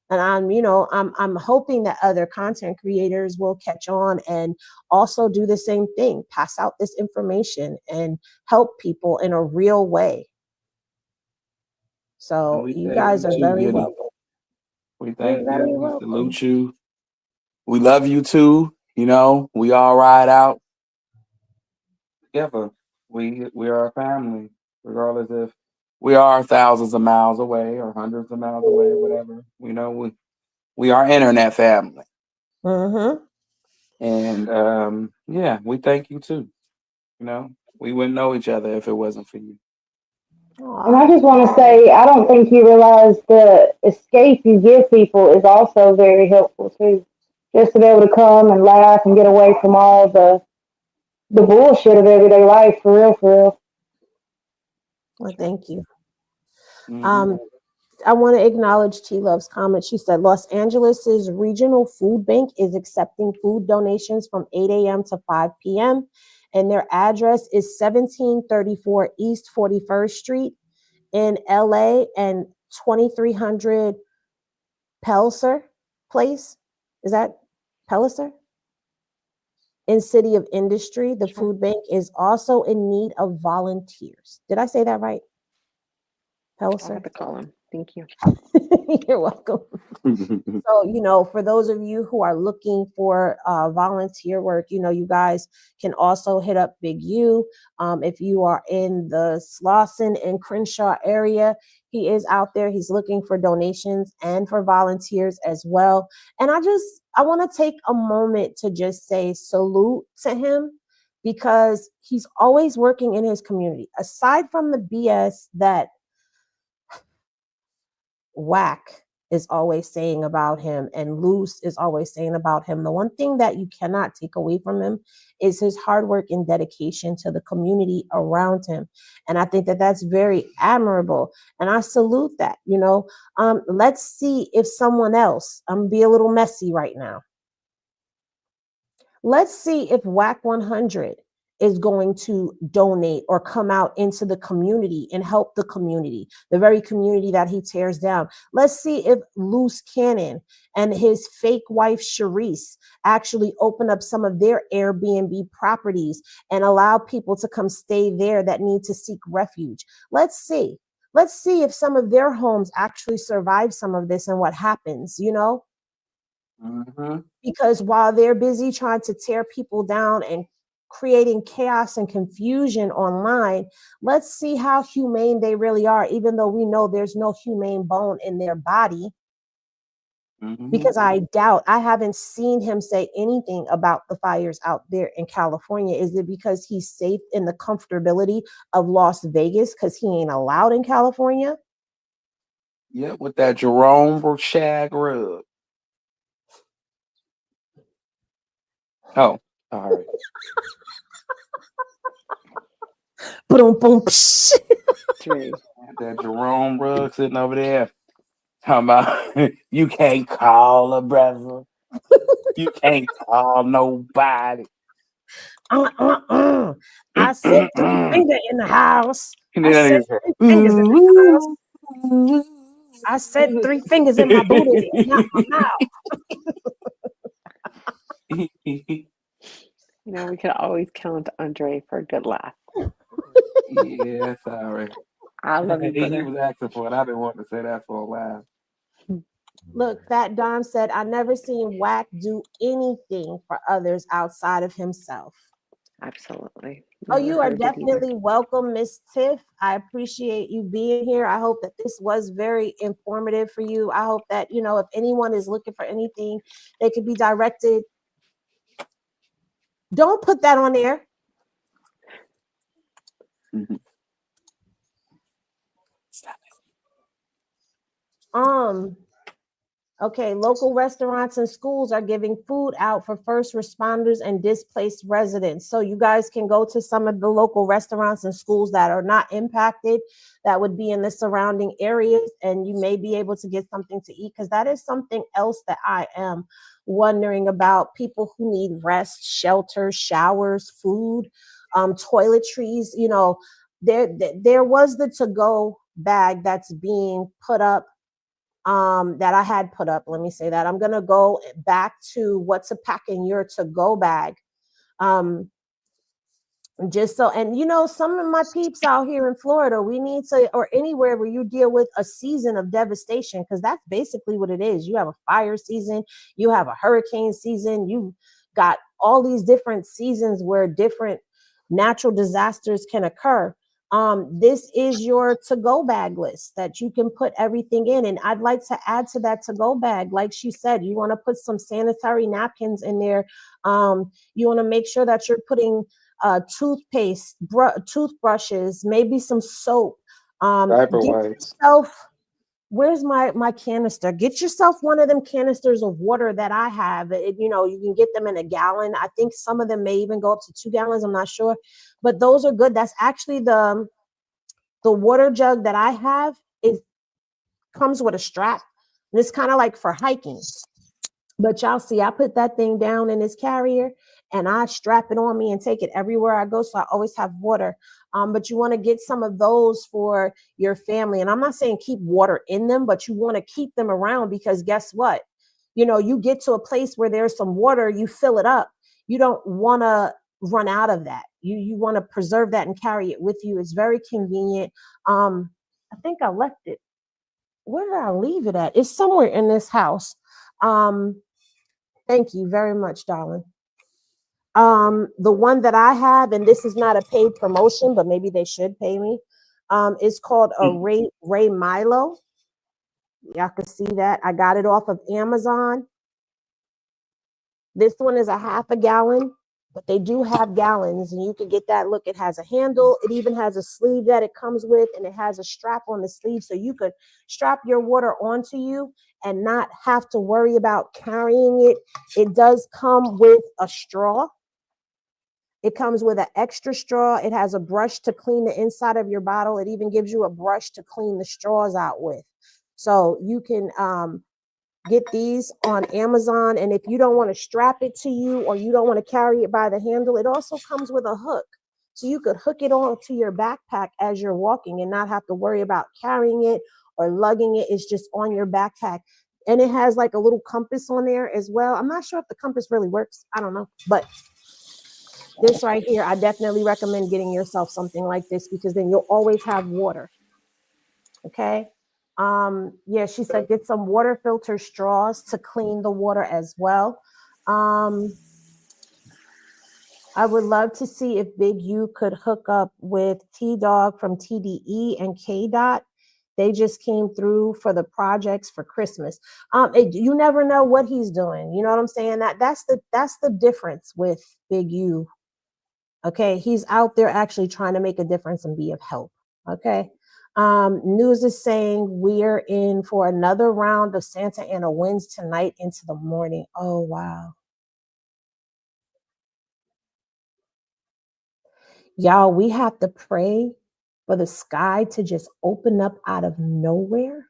S3: And I'm hoping that other content creators will catch on and also do the same thing, pass out this information and help people in a real way. So you guys are very welcome.
S20: We thank you. We salute you. We love you too. You know, we all ride out together. We are a family, regardless if we are thousands of miles away or hundreds of miles away or whatever. You know, we are internet family.
S3: Mm-hmm.
S20: And yeah, we thank you too. You know, we wouldn't know each other if it wasn't for you.
S8: And I just want to say, I don't think you realize the escape you give people is also very helpful too. Just to be able to come and laugh and get away from all the bullshit of everyday life, for real, for real.
S3: Well, thank you.
S20: Mm-hmm.
S3: I want to acknowledge T Love's comment. She said Los Angeles's regional food bank is accepting food donations from 8 a.m. to 5 p.m. and their address is 1734 East 41st Street in LA and 2300 Pelser Place. Is that Pelser? In City of Industry. The food bank is also in need of volunteers. Did I say that right?
S4: I'll
S3: Pelser?
S4: have to call him. Thank you.
S3: You're welcome. So, for those of you who are looking for volunteer work, you guys can also hit up Big U. If you are in the Slauson and Crenshaw area, he is out there. He's looking for donations and for volunteers as well. And I want to take a moment to just say salute to him because he's always working in his community. Aside from the BS that Whack is always saying about him and Loose is always saying about him, the one thing that you cannot take away from him is his hard work and dedication to the community around him. And I think that that's very admirable. And I salute that, let's see if someone else, I'm gonna be a little messy right now. Let's see if Whack 100 is going to donate or come out into the community and help the community, the very community that he tears down. Let's see if Loose Cannon and his fake wife, Sharice, actually open up some of their Airbnb properties and allow people to come stay there that need to seek refuge. Let's see. Let's see if some of their homes actually survive some of this and what happens, Because while they're busy trying to tear people down and creating chaos and confusion online, let's see how humane they really are, even though we know there's no humane bone in their body. Because I haven't seen him say anything about the fires out there in California. Is it because he's safe in the comfortability of Las Vegas because he ain't allowed in California?
S20: Yeah, with that Jerome shag rub. Oh, all right.
S3: Boom, boom.
S20: That Jerome rug sitting over there. Talking about you can't call a brother. You can't call nobody.
S3: I said three finger in the house.
S20: And
S3: I
S20: then
S3: said
S20: they
S3: three fingers in the house. I said three fingers in my booty, not my mouth.
S4: We can always count Andre for a good laugh.
S20: Yeah, sorry.
S4: I love you,
S20: He
S4: brother.
S20: was asking for it. I've been wanting to say that for a while.
S3: Look, Fat Dom said, I never seen Whack do anything for others outside of himself.
S4: Absolutely.
S3: Oh, you are definitely welcome, Miss Tiff. I appreciate you being here. I hope that this was very informative for you. I hope that, if anyone is looking for anything, they could be directed. Don't put that on there. Okay, local restaurants and schools are giving food out for first responders and displaced residents. So you guys can go to some of the local restaurants and schools that are not impacted, that would be in the surrounding areas, and you may be able to get something to eat, because that is something else that I am wondering about. People who need rest, shelter, showers, food, toiletries. There was the to-go bag that's being put up, that I had put up. Let me say that. I'm going to go back to what to pack in your to-go bag. Just so, and some of my peeps out here in Florida, we need to, or anywhere where you deal with a season of devastation, because that's basically what it is. You have a fire season, you have a hurricane season, you got all these different seasons where different natural disasters can occur. This is your to-go bag list that you can put everything in. And I'd like to add to that to-go bag, like she said, you want to put some sanitary napkins in there. You want to make sure that you're putting toothpaste, toothbrushes, maybe some soap.
S20: Diaper
S3: Get
S20: wipes.
S3: yourself, where's my canister? Get yourself one of them canisters of water that I have. You can get them in a gallon. I think some of them may even go up to 2 gallons. I'm not sure, but those are good. That's actually the water jug that I have is comes with a strap, and it's kind of like for hiking. But y'all see, I put that thing down in this carrier and I strap it on me and take it everywhere I go. So I always have water. But you want to get some of those for your family. And I'm not saying keep water in them, but you want to keep them around, because guess what? You know, you get to a place where there's some water, you fill it up. You don't want to run out of that. You want to preserve that and carry it with you. It's very convenient. I think I left it. Where did I leave it at? It's somewhere in this house. Thank you very much, darling. The one that I have, and this is not a paid promotion, but maybe they should pay me. It's called a Ray Milo. Y'all can see that. I got it off of Amazon. This one is a half a gallon, but they do have gallons, and you can get that. Look, it has a handle. It even has a sleeve that it comes with, and it has a strap on the sleeve, so you could strap your water onto you and not have to worry about carrying it. It does come with a straw. It comes with an extra straw. It has a brush to clean the inside of your bottle. It even gives you a brush to clean the straws out with. So you can get these on Amazon. And if you don't want to strap it to you, or you don't want to carry it by the handle, it also comes with a hook. So you could hook it on to your backpack as you're walking and not have to worry about carrying it or lugging it. It's just on your backpack. And it has like a little compass on there as well. I'm not sure if the compass really works. I don't know. But this right here, I definitely recommend getting yourself something like this, because then you'll always have water. Okay. Yeah, she said get some water filter straws to clean the water as well. I would love to see if Big U could hook up with T-Dog from TDE and K-Dot. They just came through for the projects for Christmas. You never know what he's doing. You know what I'm saying? That's the difference with Big U. Okay, he's out there actually trying to make a difference and be of help. Okay. News is saying we're in for another round of Santa Ana winds tonight into the morning. Oh, wow. Y'all, we have to pray for the sky to just open up out of nowhere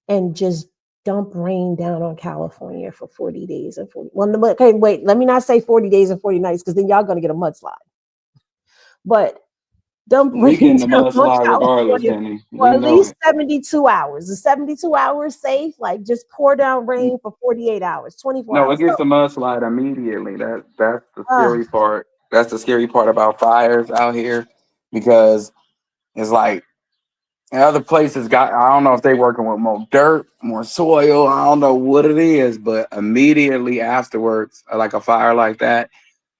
S3: and just dump rain down on California for 40 days and 40. Well, okay, wait, let me not say 40 days and 40 nights, because then y'all going to get a mudslide. But dump
S20: We getting the
S3: rain down on
S20: mudslide regardless,
S3: California
S20: Henny.
S3: for
S20: We
S3: at
S20: know
S3: least
S20: it.
S3: 72 hours. Is 72 hours safe? Like, just pour down rain for 48 hours, 24
S20: No, it
S3: hours.
S20: gets the mudslide immediately. That's the
S3: So,
S20: scary part. That's the scary part about fires out here, because it's like in other places I don't know if they working with more dirt, more soil. I don't know what it is, but immediately afterwards, like a fire like that,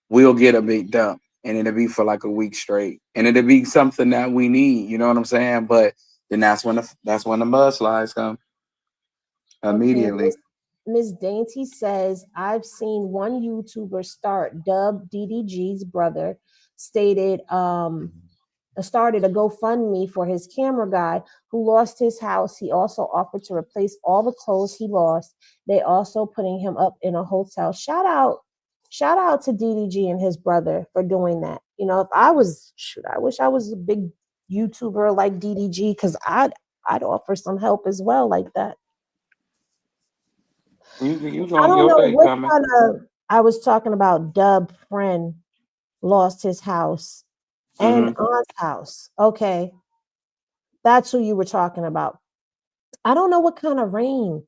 S20: we'll get a big dump, and it'll be for like a week straight, and it'll be something that we need. You know what I'm saying? But then that's when the mudslides come
S3: okay,
S20: immediately.
S3: Miss Dainty says, I've seen one YouTuber start Dub DDG's brother started a GoFundMe for his camera guy who lost his house. He also offered to replace all the clothes he lost. They also putting him up in a hotel. Shout out to DDG and his brother for doing that. You know, if I wish I was a big YouTuber like DDG, because I'd offer some help as well like that.
S20: You
S3: I
S20: on
S3: don't
S20: your
S3: know
S20: day
S3: what
S20: coming.
S3: kind of. I was talking about Dub friend lost his house and aunt's house. Okay, that's who you were talking about. I don't know what kind of rain.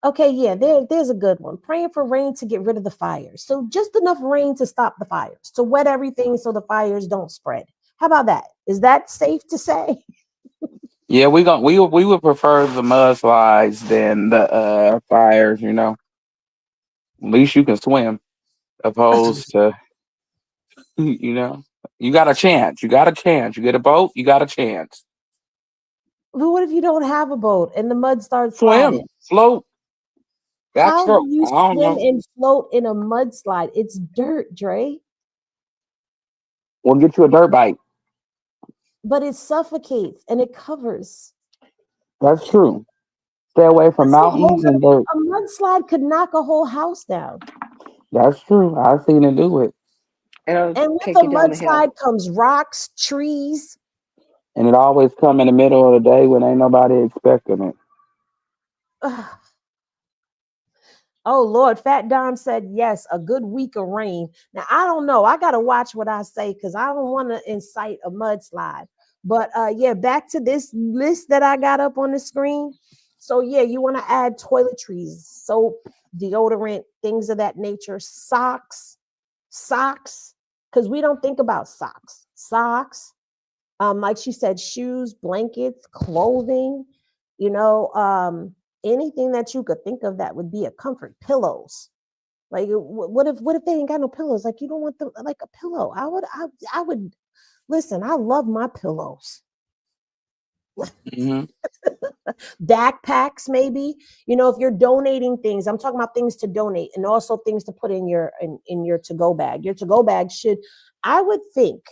S3: Okay, yeah, there's a good one. Praying for rain to get rid of the fires. So just enough rain to stop the fires, to wet everything so the fires don't spread. How about that? Is that safe to say?
S20: Yeah, we would prefer the mudslides than the fires. You know, at least you can swim, opposed to you know, you got a chance. You got a chance. You get a boat, you got a chance.
S3: But what if you don't have a boat and the mud starts
S20: Swim,
S3: sliding?
S20: float.
S3: How do you
S20: I don't
S3: swim
S20: know.
S3: and float in a mudslide? It's dirt, Dre.
S20: We'll get you a dirt bike.
S3: But it suffocates and it covers.
S20: That's true. Stay away from
S3: That's
S20: mountains and dirt.
S3: a mudslide could knock a whole house down.
S20: That's true. I've seen it do it.
S4: It'll
S3: And with
S4: take
S3: a
S4: you down the hill.
S3: mudslide comes rocks, trees.
S20: and it always come in the middle of the day when ain't nobody expecting it.
S3: Oh Lord, Fat Dom said yes, a good week of rain. Now I don't know. I gotta watch what I say because I don't want to incite a mudslide. But yeah, back to this list that I got up on the screen. So yeah, you want to add toiletries, soap, deodorant, things of that nature, socks, because we don't think about socks. Socks, like she said, shoes, blankets, clothing, you know, anything that you could think of that would be a comfort. Pillows. Like, what if they ain't got no pillows? Like, you don't want them like a pillow. I would listen. I love my pillows.
S20: Mm-hmm.
S3: Backpacks, maybe. You know, if you're donating things, I'm talking about things to donate and also things to put in your to-go bag. Your to-go bag should, I would think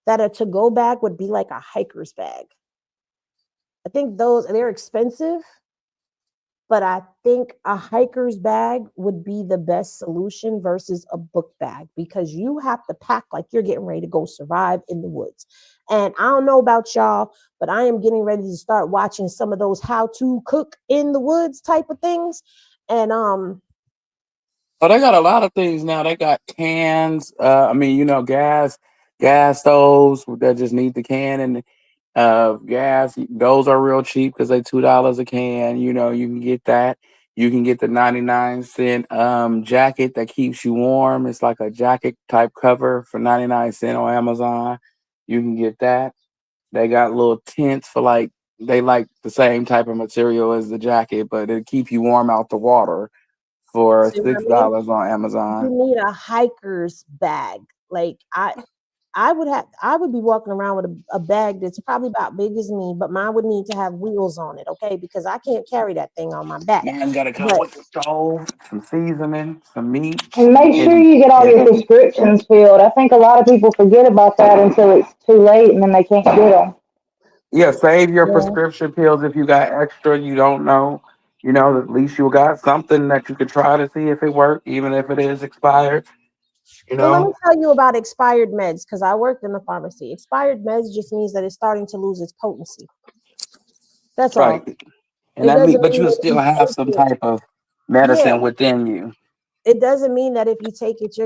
S3: that a to-go bag would be like a hiker's bag. I think they're expensive, but I think a hiker's bag would be the best solution versus a book bag because you have to pack like you're getting ready to go survive in the woods. And I don't know about y'all, but I am getting ready to start watching some of those how to cook in the woods type of things. And
S20: Oh, they got a lot of things now. They got cans. I mean, gas stoves that just need the can and gas. Those are real cheap because they $2 a can. You can get that. You can get the 99-cent jacket that keeps you warm. It's like a jacket type cover for 99 cents on Amazon. You can get that. They got little tents for they like the same type of material as the jacket, but it keep you warm out the water for
S3: see what I mean?
S20: $6 on
S3: You
S20: Amazon.
S3: need a hiker's bag. Like I would be walking around with a bag that's probably about big as me, but mine would need to have wheels on it, okay? Because I can't carry that thing on my back.
S20: Mine's gotta come
S3: But
S20: with the stove, some seasoning, some meat,
S8: And make sure
S20: and
S8: you get all your
S20: and
S8: prescriptions filled. I think a lot of people forget about that until it's too late and then they can't get them.
S20: yeah, save your
S3: yeah.
S20: prescription pills if you got extra. You don't know, at least you got something that you could try to see if it worked, even if it is expired. You
S3: Well, let me
S20: know,
S3: tell you about expired meds because I worked in the pharmacy. Expired meds just means that it's starting to lose its potency. That's
S20: right?
S3: all.
S20: And
S3: It
S20: that mean,
S3: doesn't
S20: but
S3: mean
S20: you'll
S3: that if
S20: still
S3: you
S20: have
S3: take
S20: some
S3: it,
S20: type of
S3: yeah,
S20: medicine within you.
S3: it doesn't mean that if you take it,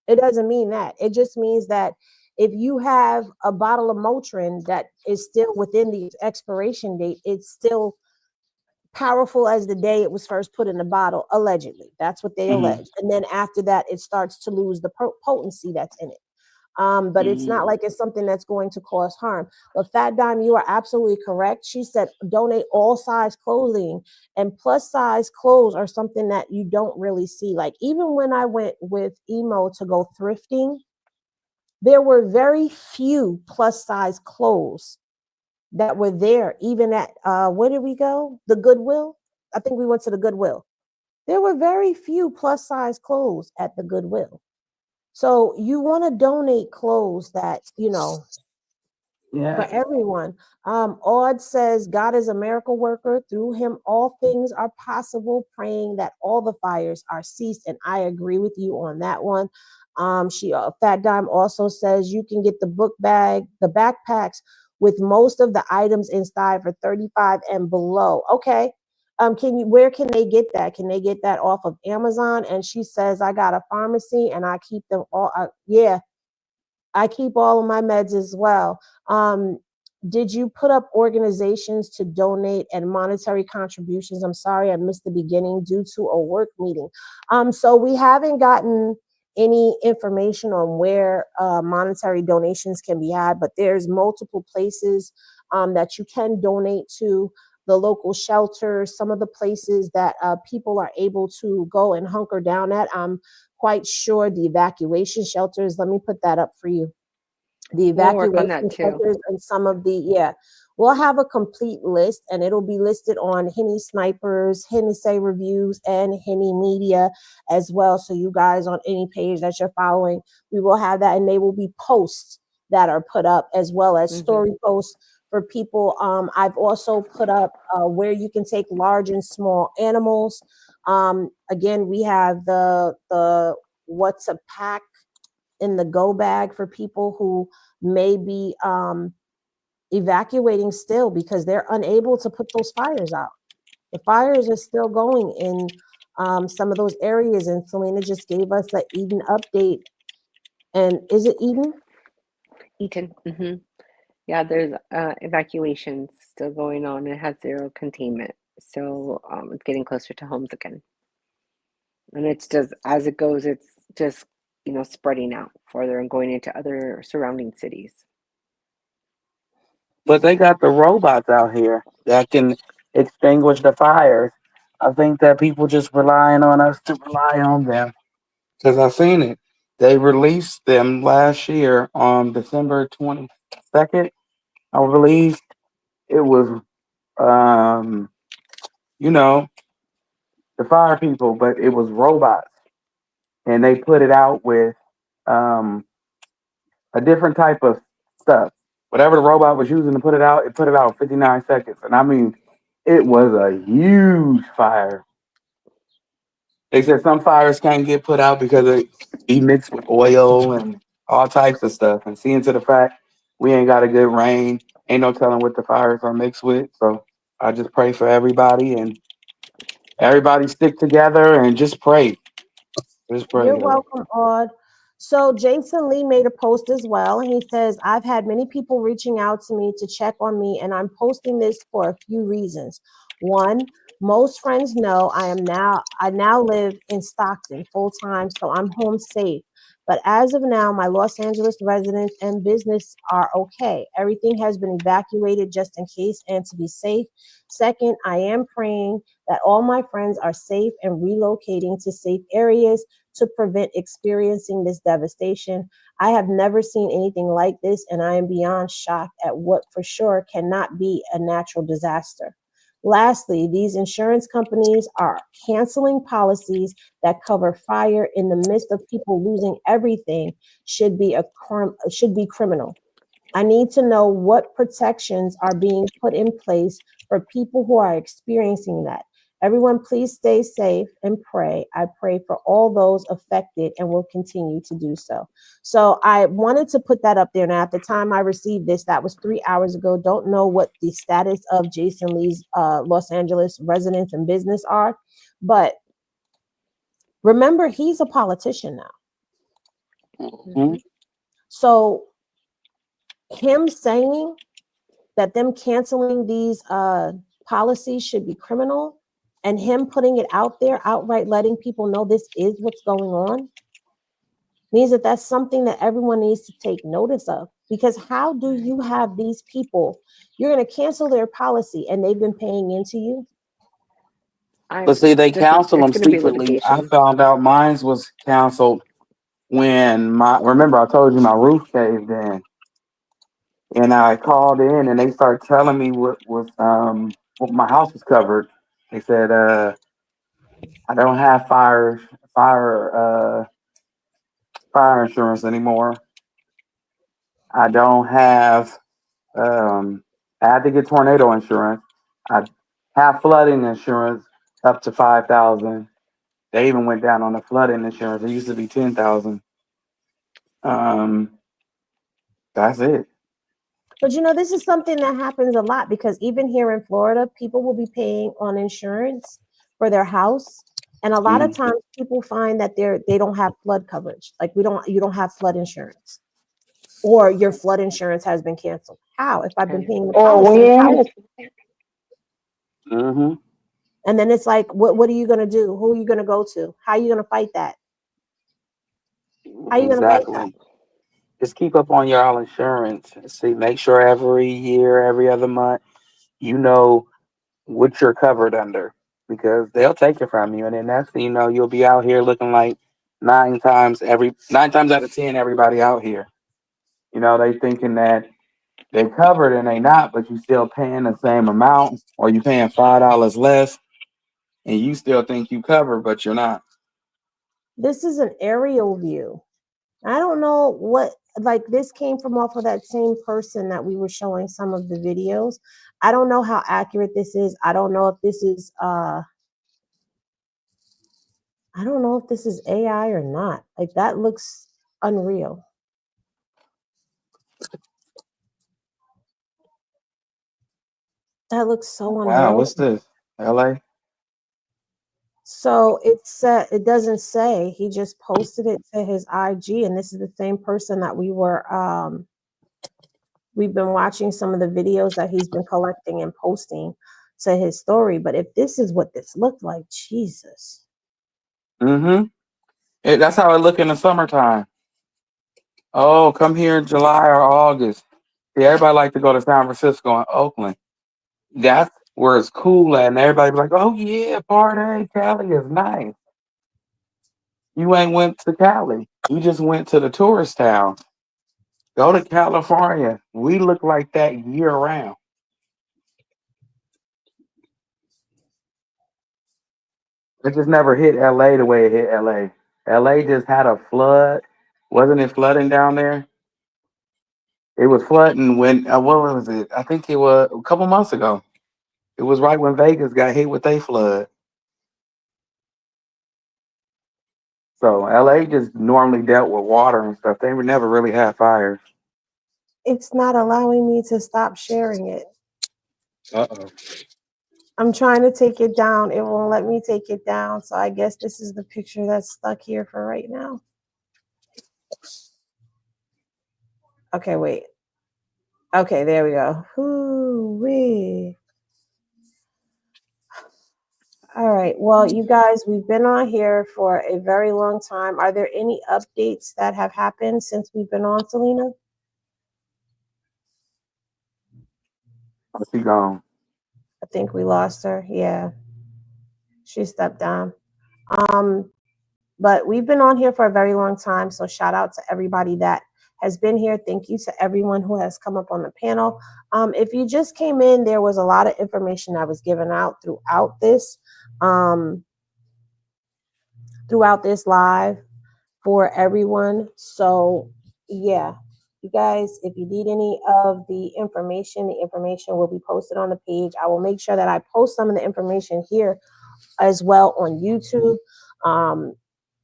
S3: it doesn't mean that. It just means that if you have a bottle of Motrin that is still within the expiration date, it's still powerful as the day it was first put in the bottle, allegedly. That's what they
S20: Hmm.
S3: allege. And then after that, it starts to lose the potency that's in it. But it's
S20: Hmm.
S3: not like it's something that's going to cause harm. But Fat Dime, you are absolutely correct. She said donate all size clothing, and plus size clothes are something that you don't really see. Like even when I went with Emo to go thrifting, there were very few plus size clothes that were there. Even at where did we go? The Goodwill. I think we went to the Goodwill. There were very few plus size clothes at the Goodwill. So you want to donate clothes that, for
S20: Yeah.
S3: everyone. Aud says, God is a miracle worker. Through him, all things are possible, praying that all the fires are ceased. And I agree with you on that one. Fat Dime also says you can get the book bag, the backpacks with most of the items inside for 35 and below. Okay. Where can they get that? Can they get that off of Amazon? And she says, I got a pharmacy and I keep them all. Yeah, I keep all of my meds as well. Um, did you put up organizations to donate and monetary contributions? I'm sorry, I missed the beginning due to a work meeting. So we haven't gotten any information on where monetary donations can be had, but there's multiple places that you can donate to. The local shelters, some of the places that people are able to go and hunker down at. Quite sure the evacuation shelters. Let me put that up for you. The
S4: We'll work on
S3: evacuation
S4: that too.
S3: shelters and some of the, we'll have a complete list and it'll be listed on Henny Snipers, Henny Say Reviews, and Henny Media as well. So you guys on any page that you're following, we will have that and they will be posts that are put up as well as story posts for people. I've also put up where you can take large and small animals. Again, we have the what's a pack in the go bag for people who may be evacuating still because they're unable to put those fires out. The fires are still going in some of those areas, and Selena just gave us the Eden update. And is it Eden?
S4: Eaton. Yeah, there's evacuations still going on. It has zero containment, so it's getting closer to homes again. And it's just as it goes, it's just spreading out further and going into other surrounding cities.
S20: But they got the robots out here that can extinguish the fires. I think that people just relying on us to rely on them because I've seen it. They released them last year on December 22nd, I believe. It was, um, you know, the fire people, but it was robots. And they put it out with um, a different type of stuff. Whatever the robot was using to put it put it out in 59 seconds. And I mean, it was a huge fire. They said some fires can't get put out because it be mixed with oil and all types of stuff. And seeing to the fact we ain't got a good rain, ain't no telling what the fires are mixed with. So I just pray for everybody and everybody stick together and just pray. Just pray,
S3: You're
S20: guys.
S3: welcome, Aud. So Jason Lee made a post as well. And he says, I've had many people reaching out to me to check on me, and I'm posting this for a few reasons. One, most friends know I now live in Stockton full time, so I'm home safe. But as of now, my Los Angeles residence and business are okay. Everything has been evacuated just in case and to be safe. Second, I am praying that all my friends are safe and relocating to safe areas to prevent experiencing this devastation. I have never seen anything like this, and I am beyond shocked at what for sure cannot be a natural disaster. Lastly, these insurance companies are canceling policies that cover fire in the midst of people losing everything should be criminal. I need to know what protections are being put in place for people who are experiencing that. Everyone, please stay safe and pray. I pray for all those affected and will continue to do so. So I wanted to put that up there. Now, at the time I received this, that was 3 hours ago. Don't know what the status of Jason Lee's Los Angeles residence and business are, but remember, he's a politician now.
S20: Mm-hmm.
S3: So him saying that them canceling these policies should be criminal, and him putting it out there, outright letting people know this is what's going on, means that that's something that everyone needs to take notice of. Because how do you have these people, you're going to cancel their policy and they've been paying into you?
S20: But see, they counsel them
S4: It's going to be
S20: secretly. I
S4: litigation.
S20: found out mine was canceled when remember I told you my roof caved in, and I called in and they started telling me what my house was covered. They said I don't have fire insurance anymore. I don't have I had to get tornado insurance. I have flooding insurance up to 5,000. They even went down on the flooding insurance. It used to be 10,000. That's it.
S3: But this is something that happens a lot, because even here in Florida, people will be paying on insurance for their house. And a lot of times people find that they don't have flood coverage. Like you don't have flood insurance, or your flood insurance has been canceled. How? If I've been paying the policy, how?
S20: Mm-hmm.
S3: And then it's like, what are you going to do? Who are you going to go to? How are you going to fight that? How are you going to fight that?
S20: Just keep up on your insurance. See, make sure every year, every other month, you know what you're covered under, because they'll take it from you, and then next thing you know, you'll be out here looking like 9 times out of 10, everybody out here. They thinking that they're covered and they not, but you still paying the same amount, or you paying $5 less, and you still think you covered, but you're not.
S3: This is an aerial view. I don't know what, like, this came from off of that same person that we were showing some of the videos. I don't know how accurate this is. I don't know if this is AI or not. Like, that looks unreal. That looks so
S20: Wow, what's
S3: unreal.
S20: this? LA?
S3: So it doesn't say. He just posted it to his IG, and this is the same person that we've been watching some of the videos that he's been collecting and posting to his story. But if this is what this looked like, Jesus.
S20: Mm-hmm. That's how it look in the summertime. Oh, come here in July or August. Yeah, everybody like to go to San Francisco and Oakland. That's where it's cool at, and everybody be like, "Oh yeah, party, Cali is nice." You ain't went to Cali. You just went to the tourist town. Go to California. We look like that year round. It just never hit LA the way it hit LA. LA just had a flood. Wasn't it flooding down there? It was flooding when, what was it? I think it was a couple months ago. It was right when Vegas got hit with a flood. So LA just normally dealt with water and stuff. They would never really have fires.
S3: It's not allowing me to stop sharing it.
S20: Uh-oh.
S3: I'm trying to take it down. It won't let me take it down. So I guess this is the picture that's stuck here for right now. Okay, wait. Okay, there we go. Hoo-wee. All right. Well, you guys, we've been on here for a very long time. Are there any updates that have happened since we've been on, Selena?
S20: What's he gone?
S3: I think we lost her. Yeah. She stepped down. But we've been on here for a very long time. So shout out to everybody that has been here. Thank you to everyone who has come up on the panel. If you just came in, there was a lot of information that was given out throughout this live for everyone. So yeah, you guys, if you need any of the information will be posted on the page. I will make sure that I post some of the information here as well on YouTube.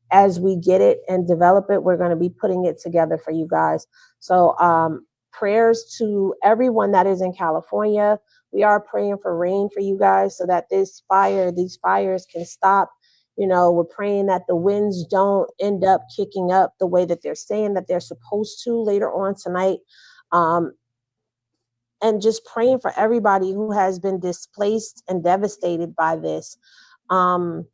S3: As we get it and develop it, we're going to be putting it together for you guys. So prayers to everyone that is in California. We are praying for rain for you guys so that these fires can stop. You know, we're praying that the winds don't end up kicking up the way that they're saying that they're supposed to later on tonight. And just praying for everybody who has been displaced and devastated by this. My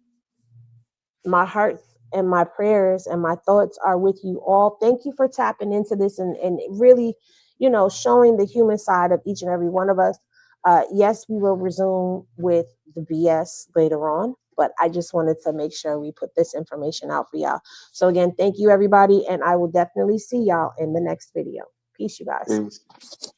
S3: heart and my prayers and my thoughts are with you all. Thank you for tapping into this and really, you know, showing the human side of each and every one of us. Yes, we will resume with the BS later on, but I just wanted to make sure we put this information out for y'all. So again, thank you everybody, and I will definitely see y'all in the next video. Peace, you guys.
S20: Peace.